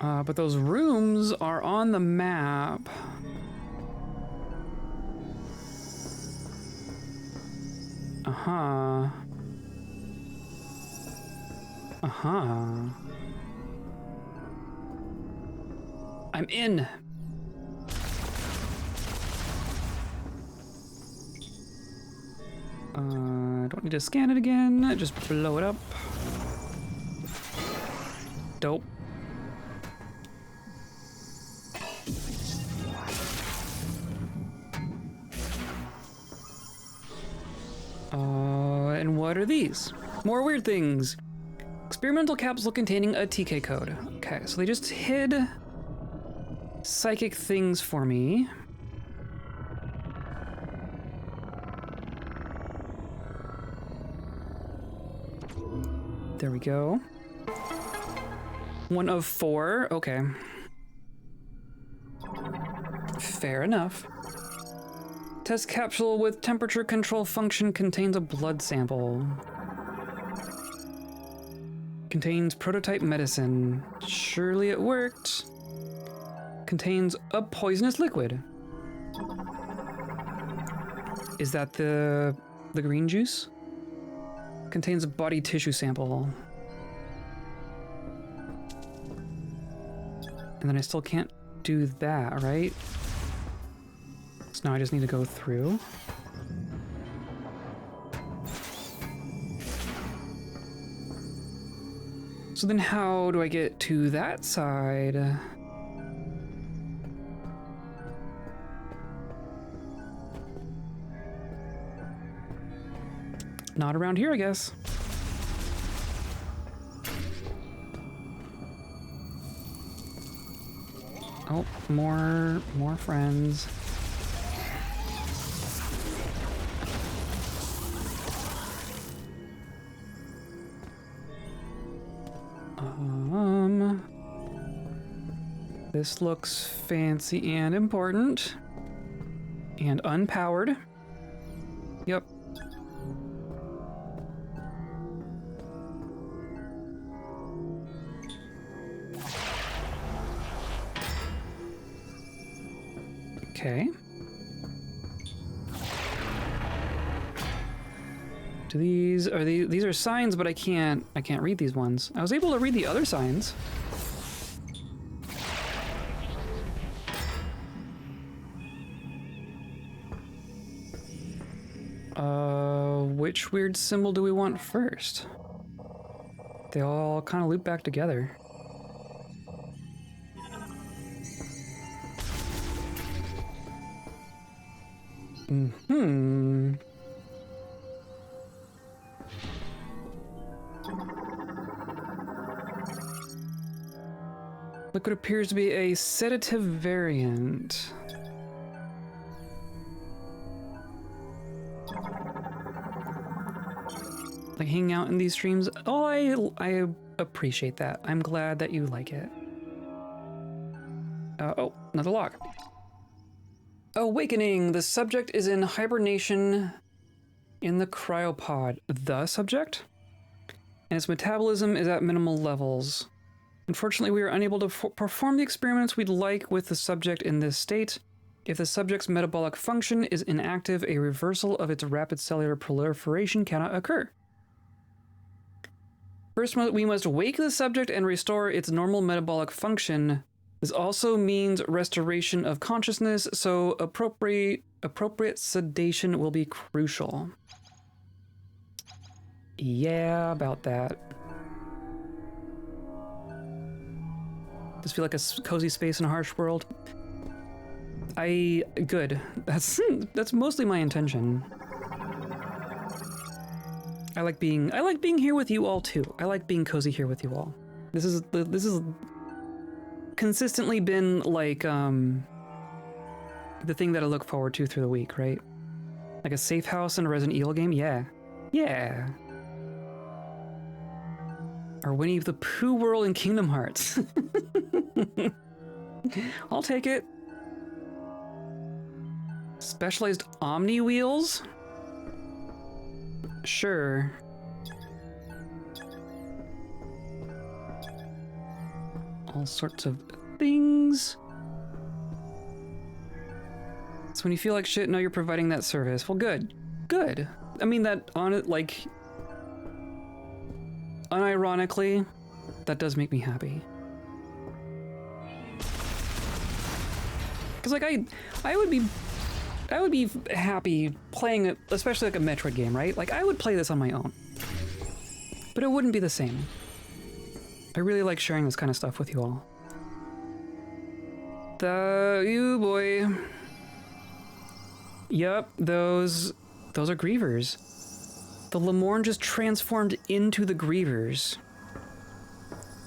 [SPEAKER 1] But those rooms are on the map. Uh-huh. Uh-huh. I'm in. Don't need to scan it again. Just blow it up. Dope. And what are these? More weird things. Experimental capsule containing a TK code. Okay, so they just hid psychic things for me. There we go. 1 of 4, okay. Fair enough. Test capsule with temperature control function contains a blood sample. Contains prototype medicine. Surely it worked. Contains a poisonous liquid. Is that the green juice? Contains a body tissue sample. And then I still can't do that, right? So now I just need to go through. So then how do I get to that side? Not around here, I guess. Oh, more friends. This looks fancy and important. And unpowered. Yep. Okay. Do these are signs, but I can't read these ones. I was able to read the other signs. Which weird symbol do we want first? They all kind of loop back together. Look what appears to be a sedative variant. Like hanging out in these streams. Oh, I appreciate that. I'm glad that you like it. Oh, another log. Awakening. The subject is in hibernation in the cryopod. The subject? And its metabolism is at minimal levels. Unfortunately, we are unable to perform the experiments we'd like with the subject in this state. If the subject's metabolic function is inactive, a reversal of its rapid cellular proliferation cannot occur. First, we must wake the subject and restore its normal metabolic function. This also means restoration of consciousness, so appropriate sedation will be crucial. Yeah, about that. Just feel like a cozy space in a harsh world. Good. That's mostly my intention. I like being here with you all too. I like being cozy here with you all. This is consistently been like the thing that I look forward to through the week, right? Like a safe house in a Resident Evil game. Yeah. Or Winnie the Pooh world in Kingdom Hearts. I'll take it. Specialized Omni wheels? Sure. All sorts of things. So when you feel like shit, know you're providing that service. Well, good. Good. I mean that on it, like, unironically, that does make me happy. Cause like I would be happy playing it, especially like a Metroid game, right? Like I would play this on my own, but it wouldn't be the same. I really like sharing this kind of stuff with you all. You boy. Yep, those are Grievers. The Lemorn just transformed into the Grievers.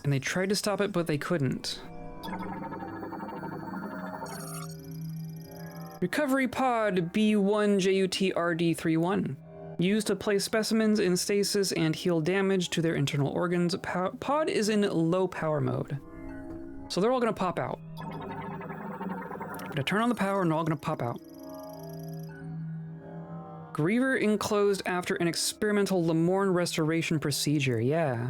[SPEAKER 1] And they tried to stop it, but they couldn't. Recovery Pod B1JUTRD31. Used to place specimens in stasis and heal damage to their internal organs. Pod is in low power mode. So they're all gonna pop out. I'm gonna turn on the power and they're all gonna pop out. Griever enclosed after an experimental Lemorn restoration procedure. Yeah.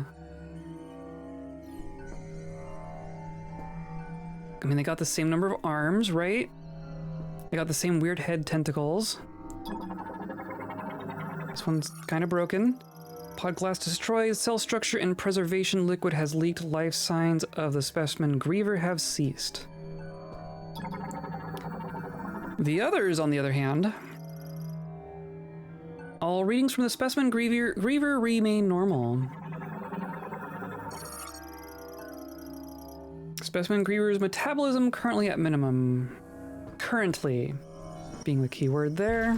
[SPEAKER 1] I mean, they got the same number of arms, right? They got the same weird head tentacles. This one's kind of broken. Pod glass destroyed. Cell structure and preservation liquid has leaked. Life signs of the specimen Griever have ceased. The others, on the other hand, all readings from the specimen Griever remain normal. Specimen Griever's metabolism currently at minimum. Currently being the key word there.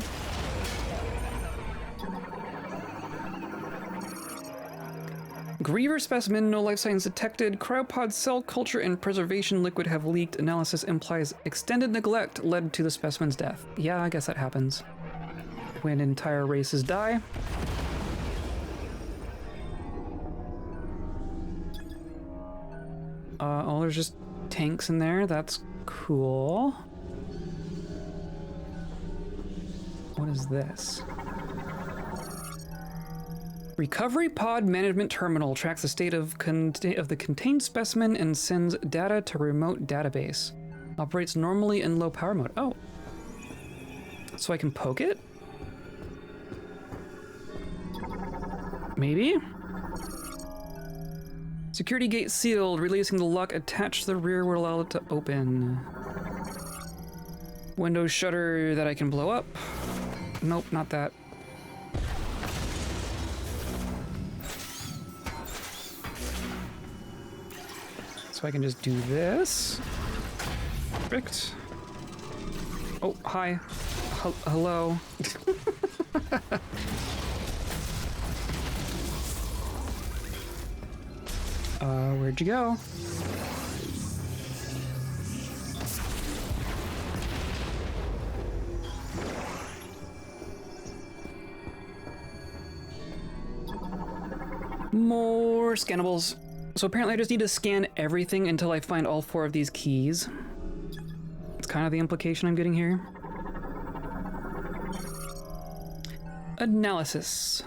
[SPEAKER 1] Griever specimen, no life signs detected. Cryopod cell culture and preservation liquid have leaked. Analysis implies extended neglect led to the specimen's death. Yeah, I guess that happens when entire races die. Oh, there's just tanks in there. That's cool. What is this? Recovery Pod Management Terminal tracks the state of the contained specimen and sends data to remote database. Operates normally in low power mode. Oh. So I can poke it? Maybe? Security gate sealed. Releasing the lock attached to the rear will allow it to open. Window shutter that I can blow up. Nope, not that. So I can just do this. Perfect. Oh, hi. Hello. Where'd you go? More scannables. So apparently I just need to scan everything until I find all 4 of these keys. It's kind of the implication I'm getting here. Analysis.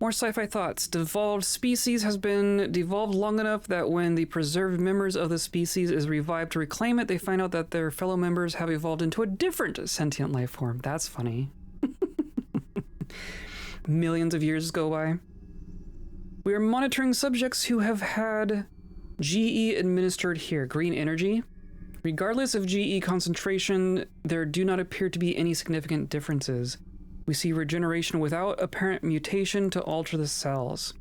[SPEAKER 1] More sci-fi thoughts. Devolved species has been devolved long enough that when the preserved members of the species is revived to reclaim it, they find out that their fellow members have evolved into a different sentient life form. That's funny. Millions of years go by. We are monitoring subjects who have had GE administered here. Green energy. Regardless of GE concentration, there do not appear to be any significant differences. We see regeneration without apparent mutation to alter the cells.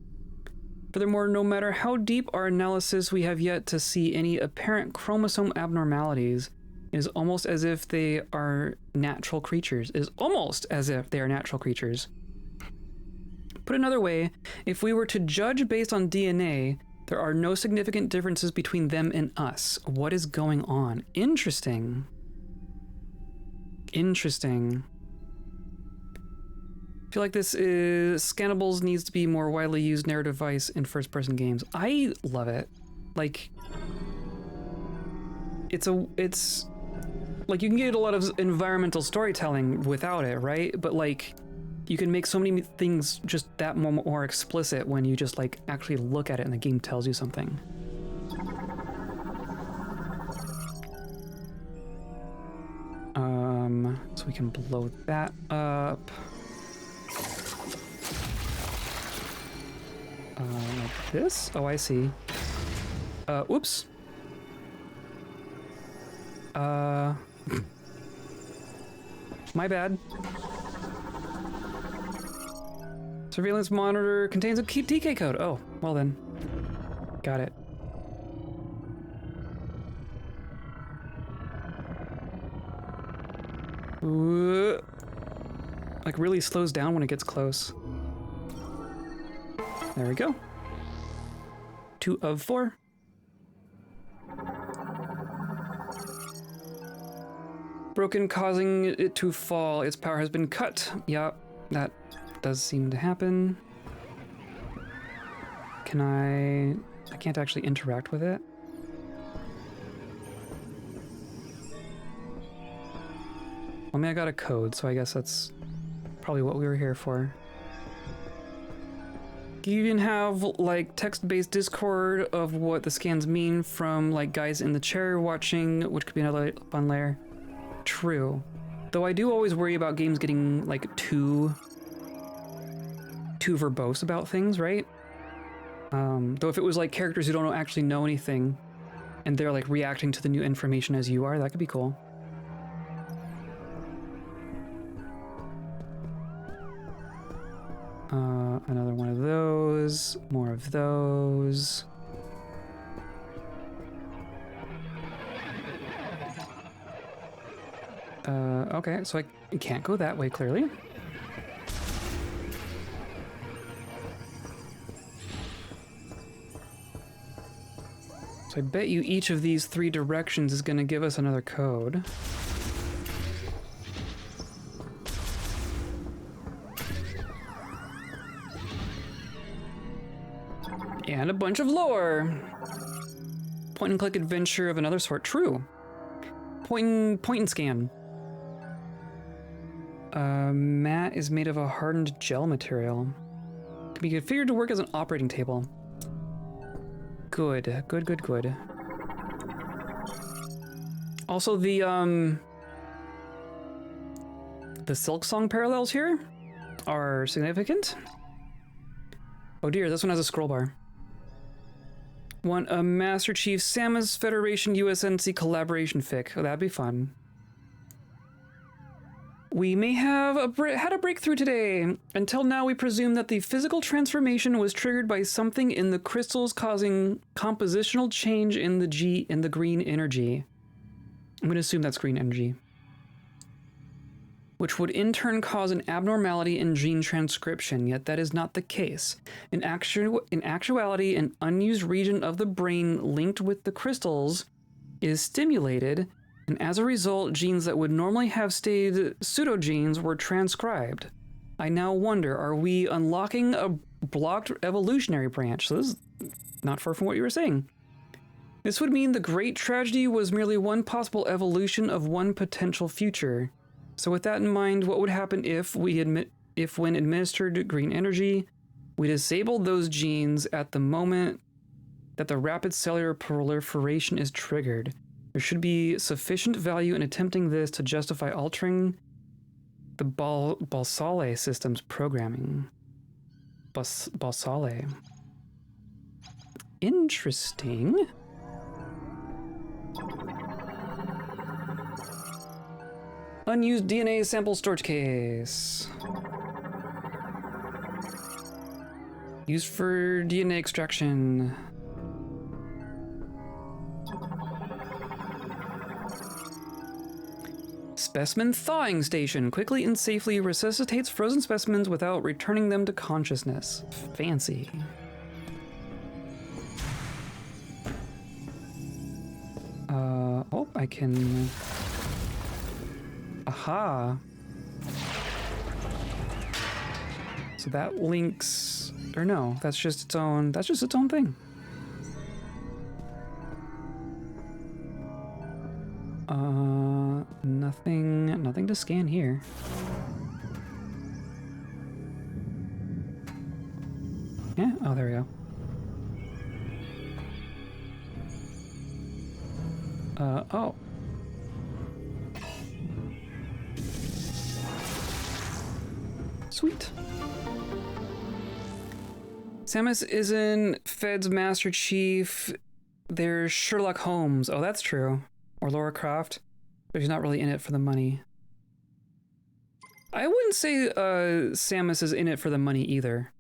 [SPEAKER 1] Furthermore, no matter how deep our analysis, we have yet to see any apparent chromosome abnormalities. It is almost as if they are natural creatures. It is almost as if they are natural creatures. Put another way, if we were to judge based on DNA, there are no significant differences between them and us. What is going on? Interesting. Interesting. I feel like this is scannables needs to be more widely used narrative device in first-person games. I love it. Like, it's like you can get a lot of environmental storytelling without it, right? But like, you can make so many things just that more explicit when you just like actually look at it and the game tells you something. So we can blow that up. Like this? Oh, I see. Oops. My bad. Surveillance monitor contains a TK code. Oh, well then. Got it. Like really slows down when it gets close. There we go. 2 of 4. Broken, causing it to fall. Its power has been cut. Yeah, that does seem to happen. Can I can't actually interact with it. I mean, I got a code, so I guess that's probably what we were here for. You even have like text-based Discord of what the scans mean from like guys in the chair watching, which could be another fun layer. True. Though I do always worry about games getting like too verbose about things, right? Though if it was like characters who don't actually know anything and they're like reacting to the new information as you are, that could be cool. Another one of those, more of those. Okay, so I can't go that way, clearly. So I bet you each of these 3 directions is going to give us another code. And a bunch of lore. Point and click adventure of another sort. True. Point and scan. Mat is made of a hardened gel material. Can be configured to work as an operating table. Good, good, good, good. Also, the Silk Song parallels here are significant. Oh dear, this one has a scroll bar. Want a Master Chief Samus Federation USNC collaboration fic. Oh, that'd be fun. We may have had a breakthrough today. Until now, we presume that the physical transformation was triggered by something in the crystals causing compositional change in the green energy. I'm going to assume that's green energy. Which would in turn cause an abnormality in gene transcription, yet that is not the case. In actuality, an unused region of the brain linked with the crystals is stimulated, and as a result, genes that would normally have stayed pseudogenes were transcribed. I now wonder, are we unlocking a blocked evolutionary branch? So this is not far from what you were saying. This would mean the great tragedy was merely one possible evolution of one potential future. So with that in mind, what would happen if when administered green energy, we disabled those genes at the moment that the rapid cellular proliferation is triggered? There should be sufficient value in attempting this to justify altering the Balsale system's programming. Balsale. Interesting. Unused DNA sample storage case. Used for DNA extraction. Specimen thawing station quickly and safely resuscitates frozen specimens without returning them to consciousness. Fancy. Oh, I can... Aha. So that links, or no, that's just its own thing. Nothing to scan here. Yeah, oh, there we go. Oh. Sweet. Samus isn't Fed's Master Chief. There's Sherlock Holmes. Oh, that's true. Or Lara Croft. But she's not really in it for the money. I wouldn't say Samus is in it for the money either.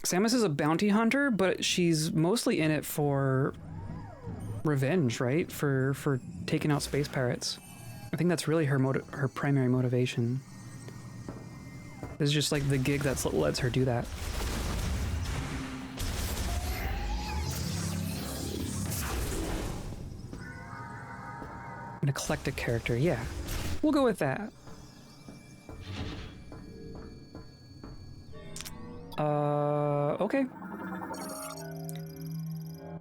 [SPEAKER 1] Samus is a bounty hunter, but she's mostly in it for revenge, right? For taking out space pirates. I think that's really her primary motivation. It's just like the gig that lets her do that. An eclectic character, yeah. We'll go with that. Okay.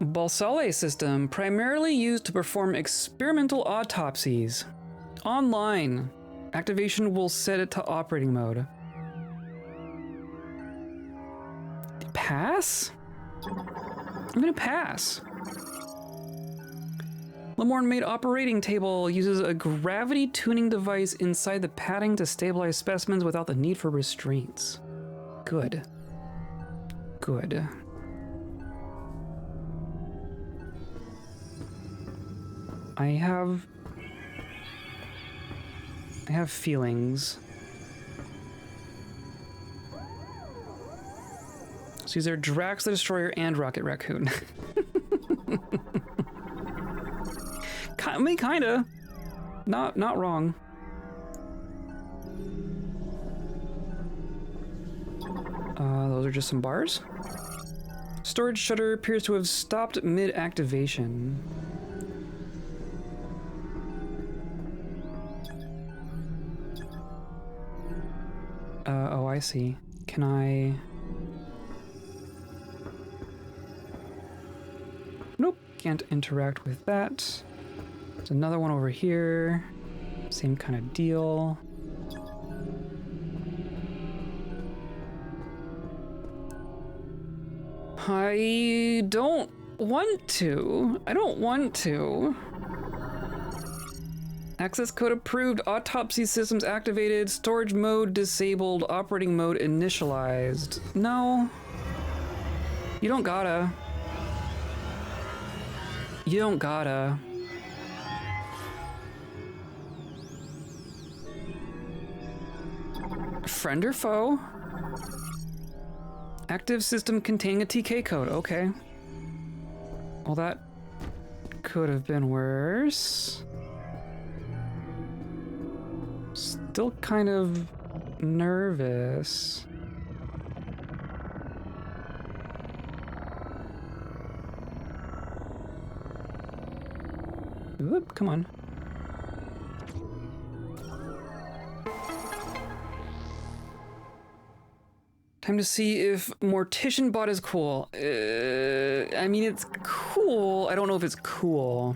[SPEAKER 1] Balsale system, primarily used to perform experimental autopsies. Online. Activation will set it to operating mode. Pass? I'm gonna pass. Lemorne-made operating table uses a gravity tuning device inside the padding to stabilize specimens without the need for restraints. Good. Good. I have feelings. So these are Drax the Destroyer and Rocket Raccoon. I mean, kinda. Not wrong. Those are just some bars. Storage shutter appears to have stopped mid-activation. Oh, I see. Can I... Nope, can't interact with that. There's another one over here. Same kind of deal. I don't want to. Access code approved, autopsy systems activated, storage mode disabled, operating mode initialized. No. You don't gotta. You don't gotta. Friend or foe? Active system containing a TK code. Okay. Well, that could have been worse. Still kind of nervous. Oop, come on. Time to see if Mortician Bot is cool. I mean, it's cool. I don't know if it's cool.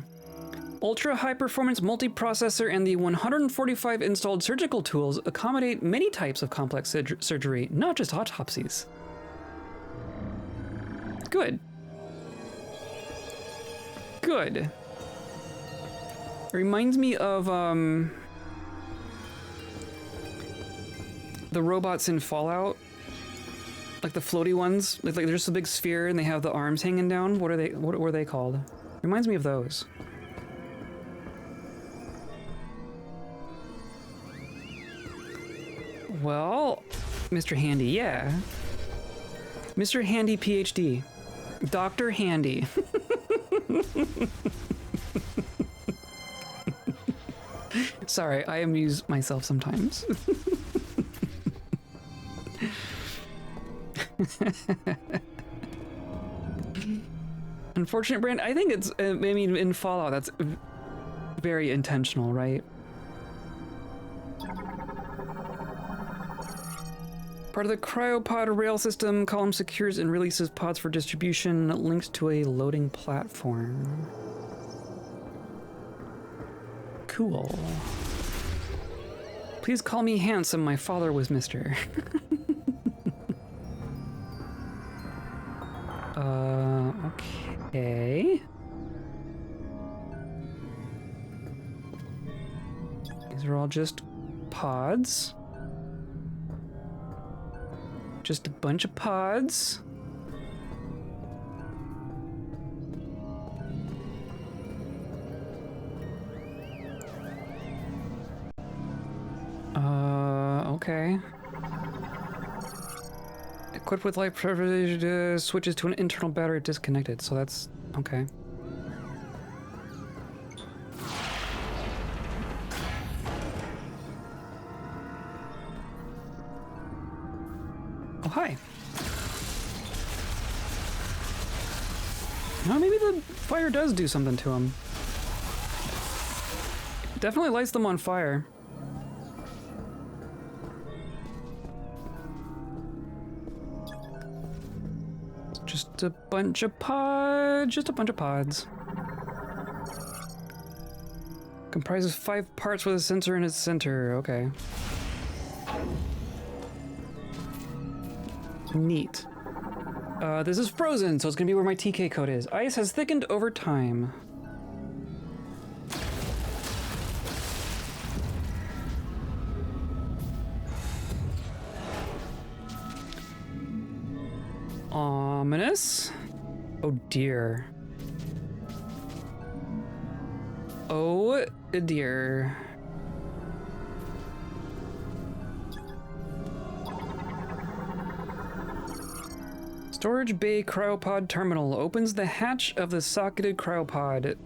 [SPEAKER 1] Ultra high performance multiprocessor and the 145 installed surgical tools accommodate many types of complex surgery, not just autopsies. Good. Good. It reminds me of the robots in Fallout. Like the floaty ones, like they're just a big sphere and they have the arms hanging down. What are they? What were they called? Reminds me of those. Well, Mr. Handy, yeah. Mr. Handy PhD. Dr. Handy. Sorry, I amuse myself sometimes. Unfortunate brand. I think it's, I mean, in Fallout, that's very intentional, right? Part of the cryopod rail system, column secures and releases pods for distribution, links to a loading platform. Cool. Please call me handsome, my father was Mr. Okay. These are all just pods. Just a bunch of pods. Okay. Equipped with light privilege, switches to an internal battery disconnected, so that's okay. Oh, hi. No, maybe the fire does do something to them. Definitely lights them on fire. Just a bunch of pods. Just a bunch of pods. Comprises 5 parts with a sensor in its center. Okay. Neat. This is frozen, so it's gonna be where my TK code is. Ice has thickened over time. Ominous. Oh dear. Oh dear. Storage bay cryopod terminal opens the hatch of the socketed cryopod.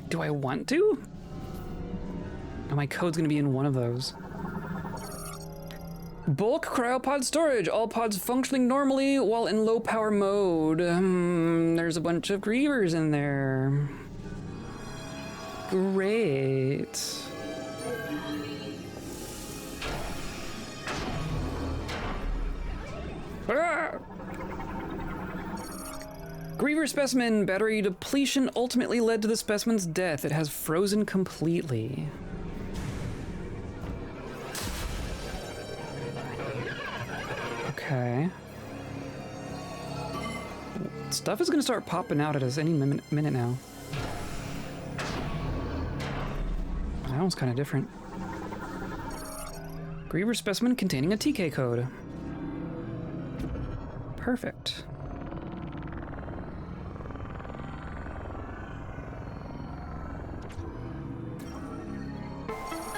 [SPEAKER 1] Do I want to? Oh, my code's gonna be in one of those. Bulk cryopod storage. All pods functioning normally while in low power mode. There's a bunch of grievers in there. Great. Ah! Griever specimen. Battery depletion ultimately led to the specimen's death. It has frozen completely. Okay. Stuff is gonna start popping out at us any minute now. That one's kind of different. Griever specimen containing a TK code. Perfect.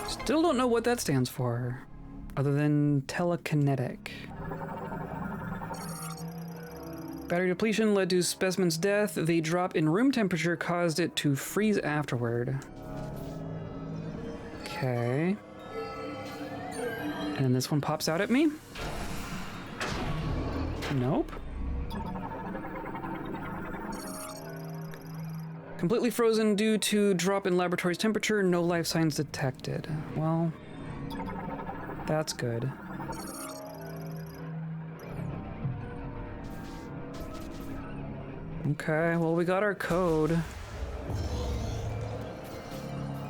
[SPEAKER 1] Still don't know what that stands for. other than telekinetic. Battery depletion led to specimen's death. The drop in room temperature caused it to freeze afterward. Okay. And then this one pops out at me. Nope. Completely frozen due to drop in laboratory's temperature. No life signs detected. Well, that's good. Okay, well, we got our code.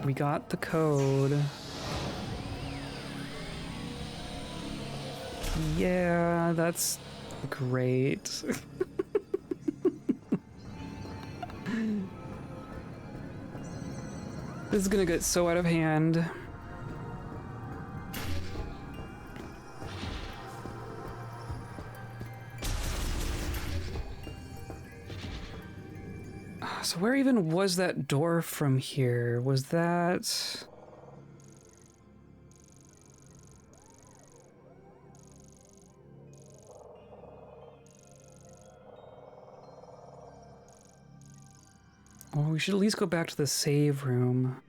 [SPEAKER 1] We got the code. Yeah, that's great. This is gonna get so out of hand. So where even was that door from here? Was that... Well, we should at least go back to the save room.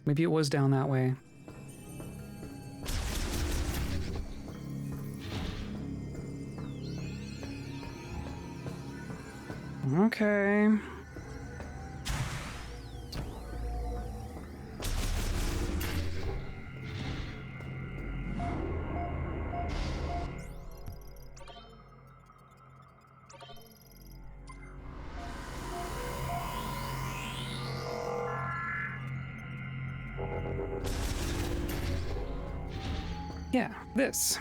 [SPEAKER 1] Maybe it was down that way. Okay. Yeah, this.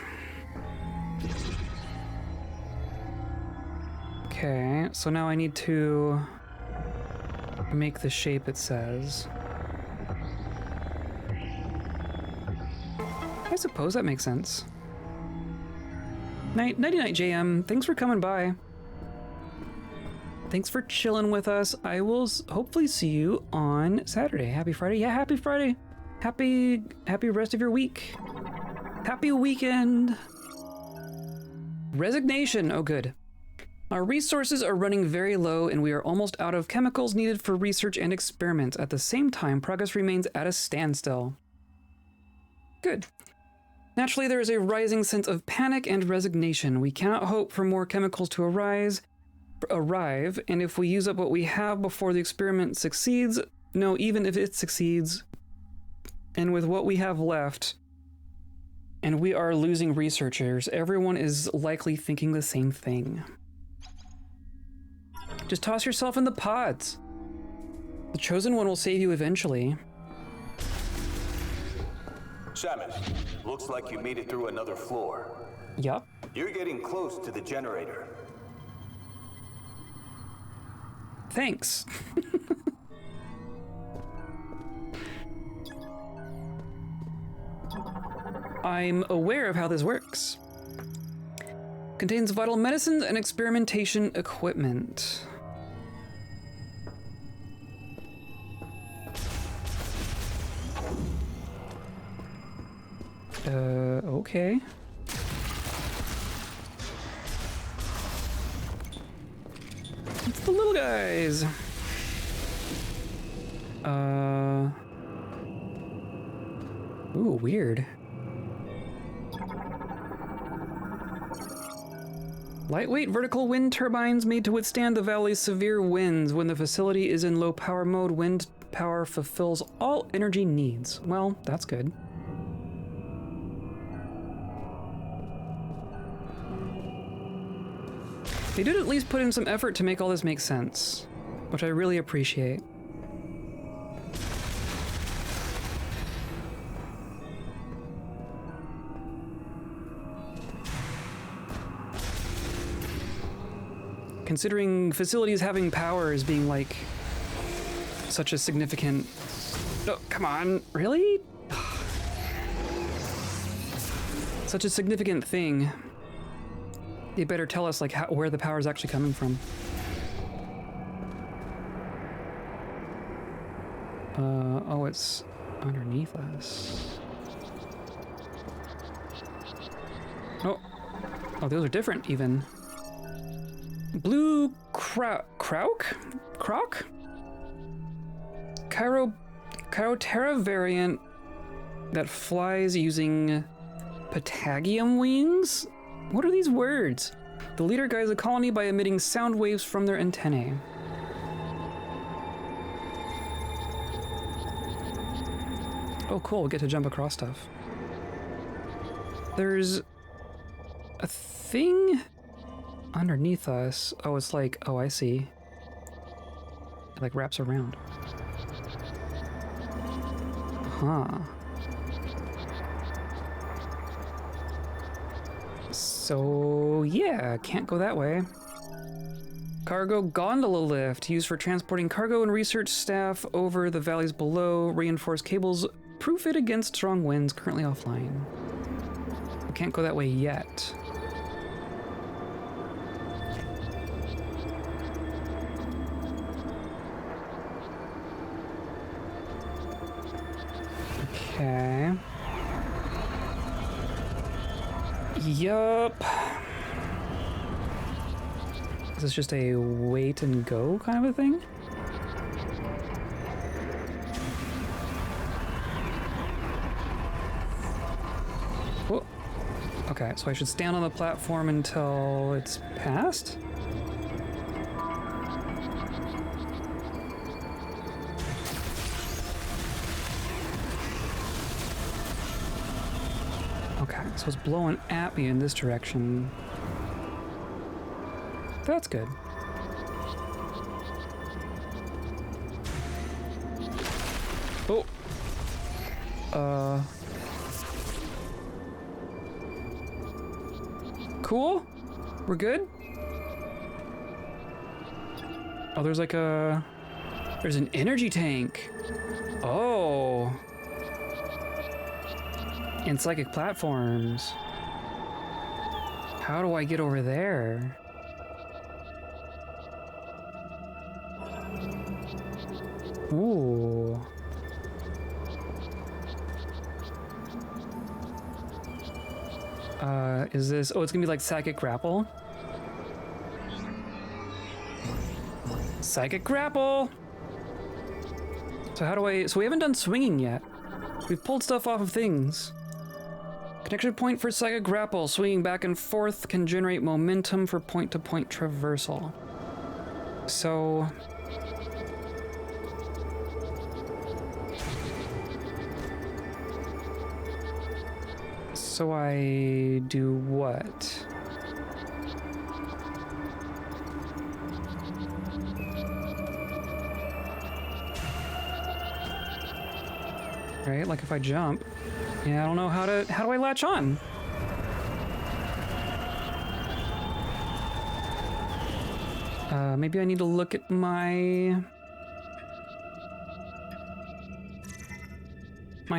[SPEAKER 1] Okay, so now I need to make the shape it says. I suppose that makes sense. Nighty-night, JM. Thanks for coming by. Thanks for chilling with us. I will hopefully see you on Saturday. Happy Friday. Yeah, happy Friday. Happy rest of your week. Happy weekend. Resignation. Oh, good. Our resources are running very low, and we are almost out of chemicals needed for research and experiments. At the same time, progress remains at a standstill. Good. Naturally, there is a rising sense of panic and resignation. We cannot hope for more chemicals to arrive, and if we use up what we have before the experiment succeeds, no, even if it succeeds, and with what we have left, and we are losing researchers, everyone is likely thinking the same thing. Just toss yourself in the pods. The chosen one will save you eventually.
[SPEAKER 4] Shamus, looks like you made it through another floor.
[SPEAKER 1] Yup.
[SPEAKER 4] You're getting close to the generator.
[SPEAKER 1] Thanks. I'm aware of how this works. Contains vital medicines and experimentation equipment. Okay. It's the little guys. Ooh, weird. Lightweight vertical wind turbines made to withstand the valley's severe winds. When the facility is in low power mode, wind power fulfills all energy needs. Well, that's good. They did at least put in some effort to make all this make sense, which I really appreciate. Considering facilities having power as being like such a significant... Oh, come on, really? Such a significant thing. They better tell us like where the power is actually coming from. Oh, it's underneath us. Oh, those are different even. Blue Croc? Chiroterra variant that flies using patagium wings? What are these words? The leader guides the colony by emitting sound waves from their antennae. Oh, cool, we get to jump across stuff. There's a thing underneath us. Oh, it's like, oh, I see. It like wraps around. Huh. So, yeah, can't go that way. Cargo gondola lift, used for transporting cargo and research staff over the valleys below. Reinforced cables proof it against strong winds, currently offline. We can't go that way yet. Okay. Yup. Is this just a wait and go kind of a thing? Whoa. Okay, so I should stand on the platform until it's passed? Okay, so it's blowing at me in this direction. That's good. Oh. Cool? We're good? Oh, there's like a... There's an energy tank. Oh. And psychic platforms. How do I get over there? Ooh. Is this... Oh, it's gonna be like Psychic Grapple? Psychic Grapple! So how do I... So we haven't done swinging yet. We've pulled stuff off of things. Connection point for Psychic Grapple. Swinging back and forth can generate momentum for point-to-point traversal. So... So I do what? Right, like if I jump. Yeah, I don't know how do I latch on? Maybe I need to look at my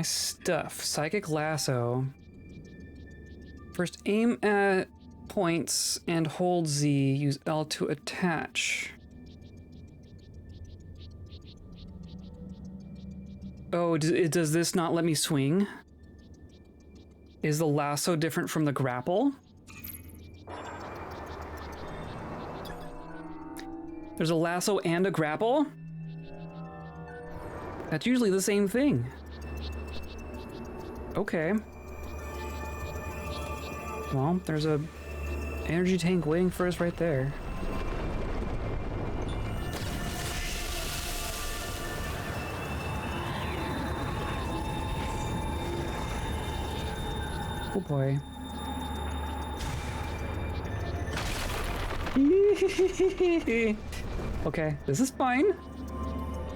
[SPEAKER 1] stuff. Psychic Lasso. First, aim at points and hold Z. Use L to attach. Oh, does this not let me swing? Is the lasso different from the grapple? There's a lasso and a grapple? That's usually the same thing. Okay. Well, there's a energy tank waiting for us right there. Oh boy. Okay, this is fine.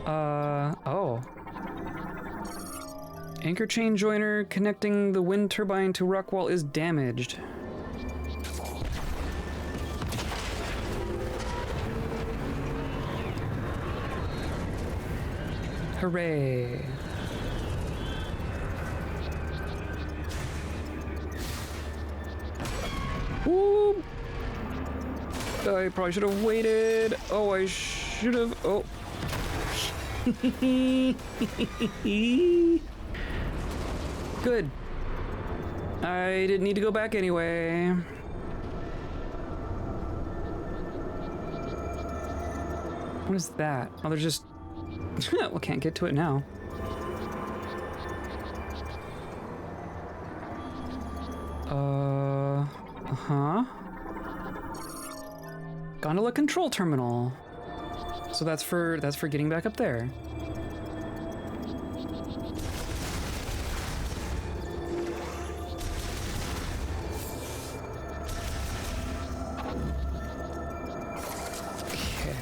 [SPEAKER 1] Oh. Anchor chain joiner connecting the wind turbine to rock wall is damaged. Hooray. Woo! I probably should have waited. Oh, I should have. Oh. Good. I didn't need to go back anyway. What is that? Oh, there's just... we can't get to it now. Uh-huh. Gondola control terminal. So that's for getting back up there.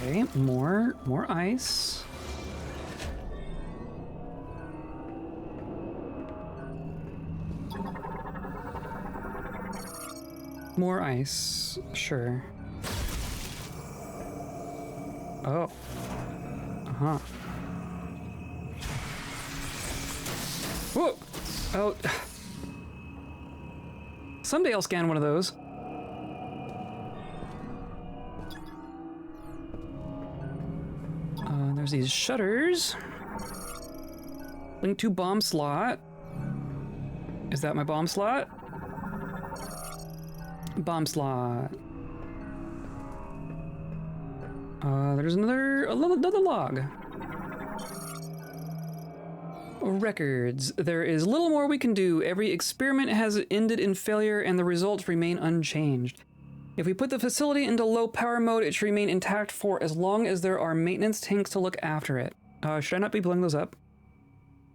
[SPEAKER 1] Okay, more ice. More ice, sure. Oh. Uh-huh. Whoa! Oh. Someday I'll scan one of those. There's these shutters. Link to bomb slot. Is that my bomb slot? Bomb slot. There's another log. Records. There is little more we can do. Every experiment has ended in failure and the results remain unchanged. If we put the facility into low power mode, it should remain intact for as long as there are maintenance tanks to look after it. Should I not be blowing those up?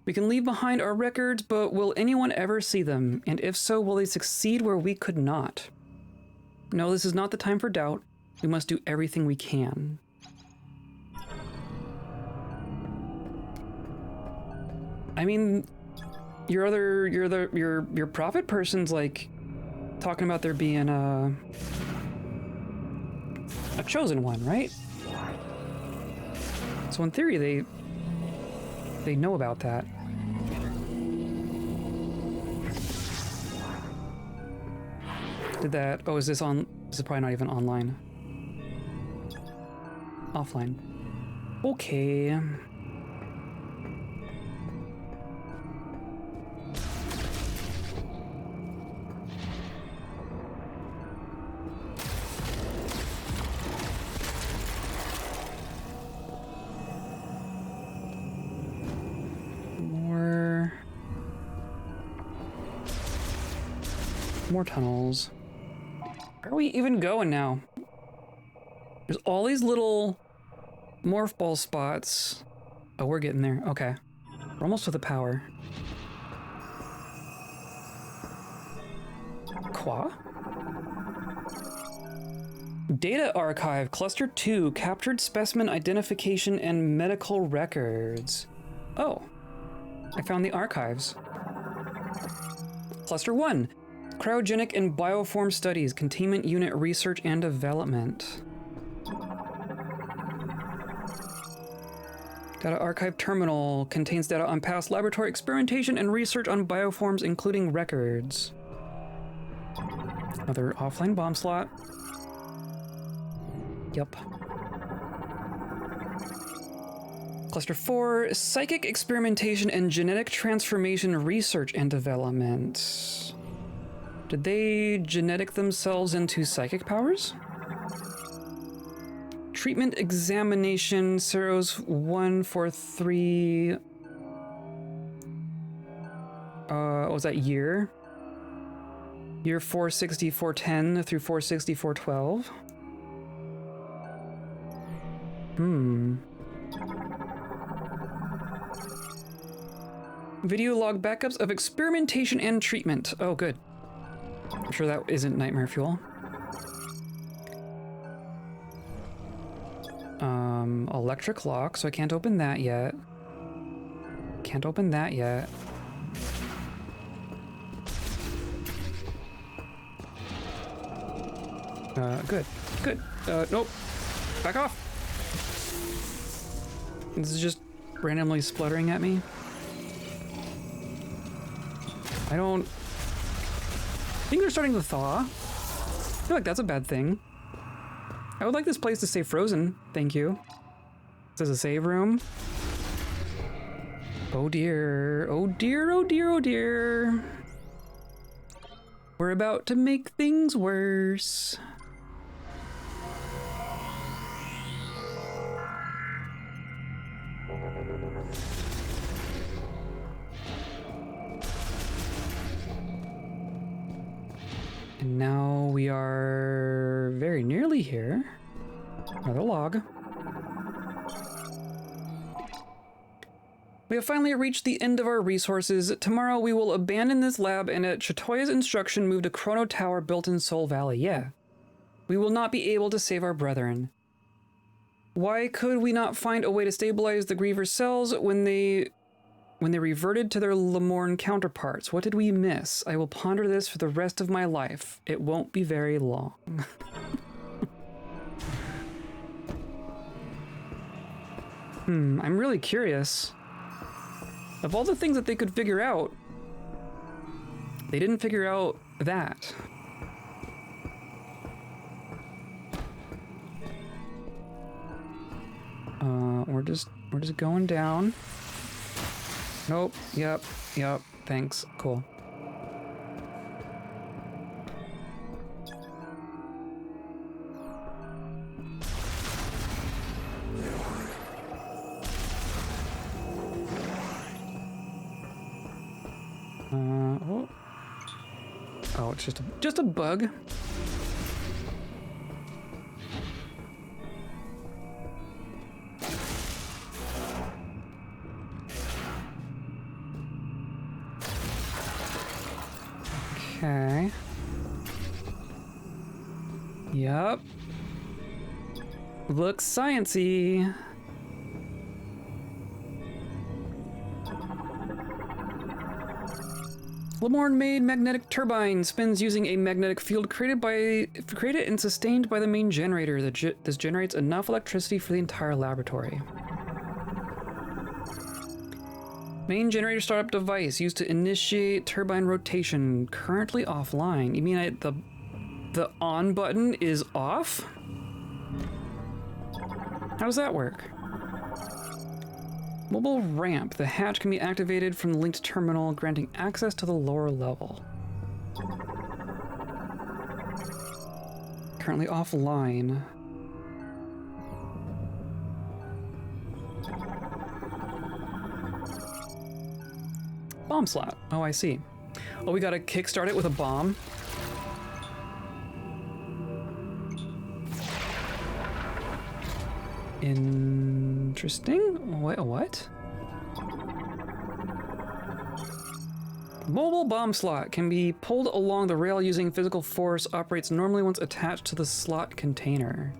[SPEAKER 1] We can leave behind our records, but will anyone ever see them? And if so, will they succeed where we could not? No, this is not the time for doubt. We must do everything we can. I mean, your prophet person's like talking about there being a chosen one, right? So in theory, they know about that. Did that? Oh, is this on? This is probably not even online. Offline. Okay. More tunnels. Where are we even going now? There's all these little morph ball spots. Oh, we're getting there. Okay. We're almost to the power. Qua? Data archive, cluster 2, captured specimen identification and medical records. Oh, I found the archives. Cluster 1, cryogenic and bioform studies, containment unit research and development. Data archive terminal contains data on past laboratory experimentation and research on bioforms, including records. Another offline bomb slot. Yup. Cluster 4, psychic experimentation and genetic transformation research and development. Did they genetic themselves into psychic powers? Treatment examination, Ceros 143. What was that year? Year 46410 through 46412. Video log backups of experimentation and treatment. Oh, good. I'm sure that isn't nightmare fuel. Electric lock, so I can't open that yet. Can't open that yet. Good. Good. Nope. Back off! This is just randomly spluttering at me. I don't... Things are starting to thaw. I feel like that's a bad thing. I would like this place to stay frozen. Thank you. This is a save room. Oh dear. Oh dear, oh dear, oh dear. We're about to make things worse. And now we are very nearly here. Another log. We have finally reached the end of our resources. Tomorrow we will abandon this lab and at Chatoya's instruction move to Chrono Tower built in Soul Valley. Yeah. We will not be able to save our brethren. Why could we not find a way to stabilize the Griever cells when they reverted to their Lemorn counterparts? What did we miss? I will ponder this for the rest of my life. It won't be very long. I'm really curious. Of all the things that they could figure out, they didn't figure out that. We're just going down. Nope. Yep. Thanks. Cool. Oh, it's just a bug. Okay. Yup. Looks sciencey. Lemorn-made magnetic turbine spins using a magnetic field created and sustained by the main generator. This generates enough electricity for the entire laboratory. Main generator startup device used to initiate turbine rotation. Currently offline. You mean the on button is off? How does that work? Mobile ramp. The hatch can be activated from the linked terminal, granting access to the lower level. Currently offline. Bomb slot. Oh, I see. Oh, we gotta kickstart it with a bomb. Interesting. Wait, what? Mobile bomb slot can be pulled along the rail using physical force. Operates normally once attached to the slot container.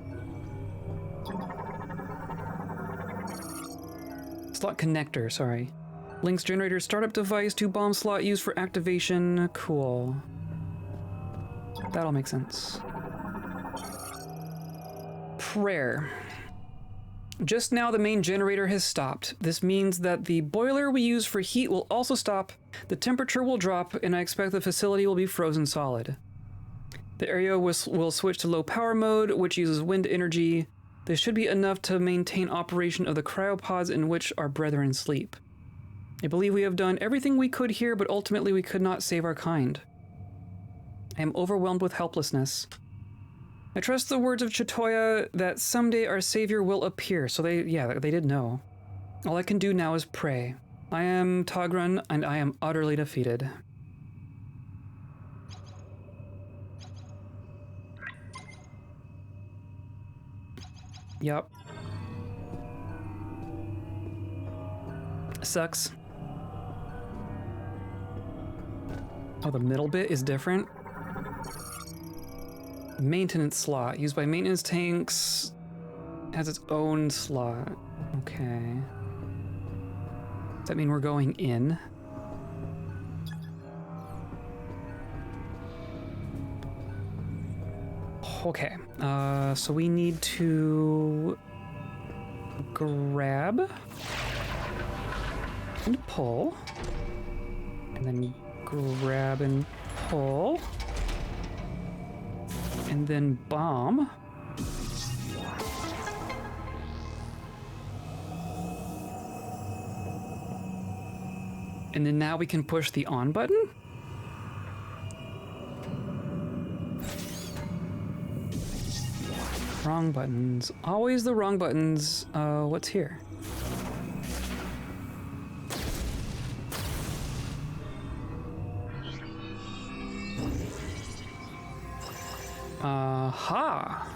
[SPEAKER 1] Slot connector, sorry. Links generator startup device to bomb slot used for activation. Cool. That'll make sense. Prayer. Just now the main generator has stopped. This means that the boiler we use for heat will also stop, the temperature will drop, and I expect the facility will be frozen solid. The area will switch to low power mode, which uses wind energy. This should be enough to maintain operation of the cryopods in which our brethren sleep. I believe we have done everything we could here, but ultimately we could not save our kind. I am overwhelmed with helplessness. I trust the words of Chatoya that someday our savior will appear. So they did know. All I can do now is pray. I am Tagran, and I am utterly defeated. Yup. Sucks. Oh, the middle bit is different? Maintenance slot. Used by maintenance tanks. Has its own slot. Okay. Does that mean we're going in? Okay. So we need to grab and pull. And then grab and pull. And then bomb. And then now we can push the on button? Wrong buttons. Always the wrong buttons. What's here? Aha!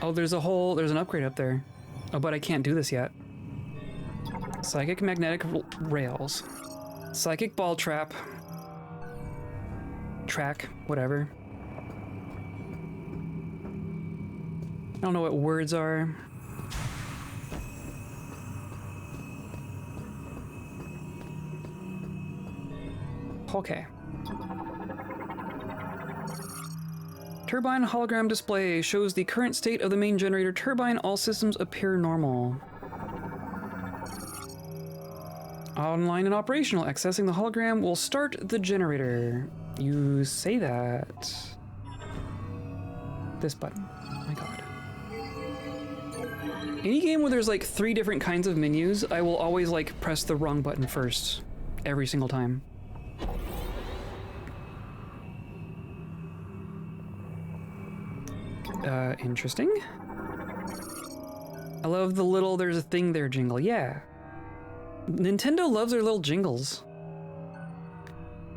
[SPEAKER 1] Oh, there's an upgrade up there. Oh, but I can't do this yet. Psychic magnetic rails. Psychic ball trap. Track, whatever. I don't know what words are. Okay. Turbine hologram display shows the current state of the main generator turbine. All systems appear normal. Online and operational. Accessing the hologram will start the generator. You say that. This button. Oh my god. Any game where there's like 3 different kinds of menus, I will always like press the wrong button first. Every single time. Interesting. I love the little "there's a thing there" jingle. Yeah. Nintendo loves their little jingles.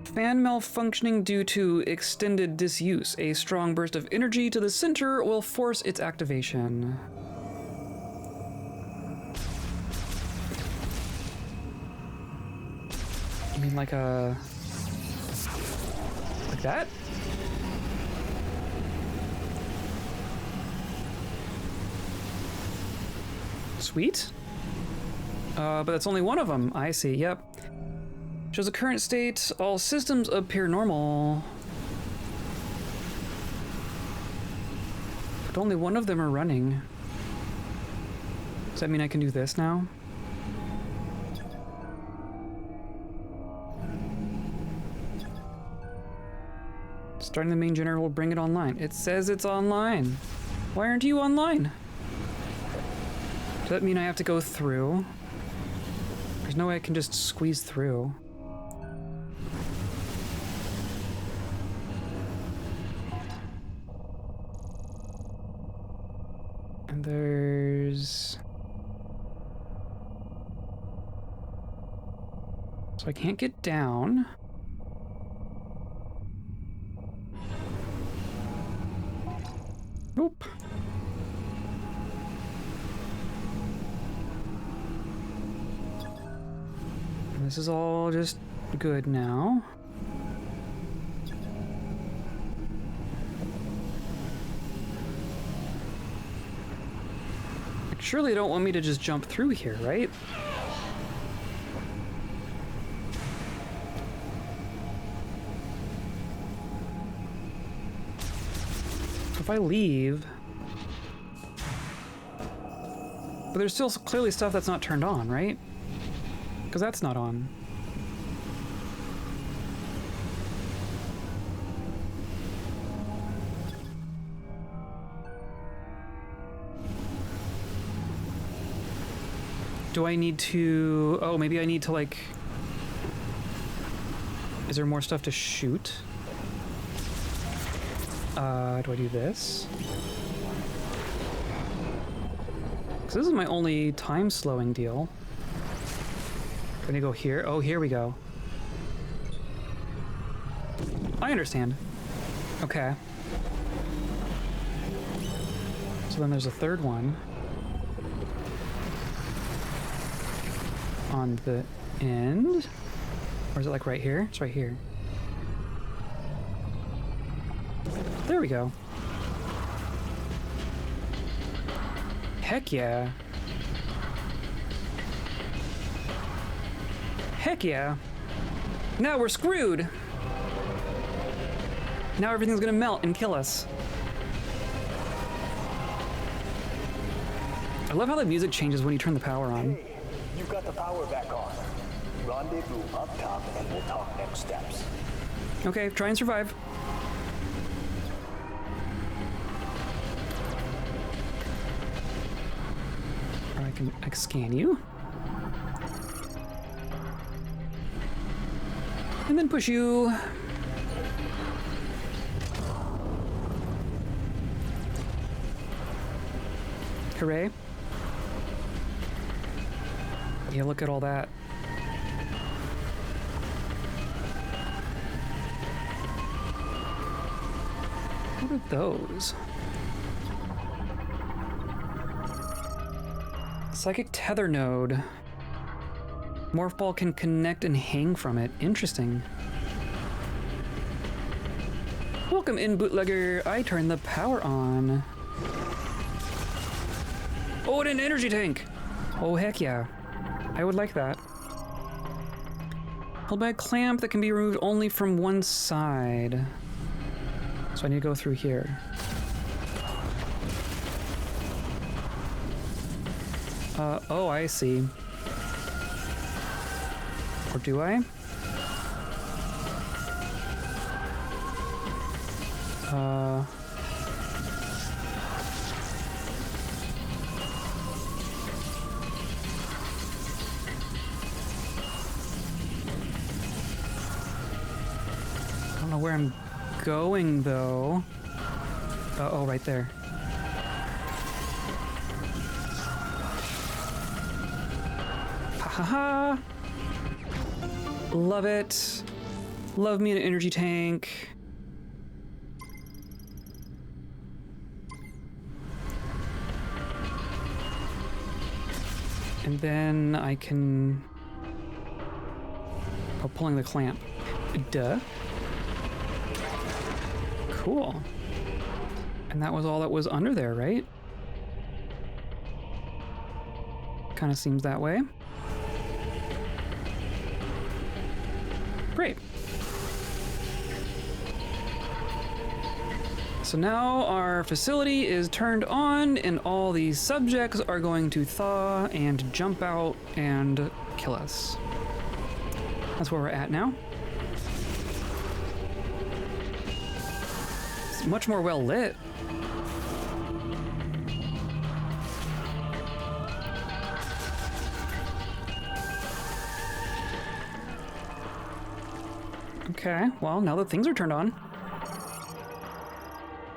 [SPEAKER 1] Fan malfunctioning due to extended disuse. A strong burst of energy to the center will force its activation. You mean like a... like that? Sweet. But that's only one of them. I see, yep. Shows the current state. All systems appear normal. But only one of them are running. Does that mean I can do this now? Starting the main generator will bring it online. It says it's online. Why aren't you online? Does that mean I have to go through? There's no way I can just squeeze through. And there's... so I can't get down. Nope. This is all just good now. Like, surely they don't want me to just jump through here, right? If I leave... but there's still clearly stuff that's not turned on, right? Because that's not on. Do I need to... oh, maybe I need to, like... is there more stuff to shoot? Do I do this? Because this is my only time slowing deal. Gonna go here. Oh, here we go. I understand. Okay. So then there's a third one. On the end? Or is it like right here? It's right here. There we go. Heck yeah. Heck yeah. Now we're screwed. Now everything's gonna melt and kill us. I love how the music changes when you turn the power on.
[SPEAKER 4] Hey, you've got the power back on. Rendezvous up top and we'll talk next steps.
[SPEAKER 1] Okay, try and survive. Or I can scan you. And then push you. Hooray. Yeah, look at all that. What are those? Psychic tether node. Morph ball can connect and hang from it. Interesting. Welcome in, bootlegger. I turned the power on. Oh, and an energy tank. Oh, heck yeah. I would like that. Held by a clamp that can be removed only from one side. So I need to go through here. Oh, I see. Or do I? I don't know where I'm going, though. Oh, right there. Ha ha ha! Love it. Love me an energy tank. And then I can... Oh, pulling the clamp. Duh. Cool. And that was all that was under there, right? Kind of seems that way. Great. So now our facility is turned on and all these subjects are going to thaw and jump out and kill us. That's where we're at now. It's much more well lit. Okay, well, now that things are turned on.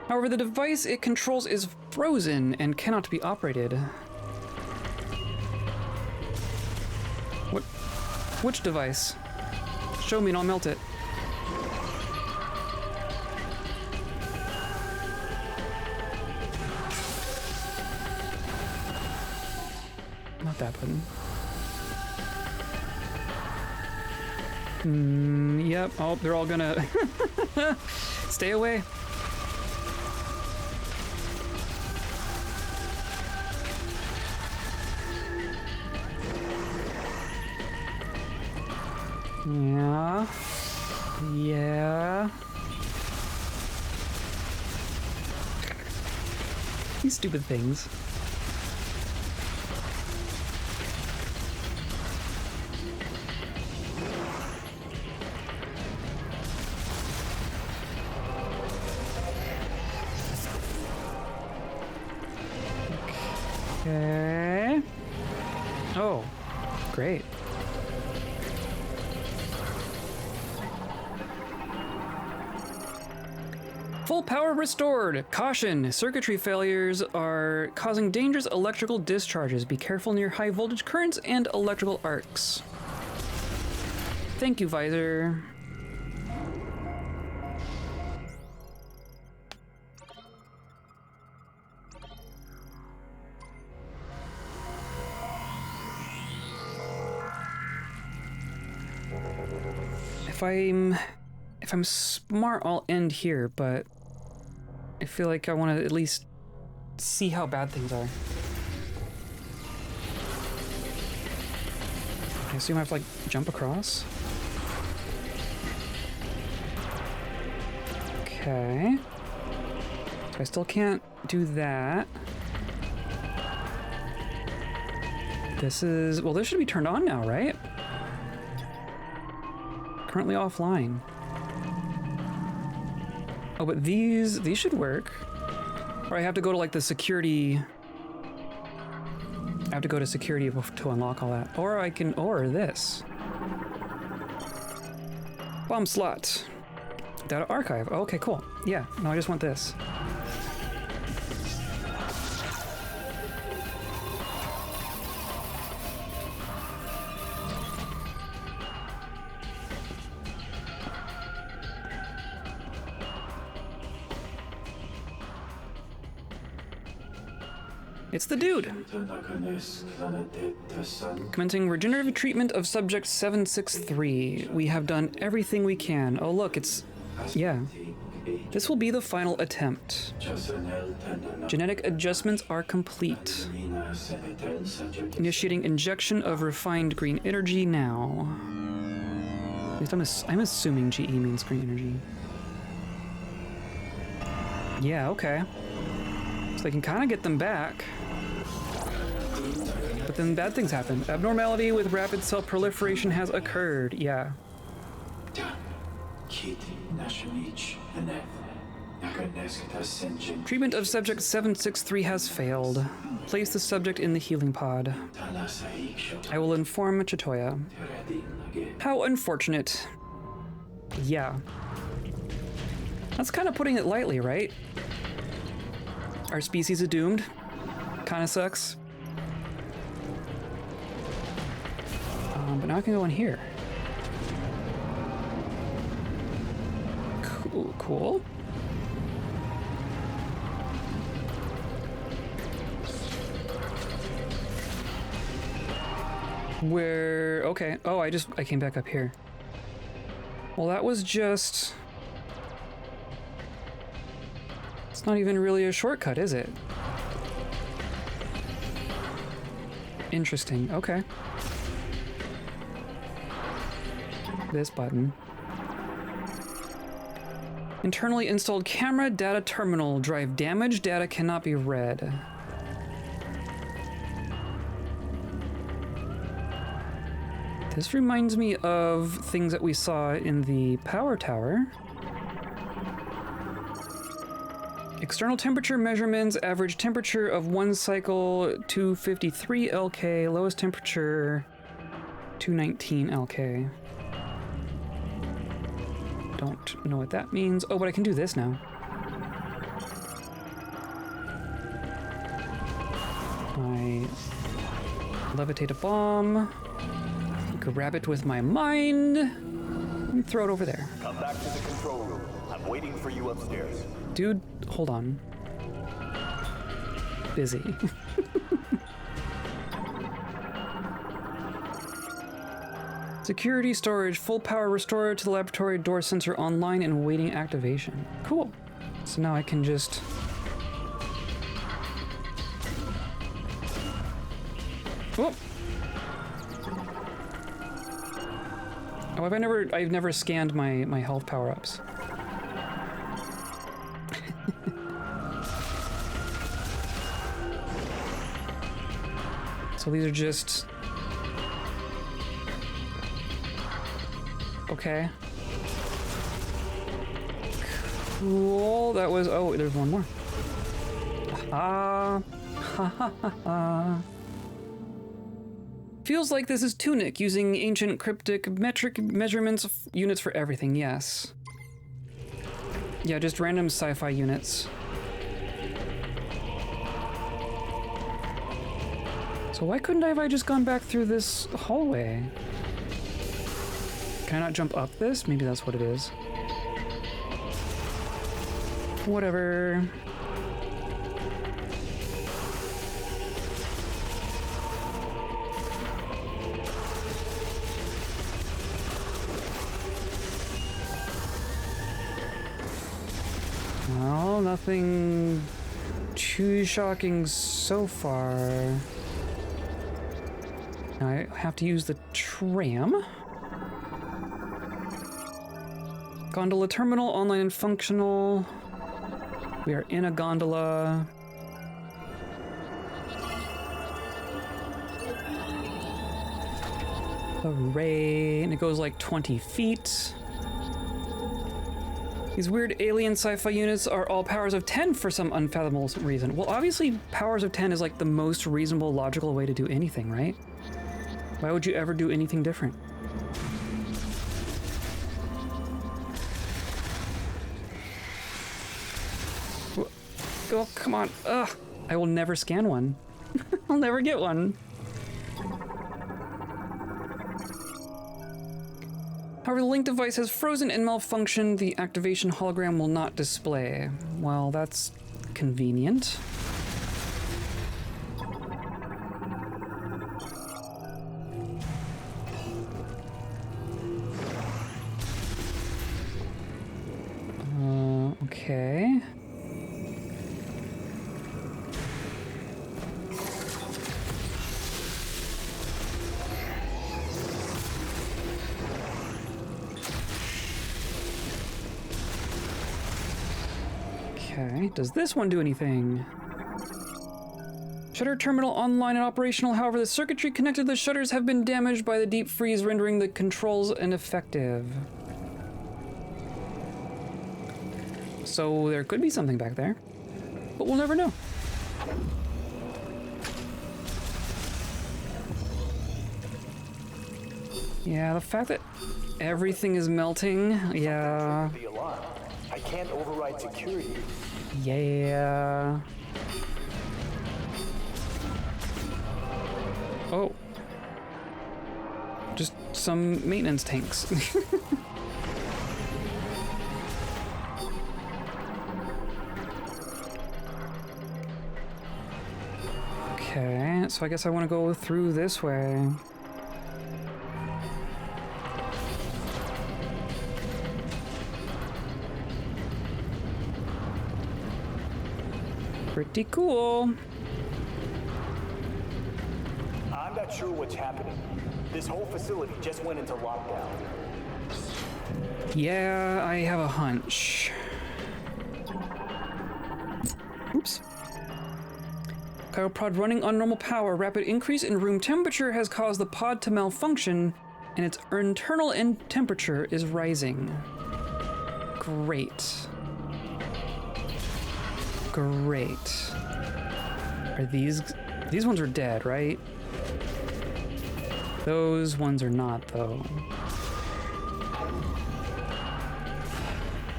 [SPEAKER 1] However, the device it controls is frozen and cannot be operated. What? Which device? Show me and I'll melt it. Not that button. Yep. Oh, they're all gonna stay away. Yeah. Yeah. These stupid things. Okay. Oh, great. Full power restored. Caution, circuitry failures are causing dangerous electrical discharges. Be careful near high voltage currents and electrical arcs. Thank you, Visor. If I'm smart, I'll end here, but I feel like I want to at least see how bad things are. I assume I have to, like, jump across? Okay. So I still can't do that. This is... Well, this should be turned on now, right? Currently offline. Oh, but these should work. Or I have to go to, like, the security... I have to go to security to unlock all that. Or I can... Or this. Bomb slot. Data archive. Oh, okay, cool. Yeah, no, I just want this. It's the dude. Commencing regenerative treatment of subject 763. We have done everything we can. Oh look, it's... yeah. This will be the final attempt. Genetic adjustments are complete. Initiating injection of refined green energy now. At least I'm assuming GE means green energy. Yeah, okay. So I can kind of get them back. But then bad things happen. Abnormality with rapid cell proliferation has occurred. Yeah. Treatment of subject 763 has failed. Place the subject in the healing pod. I will inform Chitoya. How unfortunate. Yeah. That's kind of putting it lightly, right? Our species is doomed. Kind of sucks. But now I can go in here. Cool. Where... okay. Oh, I came back up here. Well, that was just... it's not even really a shortcut, is it? Interesting. Okay. This button. Internally installed camera data terminal. Drive damaged. Data cannot be read. This reminds me of things that we saw in the power tower. External temperature measurements. Average temperature of one cycle 253 LK. Lowest temperature 219 LK. Don't know what that means. Oh, but I can do this now. I levitate a bomb, grab it with my mind, and throw it over there.
[SPEAKER 4] Come back to the control room. I'm waiting for you upstairs.
[SPEAKER 1] Dude, hold on. Busy. Security storage, full power restored to the laboratory door sensor online and waiting activation. Cool. So now I can just... whoop. Oh, I've never scanned my health power-ups. So these are just... okay. Cool. That was... oh, there's one more. Ha ha ha. Feels like this is Tunic, using ancient cryptic metric measurements units for everything, yes. Yeah, just random sci-fi units. So why couldn't I have just gone back through this hallway? Can I not jump up this? Maybe that's what it is. Whatever. Well, nothing too shocking so far. Now I have to use the tram. Gondola terminal, online and functional. We are in a gondola. Hooray, and it goes like 20 feet. These weird alien sci-fi units are all powers of 10 for some unfathomable reason. Well, obviously powers of 10 is like the most reasonable, logical way to do anything, right? Why would you ever do anything different? Oh, come on. Ugh. I will never scan one. I'll never get one. However, the link device has frozen and malfunctioned. The activation hologram will not display. Well, that's convenient. Okay. Okay, does this one do anything? Shutter terminal online and operational. However, the circuitry connected to the shutters have been damaged by the deep freeze, rendering the controls ineffective. So there could be something back there, but we'll never know. Yeah, the fact that everything is melting, yeah.
[SPEAKER 4] The alarm. I can't override security.
[SPEAKER 1] Yeah. Oh. Just some maintenance tanks. Okay, so I guess I want to go through this way. Pretty cool.
[SPEAKER 4] I'm not sure what's happening. This whole facility just went into lockdown.
[SPEAKER 1] Yeah, I have a hunch. Oops. Cryoprod running on normal power. Rapid increase in room temperature has caused the pod to malfunction, and its internal temperature is rising. Great. Great. Are these ones are dead, right? Those ones are not, though.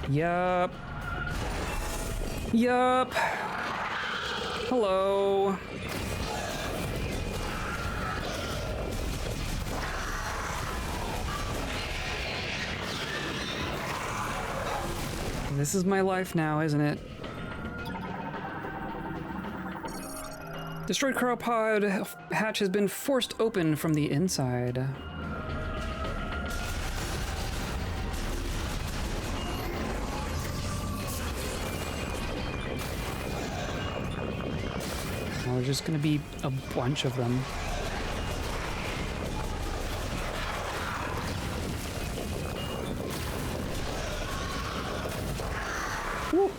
[SPEAKER 1] Yup. Yup. Hello. This is my life now, isn't it? Destroyed cryoprod hatch has been forced open from the inside. Now there's just gonna be a bunch of them. Woo.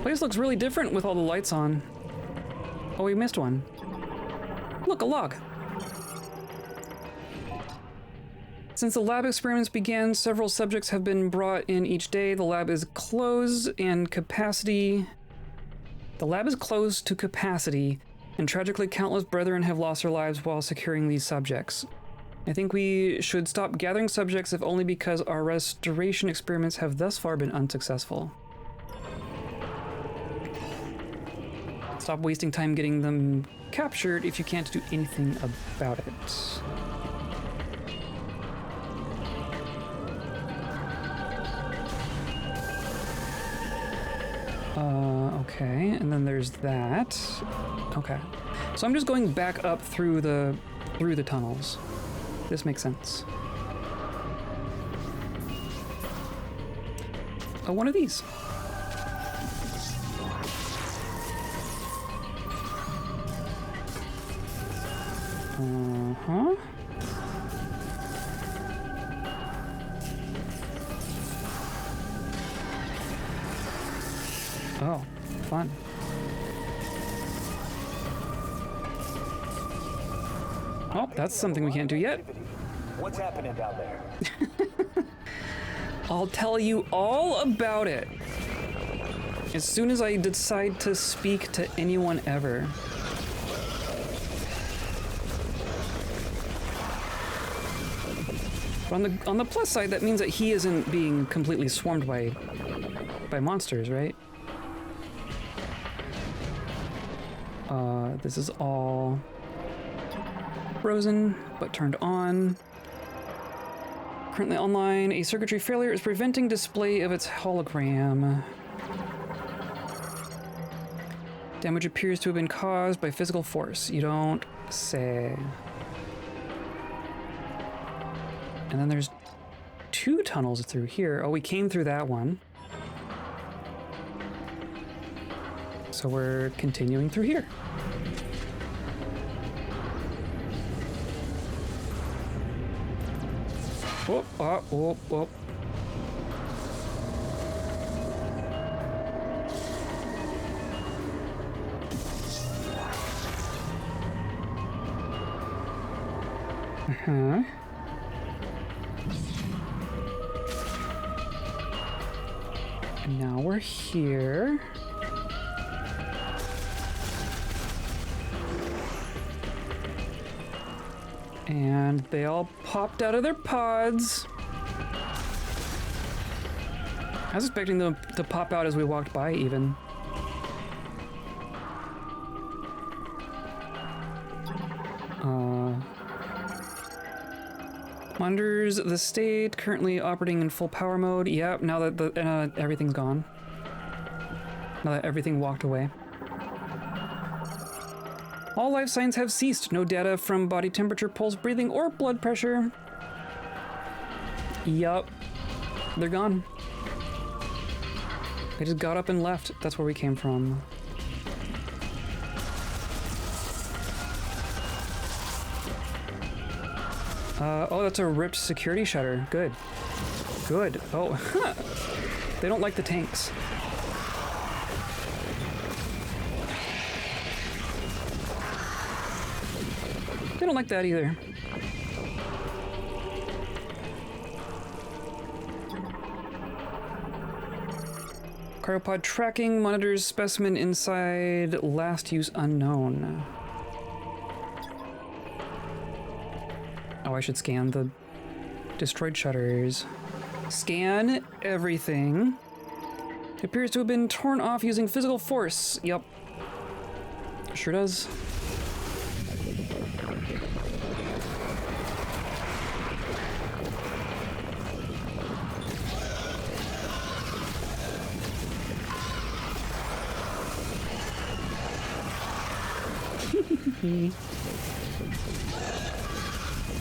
[SPEAKER 1] Place looks really different with all the lights on. Oh, we missed one. Look, a log. Since the lab experiments began, several subjects have been brought in each day. The lab is closed and capacity. The lab is closed to capacity, and tragically countless brethren have lost their lives while securing these subjects. I think we should stop gathering subjects if only because our restoration experiments have thus far been unsuccessful. Stop wasting time getting them captured if you can't do anything about it. Okay, and then there's that. Okay. So I'm just going back up through the tunnels. This makes sense. Oh, one of these. Uh-huh. Oh, fun. Oh, that's something we can't do yet.
[SPEAKER 4] What's happening down there?
[SPEAKER 1] I'll tell you all about it as soon as I decide to speak to anyone ever. But on the plus side, that means that he isn't being completely swarmed by monsters, right? This is all frozen, but turned on. Currently online, a circuitry failure is preventing display of its hologram. Damage appears to have been caused by physical force. You don't say. And then there's 2 tunnels through here. Oh, we came through that one. So we're continuing through here. Whoop, oh, whoop, whoop. Uh-huh. And now we're here. And they all popped out of their pods. I was expecting them to pop out as we walked by, even. Monitors the state, currently operating in full power mode. Yep, now that everything's gone. Now that everything walked away. All life signs have ceased. No data from body temperature, pulse, breathing, or blood pressure. Yup. They're gone. They just got up and left. That's where we came from. Oh, that's a ripped security shutter. Good. Good. Oh, they don't like the tanks. They don't like that either. Cryopod tracking monitors specimen inside last use unknown. Oh, I should scan the destroyed shutters. Scan everything. It appears to have been torn off using physical force. Yep. Sure does.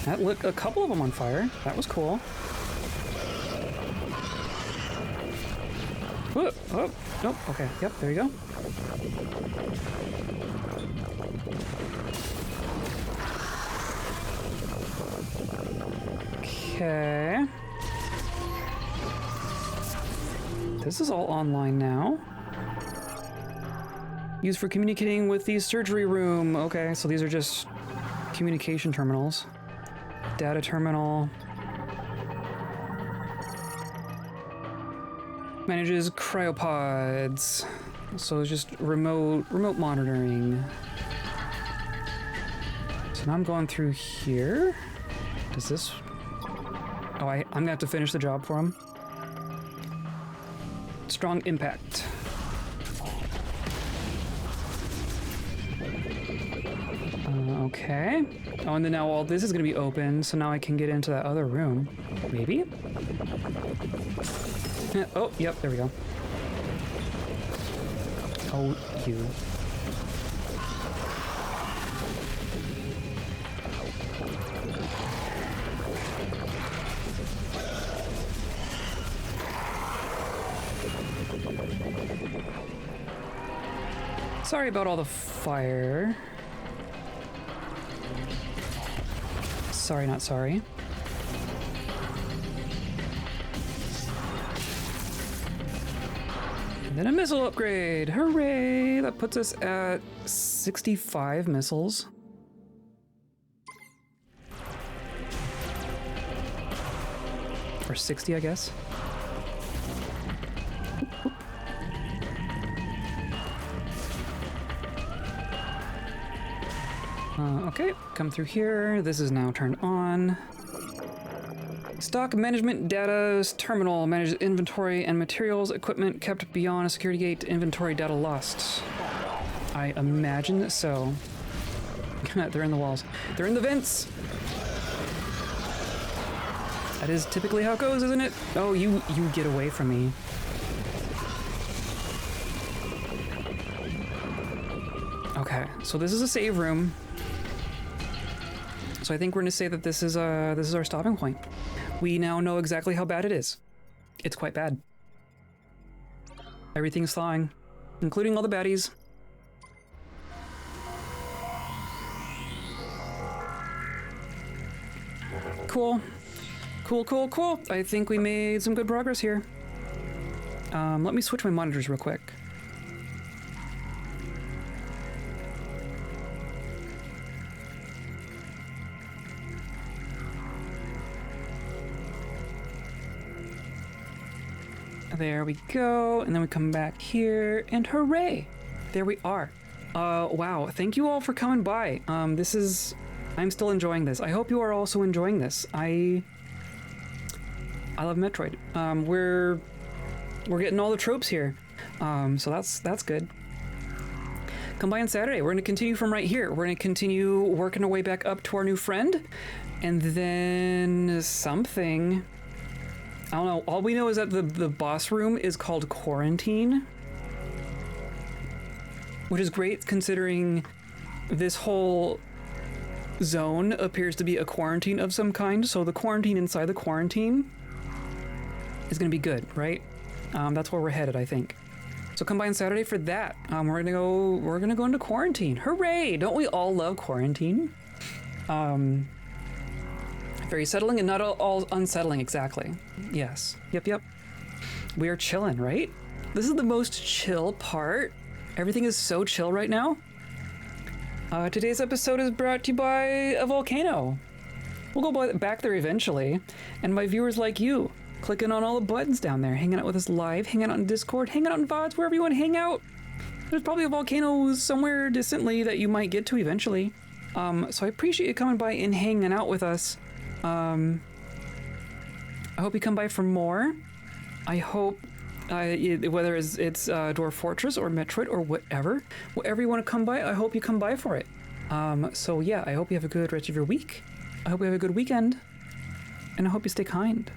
[SPEAKER 1] That lit a couple of them on fire. That was cool. Whoop, oh, nope, okay, yep, there you go. Okay. This is all online now. Used for communicating with the surgery room. Okay, so these are just communication terminals. Data terminal. Manages cryopods. So it's just remote monitoring. So now I'm going through here. Does this... Oh, I'm gonna have to finish the job for him. Strong impact. Okay. Oh, and then now all this is going to be open, so now I can get into that other room. Maybe? Oh, yep, there we go. Oh, you. Sorry about all the fire. Sorry, not sorry. And then a missile upgrade. Hooray! That puts us at 65 missiles. Or 60, I guess. Okay, come through here. This is now turned on. Stock management data terminal manages inventory and materials, equipment kept beyond a security gate, inventory data lost. I imagine so. They're in the walls. They're in the vents! That is typically how it goes, isn't it? Oh, you get away from me. Okay, so this is a save room. So I think we're gonna say that this is our stopping point. We now know exactly how bad it is. It's quite bad. Everything's thawing, including all the baddies. Cool. Cool, cool, cool. I think we made some good progress here. Let me switch my monitors real quick. There we go, and then we come back here, and hooray! There we are. Wow, thank you all for coming by. I'm still enjoying this. I hope you are also enjoying this. I love Metroid. We're getting all the tropes here. So that's good. Come by on Saturday. We're gonna continue from right here. We're gonna continue working our way back up to our new friend, and then something. I don't know. All we know is that the boss room is called Quarantine, which is great considering this whole zone appears to be a quarantine of some kind. So the quarantine inside the quarantine is going to be good, right? That's where we're headed, I think. So come by on Saturday for that. We're gonna go into quarantine. Hooray! Don't we all love quarantine? Very settling and not all unsettling, exactly. Yes. Yep. We are chilling, right? This is the most chill part. Everything is so chill right now. Today's episode is brought to you by a volcano. We'll go back there eventually. And my viewers like you, clicking on all the buttons down there, hanging out with us live, hanging out in Discord, hanging out in VODs, wherever you want to hang out. There's probably a volcano somewhere distantly that you might get to eventually. So I appreciate you coming by and hanging out with us. I hope you come by for more. I hope, whether it's Dwarf Fortress or Metroid or whatever you want to come by, I hope you come by for it. So yeah, I hope you have a good rest of your week. I hope you have a good weekend. And I hope you stay kind.